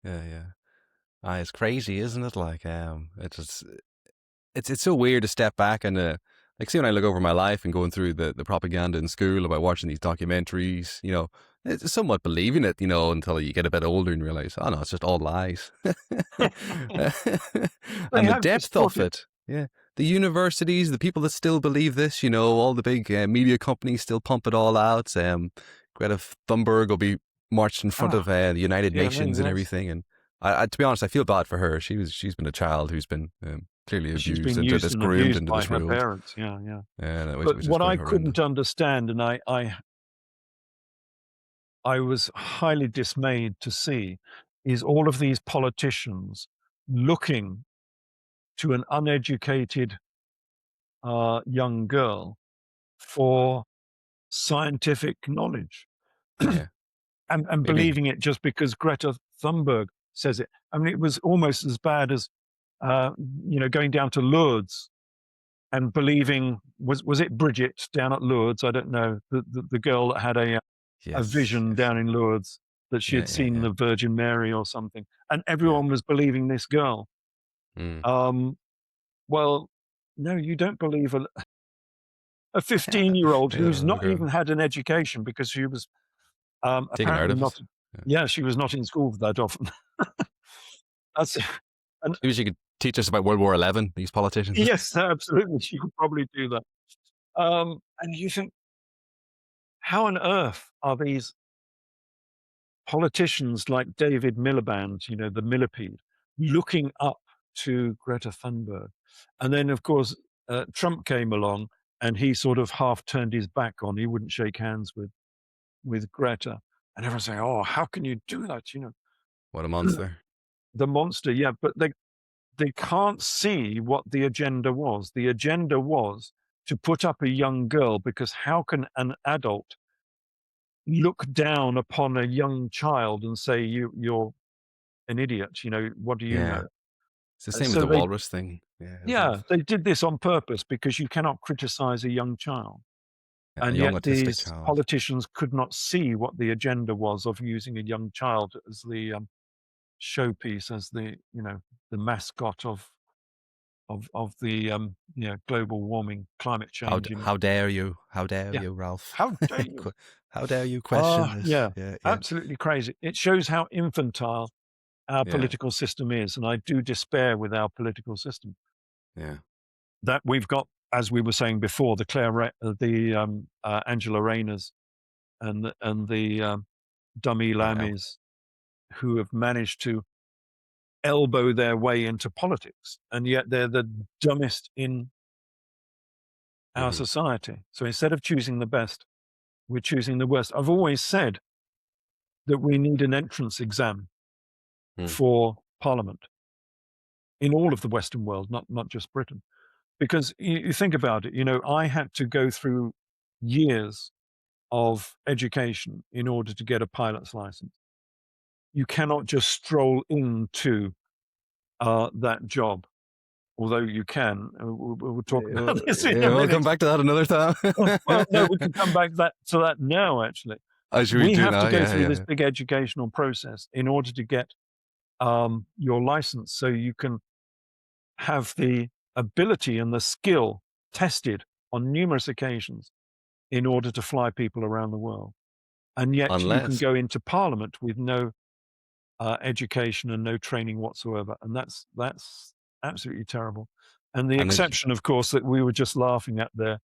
yeah. It's crazy, isn't it? Like, it's so weird to step back and like, see, when I look over my life and going through the propaganda in school about watching these documentaries, it's somewhat believing it, until you get a bit older and realize, oh no, it's just all lies. And the depth of it, the universities, the people that still believe this, all the big media companies still pump it all out. Greta Thunberg will be marched in front of the United
yeah,
Nations and everything. And to be honest, I feel bad for her. She's been a child who's been clearly
she's
abused
been
into
used
this,
and
groomed
abused
into
by
this
her
world.
parents. Yeah, yeah.
Yeah,
But
which is
what
quite
I
horrendous.
couldn't understand, and I was highly dismayed to see, is all of these politicians looking to an uneducated young girl for scientific knowledge
Yeah,
and
maybe.
believing it just because Greta Thunberg says it. I mean, it was almost as bad as, going down to Lourdes and believing, was it Bridget down at Lourdes? I don't know, the girl that had a
Yes,
vision
yes.
down in Lourdes that she
Yeah,
had
yeah,
seen
yeah.
the Virgin Mary or something. And
Yeah.
everyone was believing this girl.
Mm.
Well, no, you don't believe a 15-year-old
Yeah,
who's
little
not
girl.
even had an education because she was
Taken out
apparently
of
not.
it. Yeah.
Yeah, she was not in school that often. That's and
Maybe she could teach us about World War XI, these politicians.
yes, absolutely, she could probably do that. And you think, how on earth are these politicians like David Miliband, the millipede, looking up to Greta Thunberg? And then, of course, Trump came along and he sort of half turned his back on. He wouldn't shake hands with Greta, and everyone's saying, "Oh, how can you do that?"
What a monster.
The monster. Yeah, but they can't see what the agenda was. The agenda was to put up a young girl, because how can an adult look down upon a young child and say you're an idiot? What do you
Yeah.
know?
It's the same as
So
the Walrus thing. Yeah, isn't it?
they did this on purpose, because you cannot criticize a young child.
Yeah, a
And
young
yet
autistic
these
child.
politicians could not see what the agenda was of using a young child as the showpiece, as the mascot of the global warming, climate change.
How dare you? How dare
Yeah,
you, Ralph?
how dare you?
How dare you question this?
Yeah,
Yeah, yeah,
absolutely crazy. It shows how infantile our
yeah,
political system is, and I do despair with our political system
yeah.
that we've got, as we were saying before, the Angela Rayners and the dummy
Yeah.
Lammies who have managed to elbow their way into politics, and yet they're the dumbest in our
Mm-hmm.
society. So instead of choosing the best, we're choosing the worst. I've always said that we need an entrance exam
Mm.
for Parliament in all of the Western world, not just Britain. Because you think about it, I had to go through years of education in order to get a pilot's license. You cannot just stroll into that job, although you can. We'll talk about this in a
We'll come
minute.
back to that another time.
Well, no, we can come back to that now, actually.
As we
We
do
have
now,
to go
yeah,
through
yeah,
this
yeah.
big educational process in order to get your license, so you can have the ability and the skill tested on numerous occasions in order to fly people around the world. And yet you can
Unless,
go into Parliament with no education and no training whatsoever. And that's absolutely terrible. And the
and it,
exception, of course, that we were just laughing at there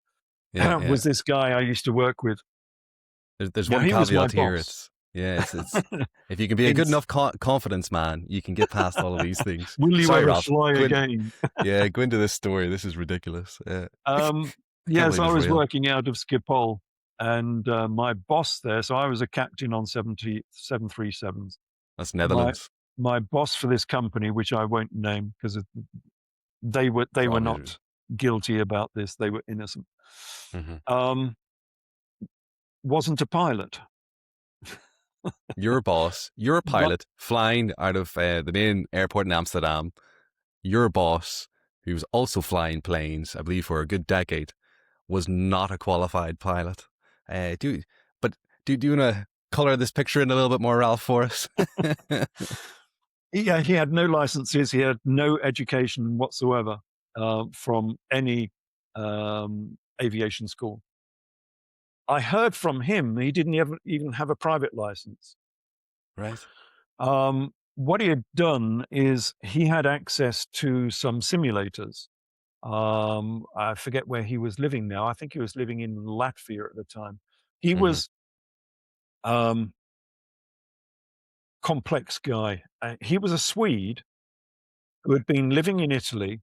yeah, yeah.
was this guy I used to work with.
There's
Now,
one
he was my
caveat here.
boss.
It's if you can be a
In,
good enough confidence man, you can get past all of these things.
will you
Sorry,
ever
Ralph.
fly
Go in,
again?
yeah, go into this story. This is ridiculous. I can't
Yes,
believe
I
it's
was
real.
working out of Schiphol, and my boss there, so I was a captain on 737s.
That's
My
Netherlands.
my boss for this company, which I won't name because they
For
were
obvious reasons.
not guilty about this; they were innocent.
Mm-hmm.
Wasn't a pilot.
Your boss, your
Not,
pilot, flying out of the main airport in Amsterdam. Your boss, who was also flying planes, I believe, for a good decade, was not a qualified pilot. But do you want to color this picture in a little bit more, Ralph, for us?
yeah, he had no licenses. He had no education whatsoever from any aviation school. I heard from him he didn't even have a private license.
Right.
What he had done is he had access to some simulators. I forget where he was living now. I think he was living in Latvia at the time. He
Mm-hmm.
was complex guy. He was a Swede who had been living in Italy,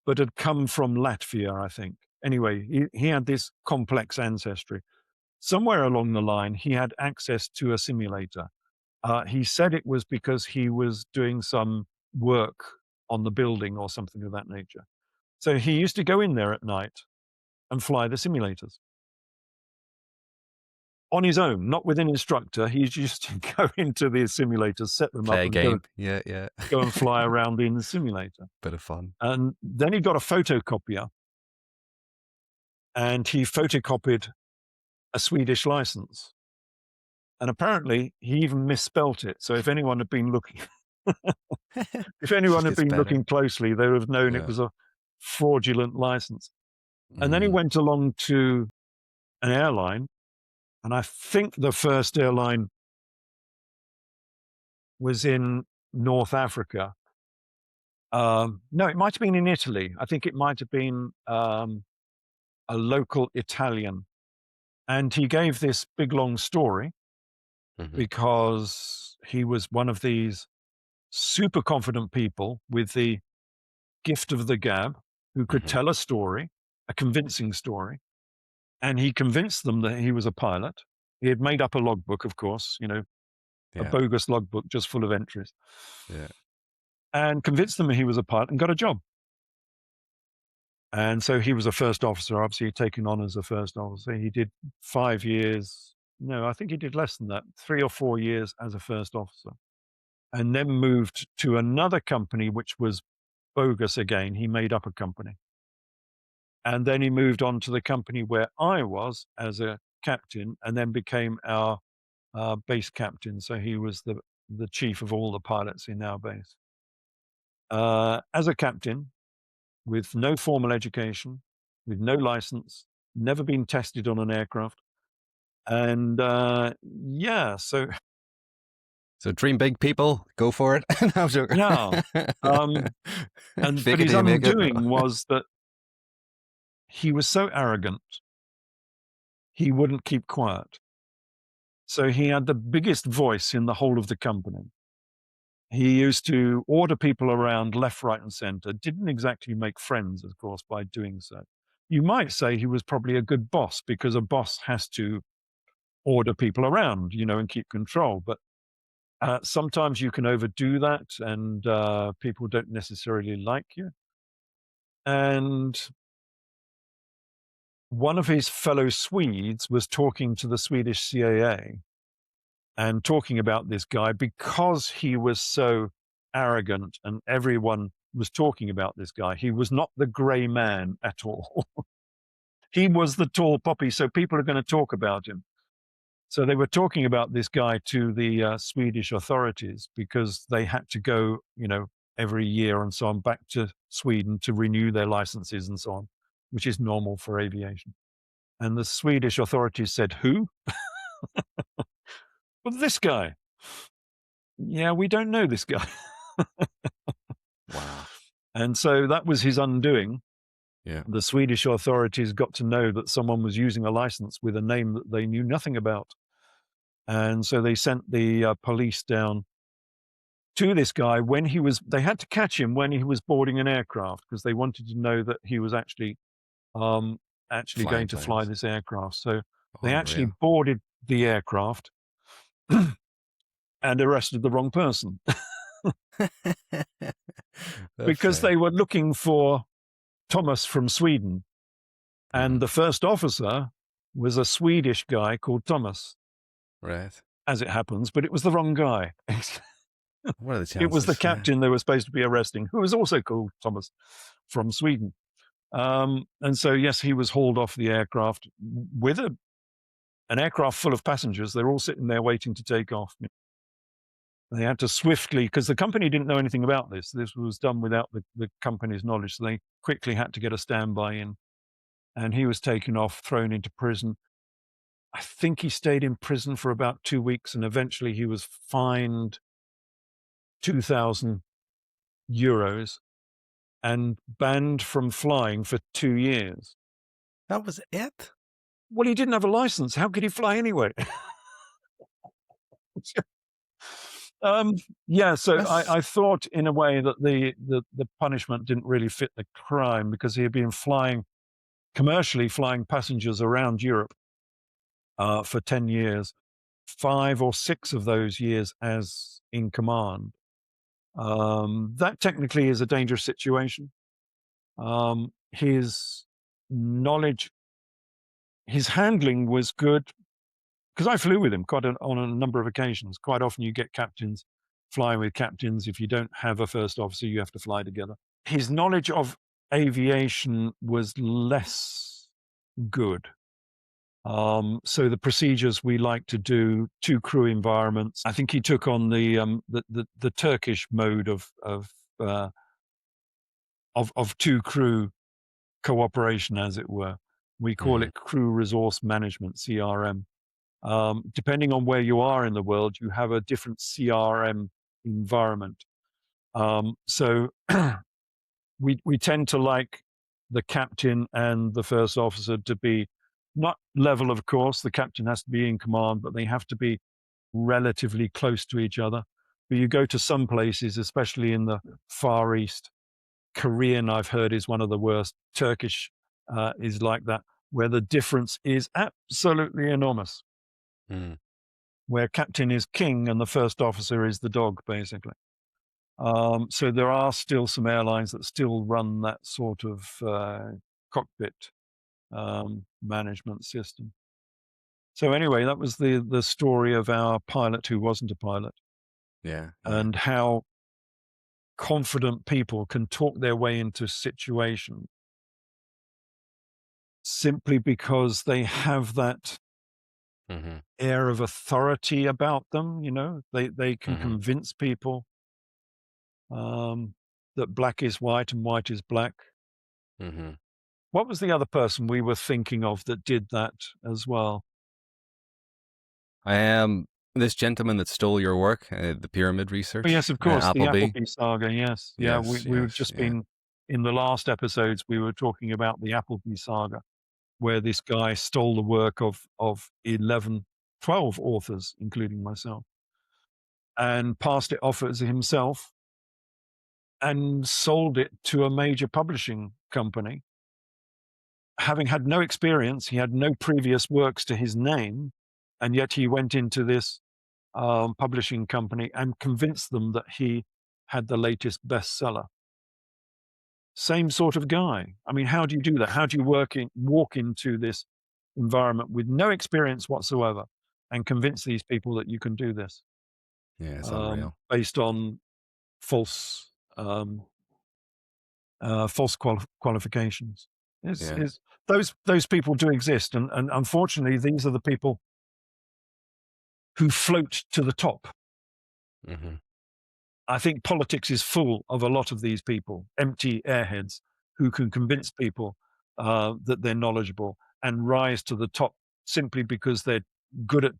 but had come from Latvia, I think. Anyway, he had this complex ancestry. Somewhere along the line, he had access to a simulator. He said it was because he was doing some work on the building or something of that nature. So he used to go in there at night and fly the simulators on his own, not with an instructor. He used to go into the simulators, set them
Play
up,
a
and
game. Yeah.
go and fly around in the simulator.
Bit of fun.
And then he got a photocopier, and he photocopied a Swedish license. And apparently, he even misspelt it. So if anyone had been looking, looking closely, they would have known it was a fraudulent license. And then he went along to an airline, and I think the first airline was in North Africa. No, it might have been in Italy. I think it might have been a local Italian. And he gave this big, long story because he was one of these super confident people with the gift of the gab who could tell a story, a convincing story. And he convinced them that he was a pilot. He had made up a logbook, of course, a bogus logbook just full of entries.
Yeah.
And convinced them he was a pilot and got a job. And so he was a first officer, obviously taken on as a first officer. He did 5 years. No, I think he did less than that, 3 or 4 years as a first officer. And then moved to another company, which was bogus again. He made up a company. And then he moved on to the company where I was as a captain, and then became our base captain. So he was the chief of all the pilots in our base. As a captain, with no formal education, with no license, never been tested on an aircraft. And
So dream big, people. Go for it. No, I'm joking.
Yeah. But his undoing was that he was so arrogant, he wouldn't keep quiet. So he had the biggest voice in the whole of the company. He used to order people around left, right, and center. Didn't exactly make friends, of course, by doing so. You might say he was probably a good boss, because a boss has to order people around, and keep control. But sometimes you can overdo that, and people don't necessarily like you. And one of his fellow Swedes was talking to the Swedish CAA and talking about this guy because he was so arrogant and everyone was talking about this guy. He was not the gray man at all. He was the tall poppy, so people are going to talk about him. So they were talking about this guy to the Swedish authorities, because they had to go, every year and so on, back to Sweden to renew their licenses and so on, which is normal for aviation. And the Swedish authorities said, "Who?" "Well, this guy." "Yeah, we don't know this guy."
Wow.
And so that was his undoing.
Yeah.
The Swedish authorities got to know that someone was using a license with a name that they knew nothing about. And so they sent the police down to this guy they had to catch him when he was boarding an aircraft, because they wanted to know that he was actually going to fly this aircraft. So they actually boarded the aircraft and arrested the wrong person because they were looking for Thomas from Sweden. And the first officer was a Swedish guy called Thomas.
Right.
As it happens, but it was the wrong guy.
What are the chances?
It was the captain they were supposed to be arresting, who was also called Thomas from Sweden. And so, yes, he was hauled off the aircraft with an aircraft full of passengers. They're all sitting there waiting to take off. They had to swiftly, because the company didn't know anything about this. This was done without the company's knowledge. So they quickly had to get a standby in. And he was taken off, thrown into prison. I think he stayed in prison for about 2 weeks, and eventually he was fined 2,000 euros and banned from flying for 2 years.
That was it?
Well, he didn't have a license. How could he fly anyway? Yeah, so
That's-
I thought in a way that the punishment didn't really fit the crime, because he had been commercially flying passengers around Europe for 10 years, 5 or 6 of those years as in command. That technically is a dangerous situation. His knowledge, his handling was good, because I flew with him on a number of occasions. Quite often you get captains flying with captains. If you don't have a first officer, you have to fly together. His knowledge of aviation was less good. So the procedures we like to do, 2 crew environments. I think he took on the Turkish mode of 2 crew cooperation, as it were. We call it crew resource management, CRM. Depending on where you are in the world, you have a different CRM environment. So we tend to like the captain and the first officer to be not level, of course. The captain has to be in command, but they have to be relatively close to each other. But you go to some places, especially in the Far East, Korean, I've heard, is one of the worst. Turkish is like that, where the difference is absolutely enormous. Where captain is king and the first officer is the dog, basically. So there are still some airlines that still run that sort of cockpit management system. So anyway, that was the story of our pilot who wasn't a pilot.
Yeah.
And how confident people can talk their way into situations simply because they have that air of authority about them. They can convince people that black is white and white is black. What was the other person we were thinking of that did that as well?
I am this gentleman that stole your work, the pyramid research.
Oh, yes, of course, the
Appleby.
Appleby saga. Yes, yeah. We've just been in the last episodes. We were talking about the Appleby saga, where this guy stole the work of 11, 12 authors, including myself, and passed it off as himself, and sold it to a major publishing company. Having had no experience, he had no previous works to his name, and yet he went into this publishing company and convinced them that he had the latest bestseller. Same sort of guy. I mean, how do you do that? How do you walk into this environment with no experience whatsoever and convince these people that you can do this?
Yeah, it's unreal.
Based on false qualifications. Those people do exist, and unfortunately, these are the people who float to the top. I think politics is full of a lot of these people, empty airheads, who can convince people that they're knowledgeable and rise to the top simply because they're good at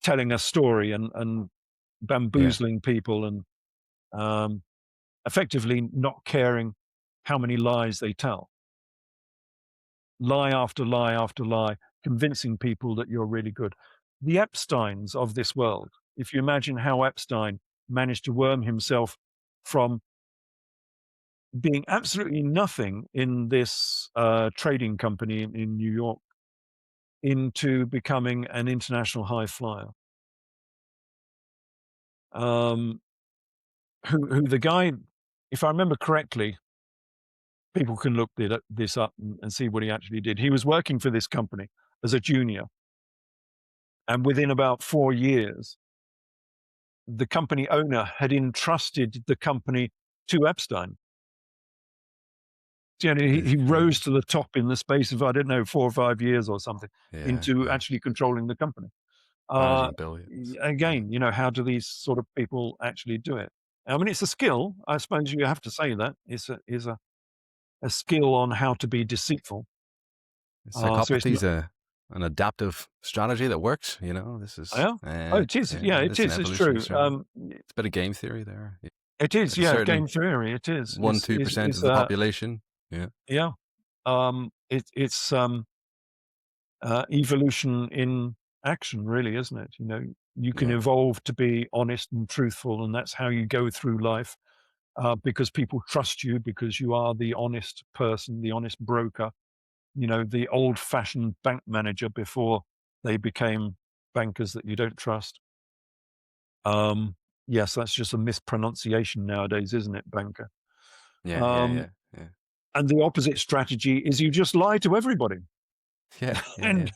telling a story and bamboozling people and effectively not caring how many lies they tell. Lie after lie after lie, convincing people that you're really good. The Epsteins of this world, if you imagine how Epstein managed to worm himself from being absolutely nothing in this trading company in New York into becoming an international high flyer. Who the guy, if I remember correctly, people can look this up and see what he actually did. He was working for this company as a junior, and within about 4 years, the company owner had entrusted the company to Epstein. So, he rose to the top in the space of, I don't know, 4 or 5 years or something, into actually controlling the company.
Managing billions.
Again, how do these sort of people actually do it? I mean, it's a skill. I suppose you have to say that it's a skill on how to be deceitful.
Psychopathy is an adaptive strategy that works. This is.
It is. It is. It's true.
It's a bit of game theory there.
It is. Yeah, game theory. It is.
1-2% of the population. Yeah.
Yeah. It's evolution in action, really, isn't it? You can
Yeah.
evolve to be honest and truthful, and that's how you go through life, because people trust you because you are the honest person, the honest broker, the old-fashioned bank manager before they became bankers that you don't trust. Yes, that's just a mispronunciation nowadays, isn't it, banker?
Yeah. Yeah.
Um,
Yeah. Yeah.
and the opposite strategy is you just lie to everybody.
Yeah. Yeah.
and
Yeah.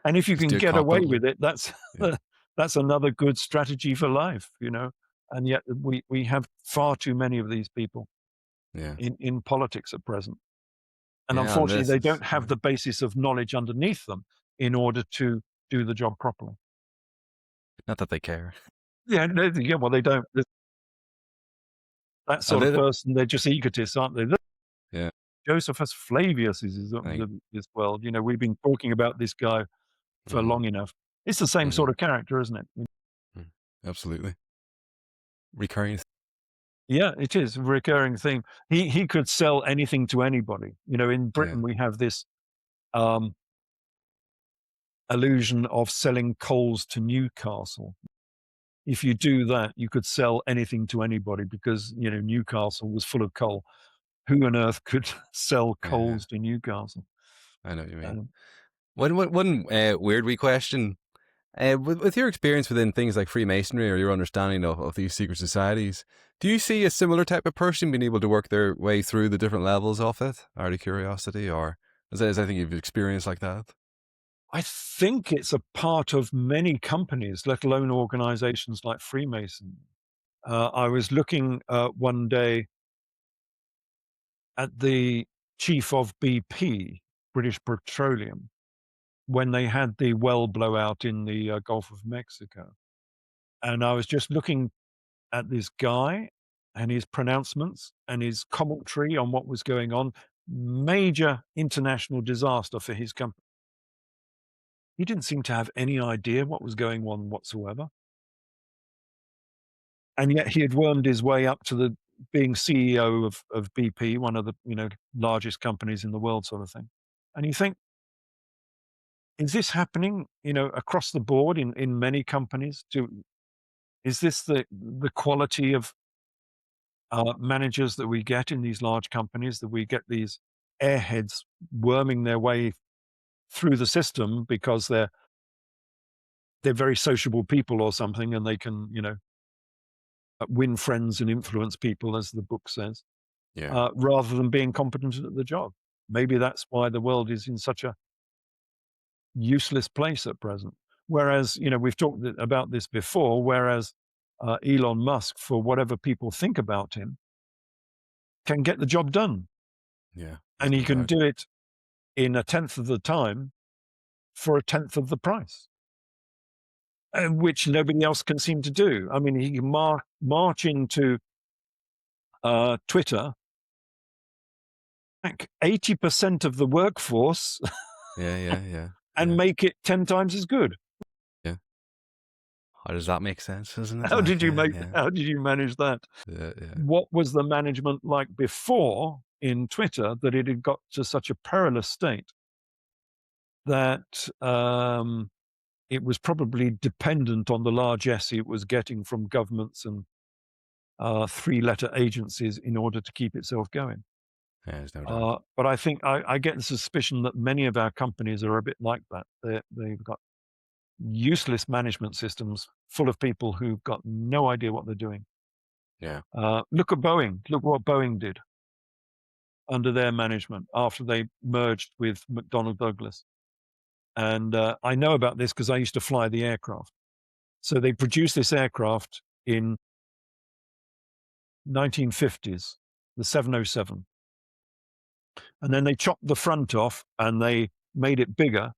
and if you
Just
can
do it
get away
confidently.
with it, that's
Yeah.
that's another good strategy for life. And yet we have far too many of these people
Yeah.
in politics at present, and
Yeah. And
unfortunately
this
they
is,
don't have the basis of knowledge underneath them in order to do the job properly.
not that they care.
Yeah, yeah, well, they don't. That
A
sort of
little.
person, they're just egotists, aren't they?
Yeah.
Josephus Flavius is of
Like,
this world. We've been talking about this guy for
mm-hmm,
long enough. It's the same
mm-hmm,
sort of character, isn't it?
absolutely. Recurring.
Yeah, it is a recurring theme. He could sell anything to anybody. In
Yeah.
Britain we have this illusion of selling coals to Newcastle. If you do that, you could sell anything to anybody because Newcastle was full of coal. Who on earth could sell
Yeah. Yeah.
coals to Newcastle?
I know what you mean.
Um,
One weird wee question. With your experience within things like Freemasonry or your understanding of these secret societies, do you see a similar type of person being able to work their way through the different levels of it, out of curiosity, or is there anything you've experienced like that?
I think it's a part of many companies, let alone organizations like Freemason. I was looking one day at the chief of BP, British Petroleum, when they had the well blowout in the Gulf of Mexico. And I was just looking at this guy and his pronouncements and his commentary on what was going on. Major international disaster for his company. He didn't seem to have any idea what was going on whatsoever. And yet he had wormed his way up to the being CEO of BP, one of the largest companies in the world, sort of thing. And you think, is this happening across the board in many companies? Is this the quality of managers that we get in these large companies, that we get these airheads worming their way through the system because they're very sociable people or something, and they can win friends and influence people, as the book says,
Yeah.
rather than being competent at the job. Maybe that's why the world is in such a useless place at present. Whereas, we've talked about this before, whereas Elon Musk, for whatever people think about him, can get the job done.
Yeah.
And
There's
he
no
can
doubt.
do it in a tenth of the time for a tenth of the price, which nobody else can seem to do. I mean, he can march into Twitter, back 80% of the workforce
Yeah. Yeah. Yeah.
and
Yeah.
make it 10 times as good.
Yeah. How does that make sense? Isn't it?
How did you
Yeah.
how did you manage that?
Yeah. Yeah.
What was the management like before in Twitter that it had got to such a perilous state that it was probably dependent on the largesse it was getting from governments and three-letter agencies in order to keep itself going.
Yeah. There's no doubt.
But I think I get the suspicion that many of our companies are a bit like that. They've got useless management systems full of people who've got no idea what they're doing.
Yeah.
Look at Boeing. Look what Boeing did under their management after they merged with McDonnell Douglas. And I know about this because I used to fly the aircraft. So they produced this aircraft in 1950s, the 707. And then they chopped the front off and they made it bigger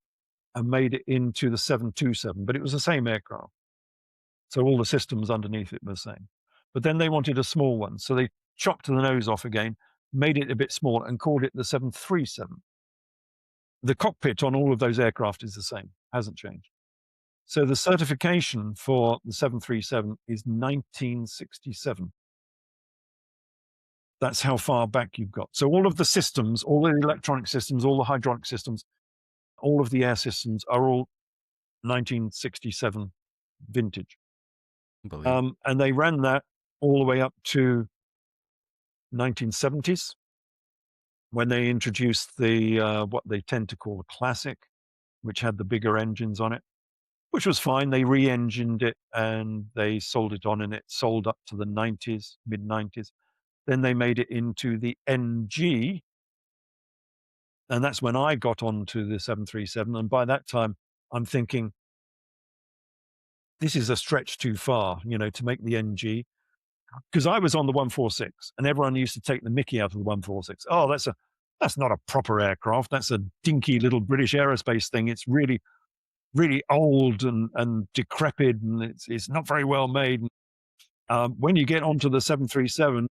and made it into the 727, but it was the same aircraft. So all the systems underneath it were the same. But then they wanted a small one. So they chopped the nose off again, made it a bit smaller and called it the 737. The cockpit on all of those aircraft is the same, hasn't changed. So the certification for the 737 is 1967. That's how far back you've got. So all of the systems, all the electronic systems, all the hydraulic systems, all of the air systems are all 1967 vintage.
Unbelievable.
And they ran that all the way up to 1970s, when they introduced the what they tend to call a classic, which had the bigger engines on it, which was fine. They re-engined it and they sold it on, and it sold up to the 90s, mid-90s. Then they made it into the NG, and that's when I got onto the 737. And by that time, I'm thinking, this is a stretch too far, to make the NG. Because I was on the 146, and everyone used to take the mickey out of the 146. Oh, that's not a proper aircraft. That's a dinky little British aerospace thing. It's really, really old and decrepit, and it's not very well made. When you get onto the 737,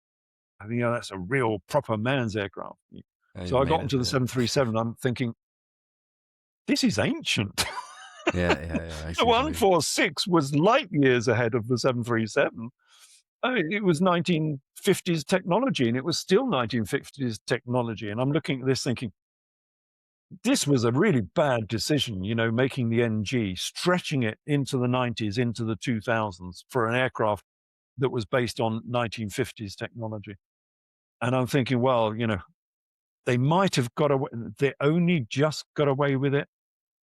I think, that's a real proper man's aircraft. So I got into the 737. I'm thinking, this is ancient.
Yeah.
The 146 was light years ahead of the 737. It was 1950s technology, and it was still 1950s technology. And I'm looking at this thinking, this was a really bad decision, making the NG, stretching it into the 90s, into the 2000s for an aircraft that was based on 1950s technology. And I'm thinking, well, they might have got away. They only just got away with it.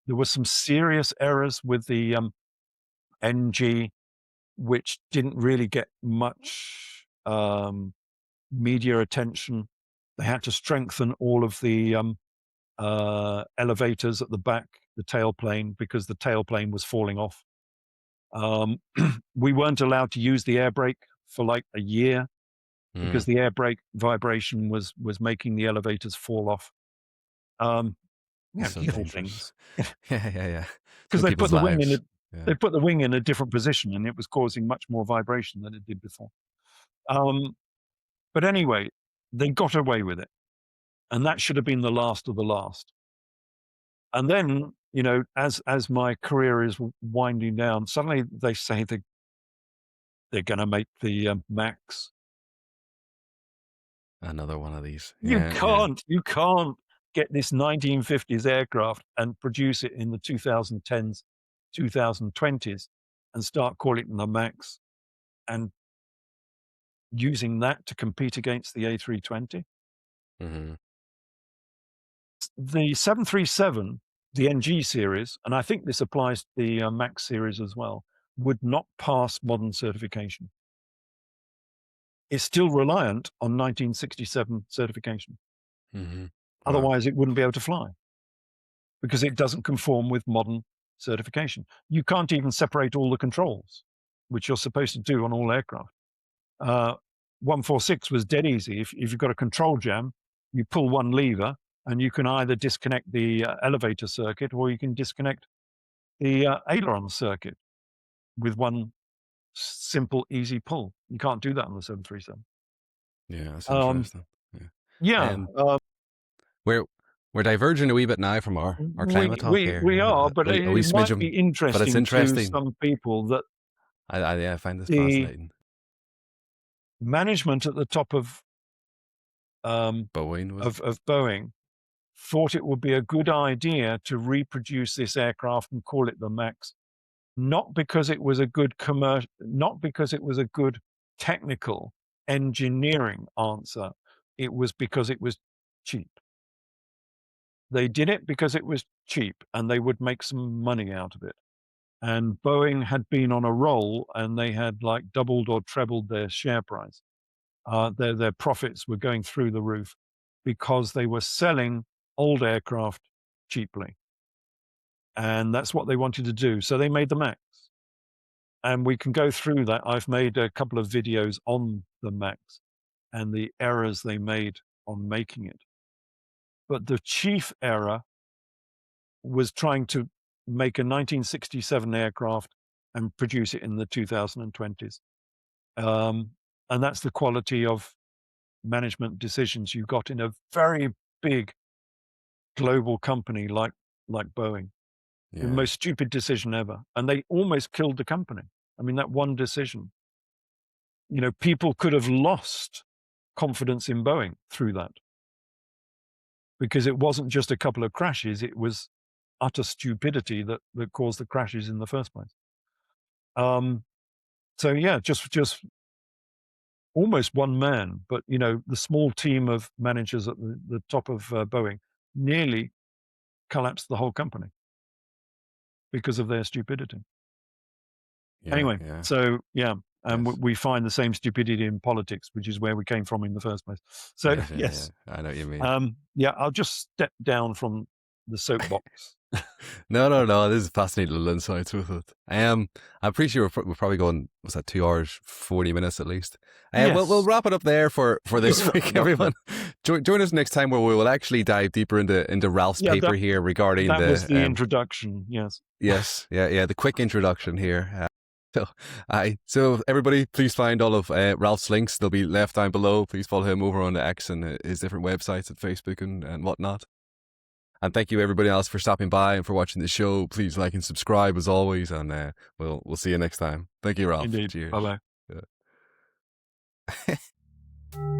There were some serious errors with the NG, which didn't really get much media attention. They had to strengthen all of the elevators at the back, the tailplane, because the tailplane was falling off. We weren't allowed to use the air brake for like a year because the air brake vibration was making the elevators fall off. Little things.
Yeah.
Because they put the wing in they put the wing in a different position, and it was causing much more vibration than it did before. But anyway, they got away with it, and that should have been the last of the last. And then, as my career is winding down, suddenly they say they're going to make the Max.
Another one of these.
You can't get this 1950s aircraft and produce it in the 2010s, 2020s, and start calling it the Max, and using that to compete against the A320.
Mm-hmm.
The 737, the NG series, and I think this applies to the Max series as well, would not pass modern certification. It's still reliant on 1967 certification.
Mm-hmm. Wow.
Otherwise, it wouldn't be able to fly because it doesn't conform with modern certification. You can't even separate all the controls, which you're supposed to do on all aircraft. 146 was dead easy. If you've got a control jam, you pull one lever, and you can either disconnect the elevator circuit, or you can disconnect the aileron circuit with one simple, easy pull. You can't do that on the 737.
Yeah, that's interesting.
Yeah.
We're diverging a wee bit now from our climate talk here.
We are, but it might be interesting to some people that
I find this fascinating.
Management at the top of Boeing thought it would be a good idea to reproduce this aircraft and call it the Max, not because it was a good not because it was a good technical engineering answer. It was because it was cheap. They did it because it was cheap and they would make some money out of it. And Boeing had been on a roll, and they had like doubled or trebled their share price. Their profits were going through the roof because they were selling old aircraft cheaply. And that's what they wanted to do. So they made the Max. And we can go through that. I've made a couple of videos on the Max and the errors they made on making it. But the chief error was trying to make a 1967 aircraft and produce it in the 2020s. And that's the quality of management decisions you got in a very big global company like Boeing. The most stupid decision ever. And they almost killed the company. I mean, that one decision. People could have lost confidence in Boeing through that. Because it wasn't just a couple of crashes, it was utter stupidity that caused the crashes in the first place. So yeah, just almost one man, but the small team of managers at the top of Boeing nearly collapsed the whole company because of their stupidity. Anyway, so yeah, and we find the same stupidity in politics, which is where we came from in the first place. So yes,
I know what you mean.
Yeah, I'll just step down from the soapbox.
No. This is fascinating little insights with it. I'm pretty sure we're probably going. Was that 2 hours, 40 minutes at least?
Yes.
We'll wrap it up there for this week, everyone. Join us next time where we will actually dive deeper into Ralph's paper here regarding
that was the introduction. Yes.
Yes. Yeah. The quick introduction here. So everybody, please find all of Ralph's links. They'll be left down below. Please follow him over on X and his different websites at Facebook and whatnot. And thank you everybody else for stopping by and for watching the show. Please like and subscribe as always, and we'll see you next time. Thank you, Ralph.
Indeed.
Cheers.
Bye-bye.
Yeah.